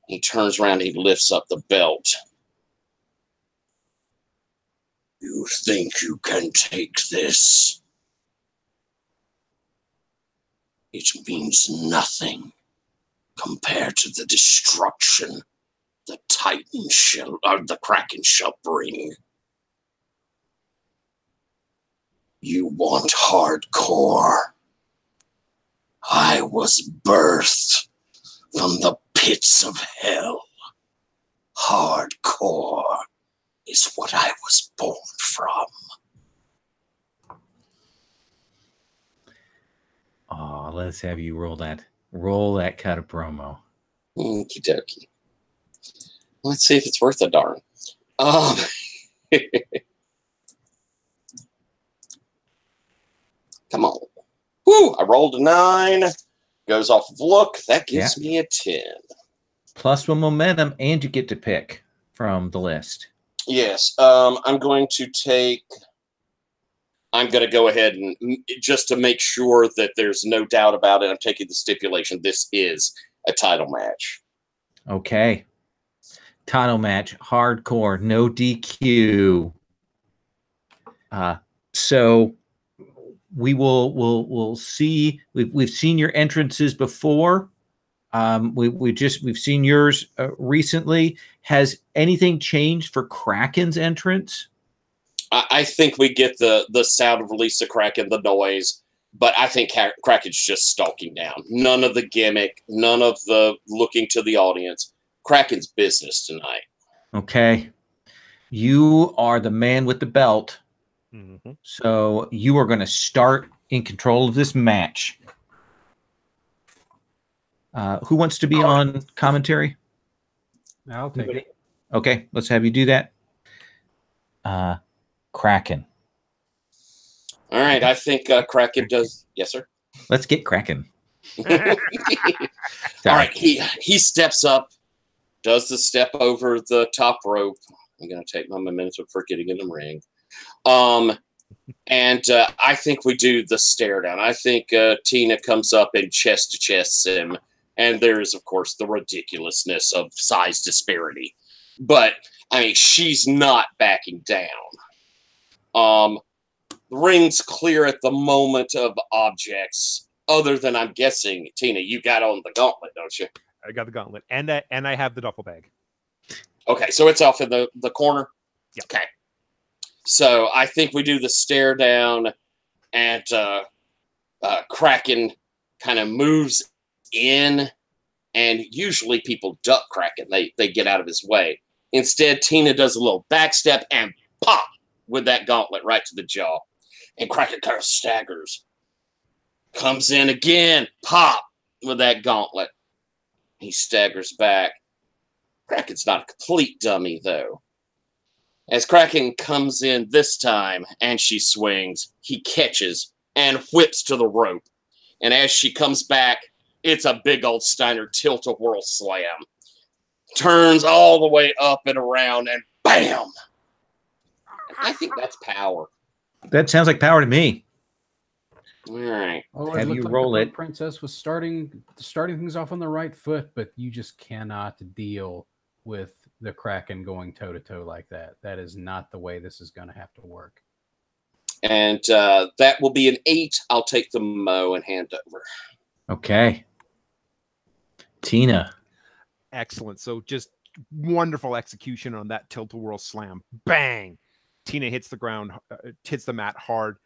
He turns around, he lifts up the belt. You think you can take this? It means nothing compared to the destruction the Titan shall, or the Kraken shall bring. You want hardcore? I was birthed from the pits of hell. Hardcore is what I was born from. Oh, let's have you roll that cut of promo. Okie dokie. Let's see if it's worth a darn. Come on. Woo! I rolled a 9. Goes off of look. That gives me a 10. Plus 1 momentum, and you get to pick from the list. Yes. I'm going to go ahead and, just to make sure that there's no doubt about it, I'm taking the stipulation. This is a title match. Okay. Title match, hardcore, no DQ. So we'll see. We've seen your entrances before. We've seen yours recently. Has anything changed for Kraken's entrance? I think we get the sound of release of Kraken, the noise, but I think Kraken's just stalking down. None of the gimmick, none of the looking to the audience. Kraken's business tonight. Okay. You are the man with the belt. Mm-hmm. So you are going to start in control of this match. Who wants to be on commentary? I'll take it. Okay, let's have you do that. Kraken. All right, I think Kraken does. Yes, sir. Let's get Kraken. All right, he steps up, does the step over the top rope. I'm going to take my momentum for getting in the ring. And I think we do the stare down. I think Tina comes up and chest to chest him. And there's, of course, the ridiculousness of size disparity. But, I mean, she's not backing down. The ring's clear at the moment of objects, other than, I'm guessing, Tina, you got on the gauntlet, don't you? I got the gauntlet. And I have the duffel bag. Okay, so it's off in the corner? Yeah. Okay. So I think we do the stare down, and Kraken kind of moves in, and usually people duck Kraken. They get out of his way. Instead, Tina does a little backstep and pop with that gauntlet right to the jaw. And Kraken kind of staggers. Comes in again, pop with that gauntlet. He staggers back. Kraken's not a complete dummy, though. As Kraken comes in this time and she swings, he catches and whips to the rope. And as she comes back, it's a big old Steiner tilt-a-whirl slam. Turns all the way up and around and bam! I think that's power. That sounds like power to me. All right. Oh, Have you looked roll the it. Princess was starting things off on the right foot, but you just cannot deal with the Kraken going toe-to-toe like that. That is not the way this is going to have to work. And that will be an 8. I'll take the Mo and hand over. Okay. Tina. Excellent. So just wonderful execution on that tilt-a-whirl slam. Bang! Tina hits the ground, hits the mat hard,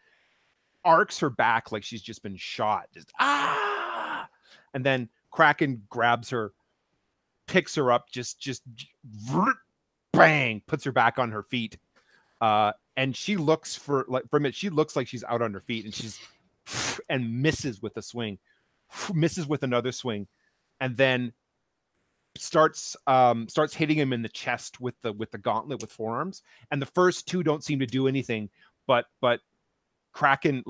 arcs her back like she's just been shot. Just and then Kraken grabs her, picks her up, just bang, puts her back on her feet. And she looks for a minute, she looks like she's out on her feet, and misses with a swing, misses with another swing, and then starts hitting him in the chest with the gauntlet with forearms. And the first two don't seem to do anything, but Kraken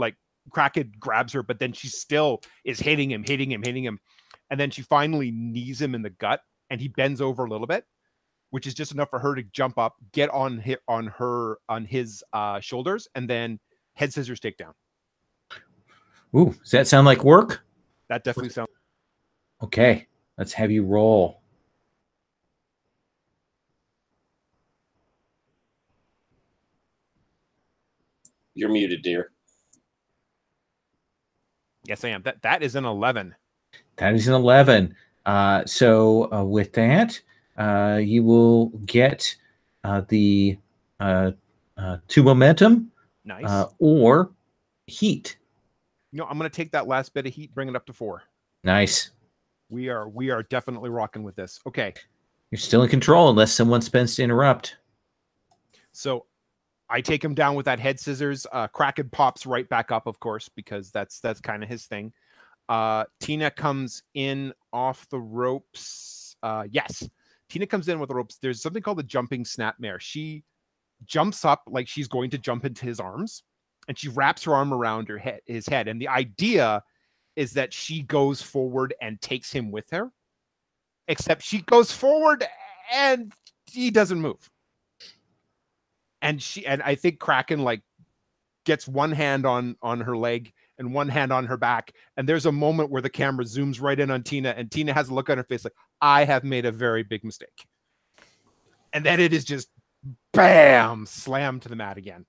grabs her, but then she still is hitting him. And then she finally knees him in the gut, and he bends over a little bit, which is just enough for her to jump up, get on his shoulders, and then head scissors takedown. Ooh, does that sound like work? That definitely sounds. Okay, let's have you roll. You're muted, dear. Yes, I am. That is an 11. That is an 11. So with that, you will get the 2 momentum. Nice. Or heat. I'm going to take that last bit of heat, bring it up to 4. Nice. We are definitely rocking with this. Okay. You're still in control unless someone spends to interrupt. So I take him down with that head scissors. Kraken pops right back up, of course, because that's kind of his thing. Tina comes in off the ropes. Yes. Tina comes in with the ropes. There's something called the jumping snapmare. She jumps up like she's going to jump into his arms, and she wraps her arm around his head. And the idea is that she goes forward and takes him with her, except she goes forward and he doesn't move. And I think Kraken gets one hand on her leg and one hand on her back. And there's a moment where the camera zooms right in on Tina, and Tina has a look on her face like, I have made a very big mistake. And then it is just bam, slam to the mat again.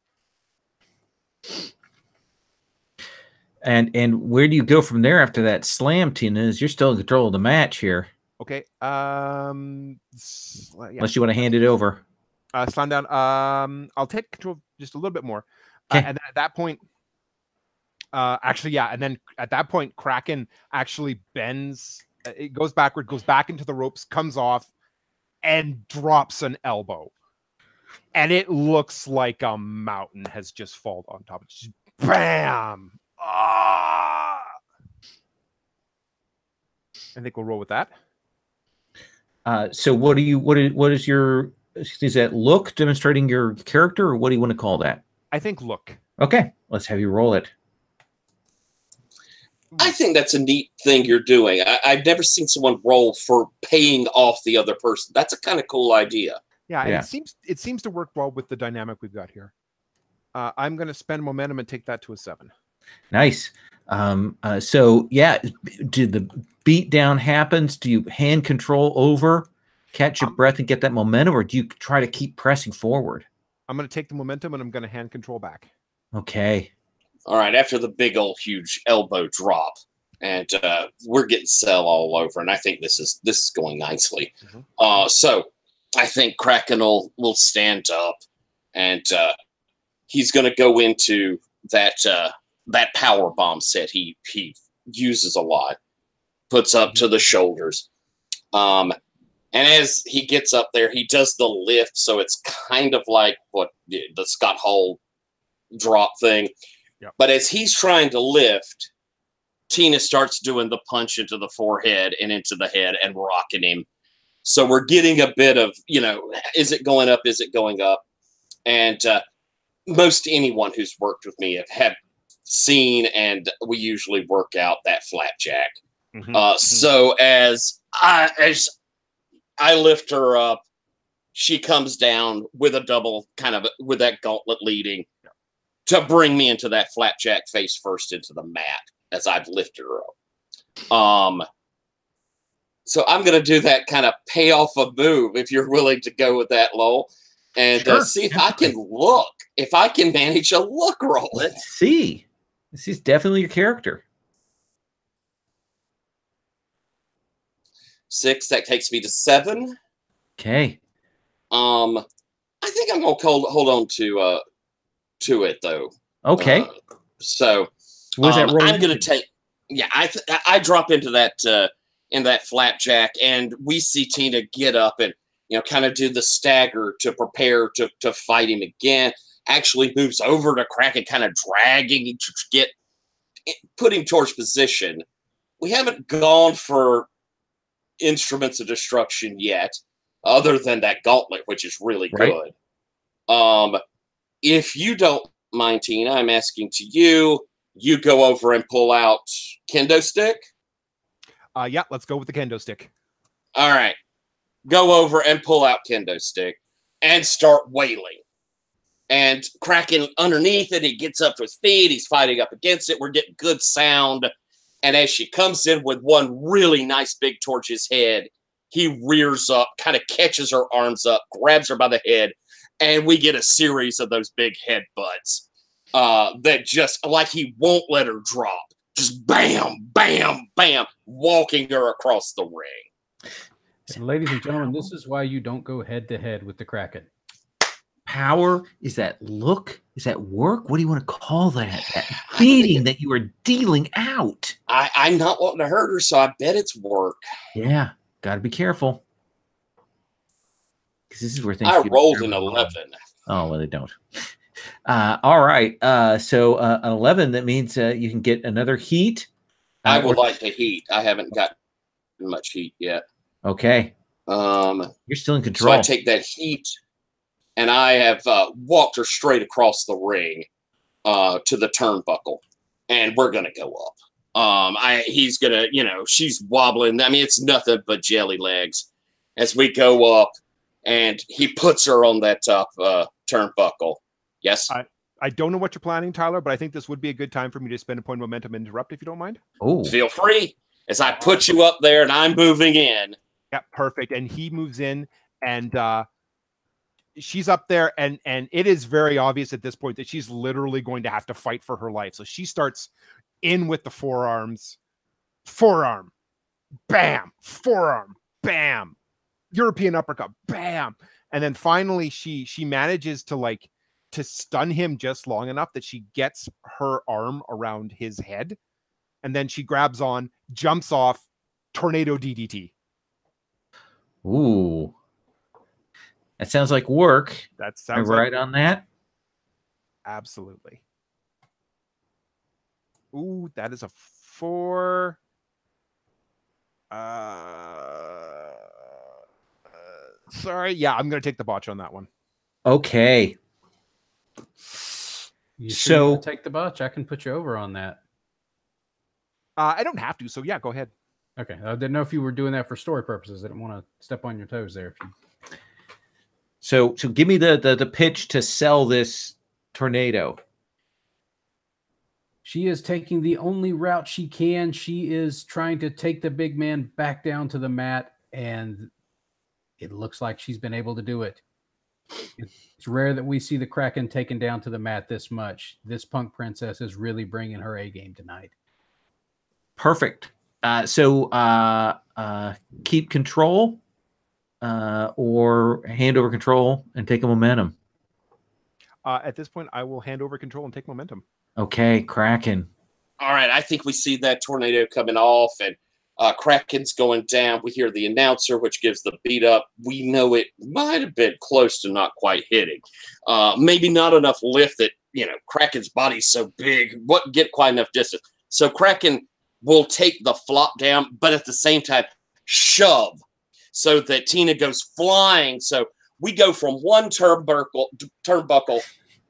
And where do you go from there after that slam, Tina? Is you're still in control of the match here. Okay. Yeah. Unless you want to hand it over. Slam down. I'll take control just a little bit more. Okay. And then at that point, and then at that point, Kraken actually bends. It goes backward, goes back into the ropes, comes off, and drops an elbow. And it looks like a mountain has just fallen on top. It's just bam. I think we'll roll with that. So what is your, is that look demonstrating your character, or what do you want to call that? I think look. Okay, let's have you roll it. I think that's a neat thing you're doing. I've never seen someone roll for paying off the other person. That's a kind of cool idea. Yeah, and it seems to work well with the dynamic we've got here. I'm going to spend momentum and take that to a 7. Nice. So yeah, did the beat down happens? Do you hand control over, catch your breath, and get that momentum, or do you try to keep pressing forward? I'm going to take the momentum and I'm going to hand control back. Okay. All right. After the big old huge elbow drop, and we're getting Cell all over, and I think this is going nicely. So I think Kraken will stand up, and he's going to go into that power bomb set he uses a lot, puts up to the shoulders. And as he gets up there, he does the lift, so it's kind of like what the Scott Hall drop thing. Yep. But as he's trying to lift, Tina starts doing the punch into the forehead and into the head and rocking him. So we're getting a bit of, is it going up? Is it going up? And most anyone who's worked with me have seen, and we usually work out that flapjack. So as I lift her up, she comes down with a double, kind of with that gauntlet leading to bring me into that flapjack face first into the mat as I've lifted her up. So I'm going to do that kind of payoff a move, if you're willing to go with that, Lowell, and see if I can manage a look roll. Let's see. This is definitely your character. 6, that takes me to 7. Okay. I think I'm going to hold on to it though. Okay. So was that roll? I'm going to take. Yeah, I drop into that in that flapjack, and we see Tina get up and kind of do the stagger to prepare to fight him again. Actually moves over to Kraken, kind of dragging him to put him towards position. We haven't gone for instruments of destruction yet, other than that gauntlet, which is really good. If you don't mind, Tina, I'm asking to you go over and pull out kendo stick. Yeah, let's go with the kendo stick. All right. Go over and pull out kendo stick and start wailing. And Kraken underneath it, he gets up to his feet. He's fighting up against it. We're getting good sound. And as she comes in with one really nice big towards his head, he rears up, kind of catches her arms up, grabs her by the head, and we get a series of those big headbutts that just, like, he won't let her drop. Just bam, bam, bam, walking her across the ring. And ladies and gentlemen, this is why you don't go head-to-head with the Kraken. Power? Is that look? Is that work? What do you want to call that? That beating that you are dealing out. I'm not wanting to hurt her, so I bet it's work. Yeah, got to be careful. Because this is where things. I rolled an 11. Oh, well, they don't. All right. So an 11, that means you can get another heat. I would like the heat. I haven't got much heat yet. Okay. You're still in control. So I take that heat, and I have walked her straight across the ring to the turnbuckle, and we're going to go up. He's going to, she's wobbling. I mean, it's nothing but jelly legs as we go up, and he puts her on that top turnbuckle. Yes? I don't know what you're planning, Tyler, but I think this would be a good time for me to spend a point of momentum and interrupt, if you don't mind. Oh, feel free. As I put you up there and I'm moving in. Yeah, perfect. And he moves in, and she's up there, and it is very obvious at this point that she's literally going to have to fight for her life. So she starts in with the forearms. Forearm. Bam. Forearm. Bam. European uppercut. Bam. And then finally she manages to stun him just long enough that she gets her arm around his head. And then she grabs on, jumps off, tornado DDT. Ooh. That sounds like work. That sounds right on that. Absolutely. Ooh, that is a 4. Sorry. Yeah, I'm going to take the botch on that one. Okay. You sure take the botch? I can put you over on that. I don't have to, so yeah, go ahead. Okay. I didn't know if you were doing that for story purposes. I didn't want to step on your toes there. So give me the pitch to sell this Tornado. She is taking the only route she can. She is trying to take the big man back down to the mat, and it looks like she's been able to do it. It's rare that we see the Kraken taken down to the mat this much. This Punk Princess is really bringing her A game tonight. Perfect. So keep control or hand over control and take a momentum. At this point, I will hand over control and take momentum. Okay, Kraken. All right, I think we see that tornado coming off, and Kraken's going down. We hear the announcer, which gives the beat up. We know it might have been close to not quite hitting. Maybe not enough lift that, Kraken's body's so big, wouldn't get quite enough distance. So Kraken will take the flop down, but at the same time, shove so that Tina goes flying. So we go from one turnbuckle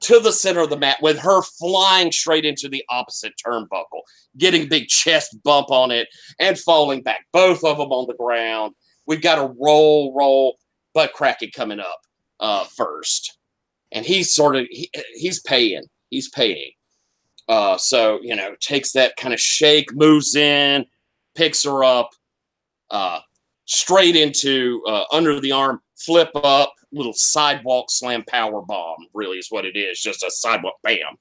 to the center of the mat with her flying straight into the opposite turnbuckle, getting big chest bump on it and falling back. Both of them on the ground. We've got a roll, but Kraken coming up first. And he's paying. He's paying. So, takes that kind of shake, moves in, picks her up, straight into under the arm, flip up, little sidewalk slam power bomb, really is what it is, just a sidewalk bam.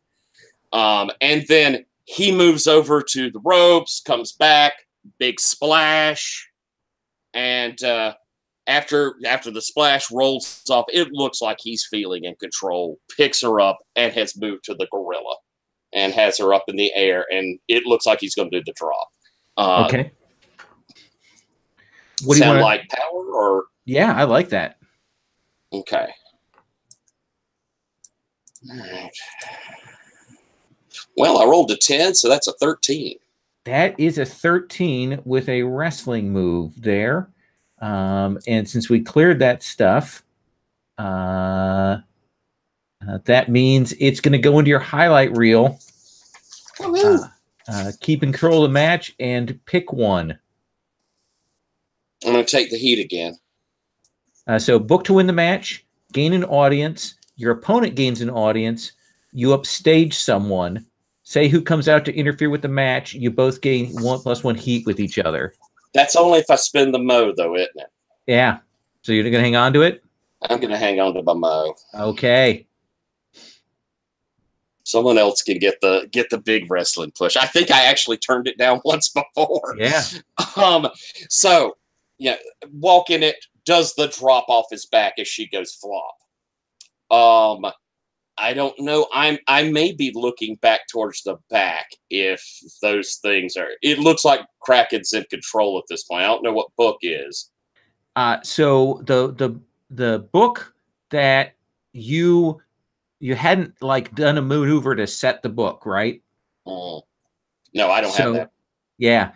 And then he moves over to the ropes, comes back, big splash, and after the splash rolls off, it looks like he's feeling in control, picks her up, and has moved to the gorilla, and has her up in the air, and it looks like he's going to do the drop. Okay. What do you sound like power or? Yeah, I like that. Okay. All right. Well, I rolled a 10, so that's a 13. That is a 13 with a wrestling move there. And since we cleared that stuff, that means it's going to go into your highlight reel. Keep control of the match and pick one. I'm going to take the heat again. So book to win the match, gain an audience, your opponent gains an audience, you upstage someone, say who comes out to interfere with the match, you both gain 1+1 heat with each other. That's only if I spin the mo, though, isn't it? Yeah. So you're going to hang on to it? I'm going to hang on to my mo. Okay. Someone else can get the big wrestling push. I think I actually turned it down once before. Yeah. So, walking it, does the drop off his back as she goes flop. I don't know. I may be looking back towards the back if those things are. It looks like Kraken's in control at this point. I don't know what book is. So the book that you hadn't done a maneuver to set the book, right? No, I don't have that. Yeah.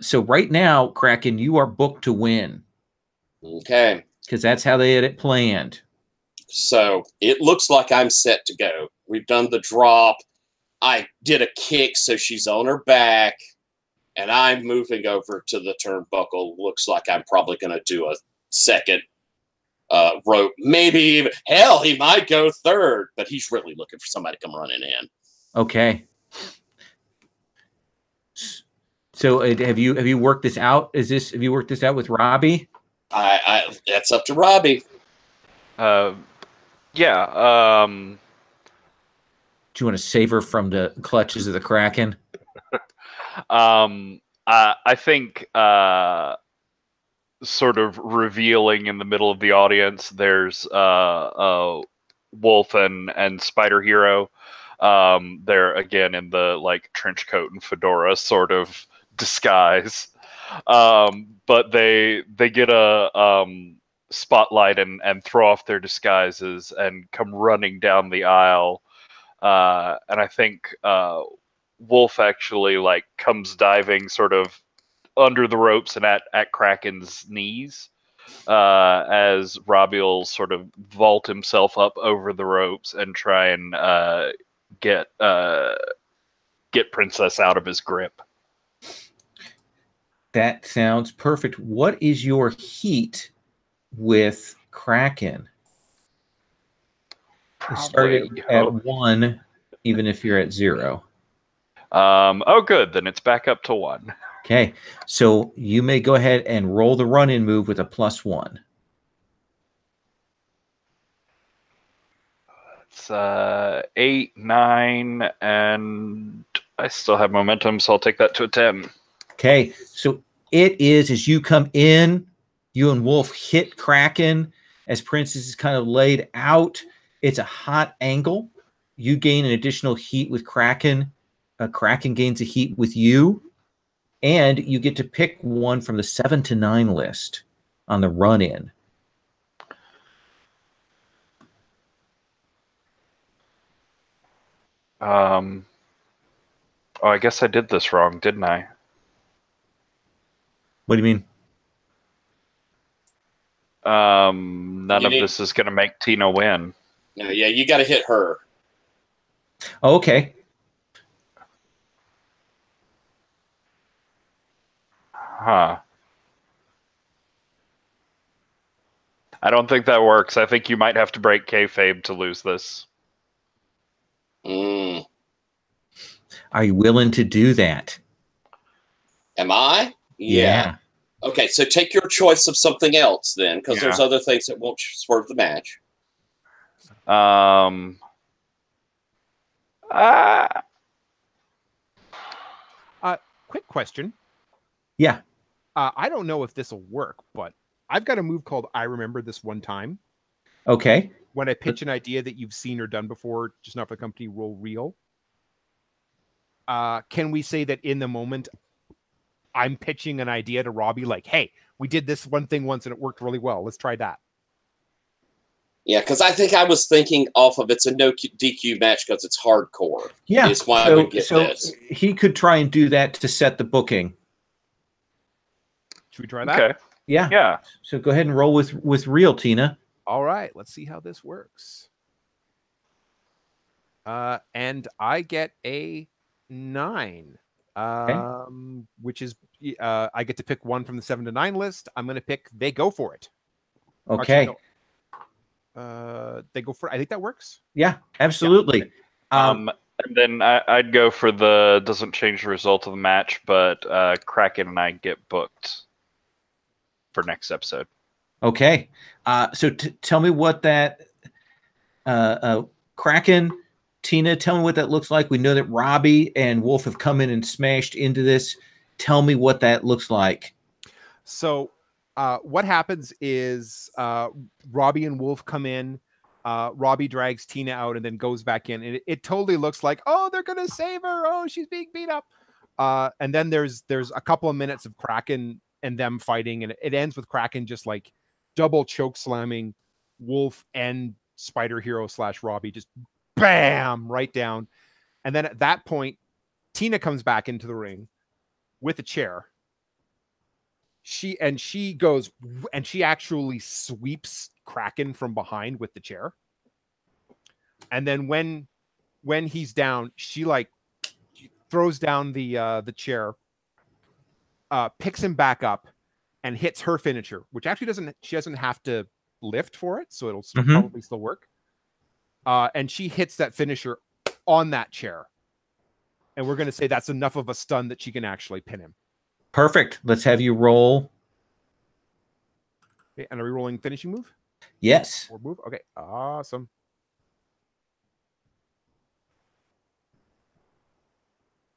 So right now, Kraken, you are booked to win. Okay. Because that's how they had it planned. So it looks like I'm set to go. We've done the drop. I did a kick, so she's on her back. And I'm moving over to the turnbuckle. Looks like I'm probably going to do a second rope. Maybe even, hell, he might go third. But he's really looking for somebody to come running in. Okay. So have you worked this out? Have you worked this out with Robbie? That's up to Robbie. Yeah. Do you want to save her from the clutches of the Kraken? I think sort of revealing in the middle of the audience, there's Wolf and Spider Hero. They're again in the trench coat and fedora sort of disguise. But they get a spotlight and throw off their disguises and come running down the aisle. And I think Wolf actually comes diving sort of under the ropes and at Kraken's knees, as Robbie will sort of vault himself up over the ropes and try and get Princess out of his grip. That sounds perfect. What is your heat with Kraken? Start at 1, even if you're at 0. Oh, good. Then it's back up to 1. Okay, so you may go ahead and roll the run-in move with a +1. It's 8, 9, and I still have momentum, so I'll take that to a 10. Okay, so it is as you come in, you and Wolf hit Kraken as Princess is kind of laid out. It's a hot angle. You gain an additional heat with Kraken. Kraken gains a heat with you. And you get to pick one from the 7 to 9 list on the run-in. Oh, I guess I did this wrong, didn't I? What do you mean? None of this is going to make Tina win. No, yeah, you got to hit her. Okay. Huh. I don't think that works. I think you might have to break kayfabe to lose this. Mm. Are you willing to do that? Am I? Yeah. Okay, so take your choice of something else then, because there's other things that won't swerve the match. Quick question. Yeah. I don't know if this will work, but I've got a move called I Remember This One Time. Okay. When I pitch an idea that you've seen or done before, just not for the company, roll real. Can we say that in the moment, I'm pitching an idea to Robbie, like, hey, we did this one thing once and it worked really well. Let's try that. Yeah, because I think I was thinking off of it's a no DQ match because it's hardcore. Yeah. Is why I would get this. He could try and do that to set the booking. Should we try that? Okay. Yeah. Yeah. So go ahead and roll with real, Tina. All right. Let's see how this works. And I get a 9. Which is I get to pick one from the 7 to 9 list. I'm going to pick They Go For It. Okay. Actually, They Go For It. I think that works. Yeah, absolutely. Yeah. And then I'd go for the doesn't change the result of the match, but Kraken and I get booked for next episode. Okay. So tell me what that Kraken, Tina, tell me what that looks like. We know that Robbie and Wolf have come in and smashed into this. Tell me what that looks like. So what happens is Robbie and Wolf come in. Robbie drags Tina out and then goes back in. And it totally looks like, oh, they're going to save her. Oh, she's being beat up. And then there's a couple of minutes of Kraken and them fighting. And it ends with Kraken just like double choke slamming Wolf and Spider Hero / Robbie, just bam, right down. And then at that point, Tina comes back into the ring with a chair. She goes and she actually sweeps Kraken from behind with the chair. And then when he's down, she like throws down the chair, picks him back up, and hits her finisher, which actually she doesn't have to lift for it, so it'll probably still work. And she hits that finisher on that chair. And we're going to say that's enough of a stun that she can actually pin him. Perfect. Let's have you roll. Okay, and are we rolling finishing move? Yes. Or move? Okay, awesome.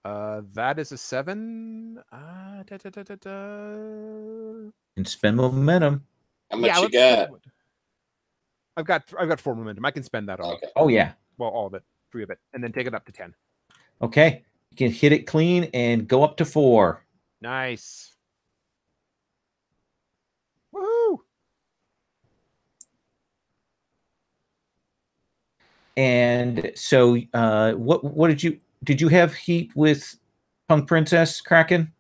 That is a 7. And spend momentum. How much you got? I've got 4 momentum. I can spend that all. Okay. Oh yeah. Well, all of it, 3 of it, and then take it up to 10. Okay. You can hit it clean and go up to 4. Nice. Woohoo! And so, what did you have heat with Punk Princess Kraken?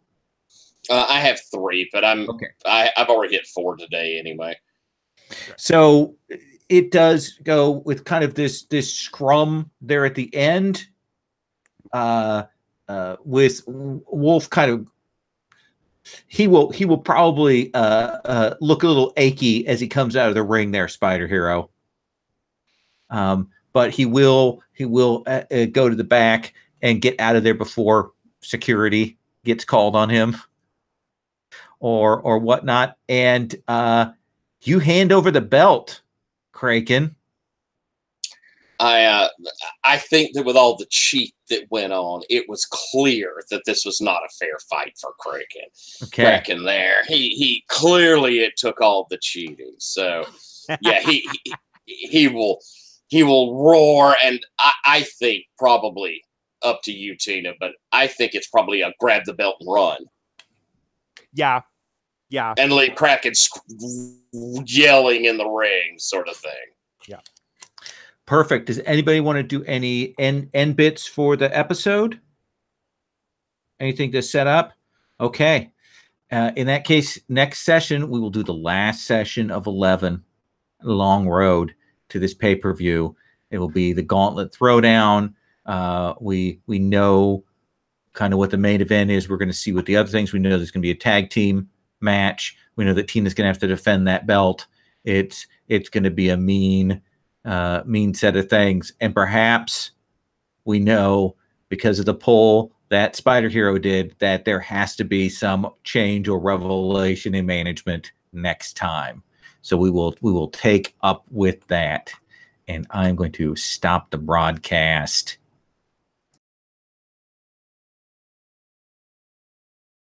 I have 3, but I've already hit 4 today anyway. So it does go with kind of this scrum there at the end, with Wolf kind of. He will probably look a little achy as he comes out of the ring there, Spider Hero. but he will go to the back and get out of there before security gets called on him or whatnot. And you hand over the belt, Kraken. I think that with all the cheat that went on, it was clear that this was not a fair fight for Kraken. Okay. Kraken there, he clearly it took all the cheating. So yeah, he will roar, and I think probably up to you, Tina, but I think it's probably a grab the belt and run. Yeah. And leave Kraken yelling in the ring, sort of thing. Yeah. Perfect. Does anybody want to do any end bits for the episode? Anything to set up? Okay. In that case, next session, we will do the last session of 11, long road to this pay-per-view. It will be the Gauntlet Throwdown. We know kind of what the main event is. We're going to see what the other things. We know there's going to be a tag team match. We know that Tina's going to have to defend that belt. It's going to be a mean set of things. And perhaps we know, because of the poll that Spider Hero did, that there has to be some change or revelation in management next time. So we will take up with that. And I'm going to stop the broadcast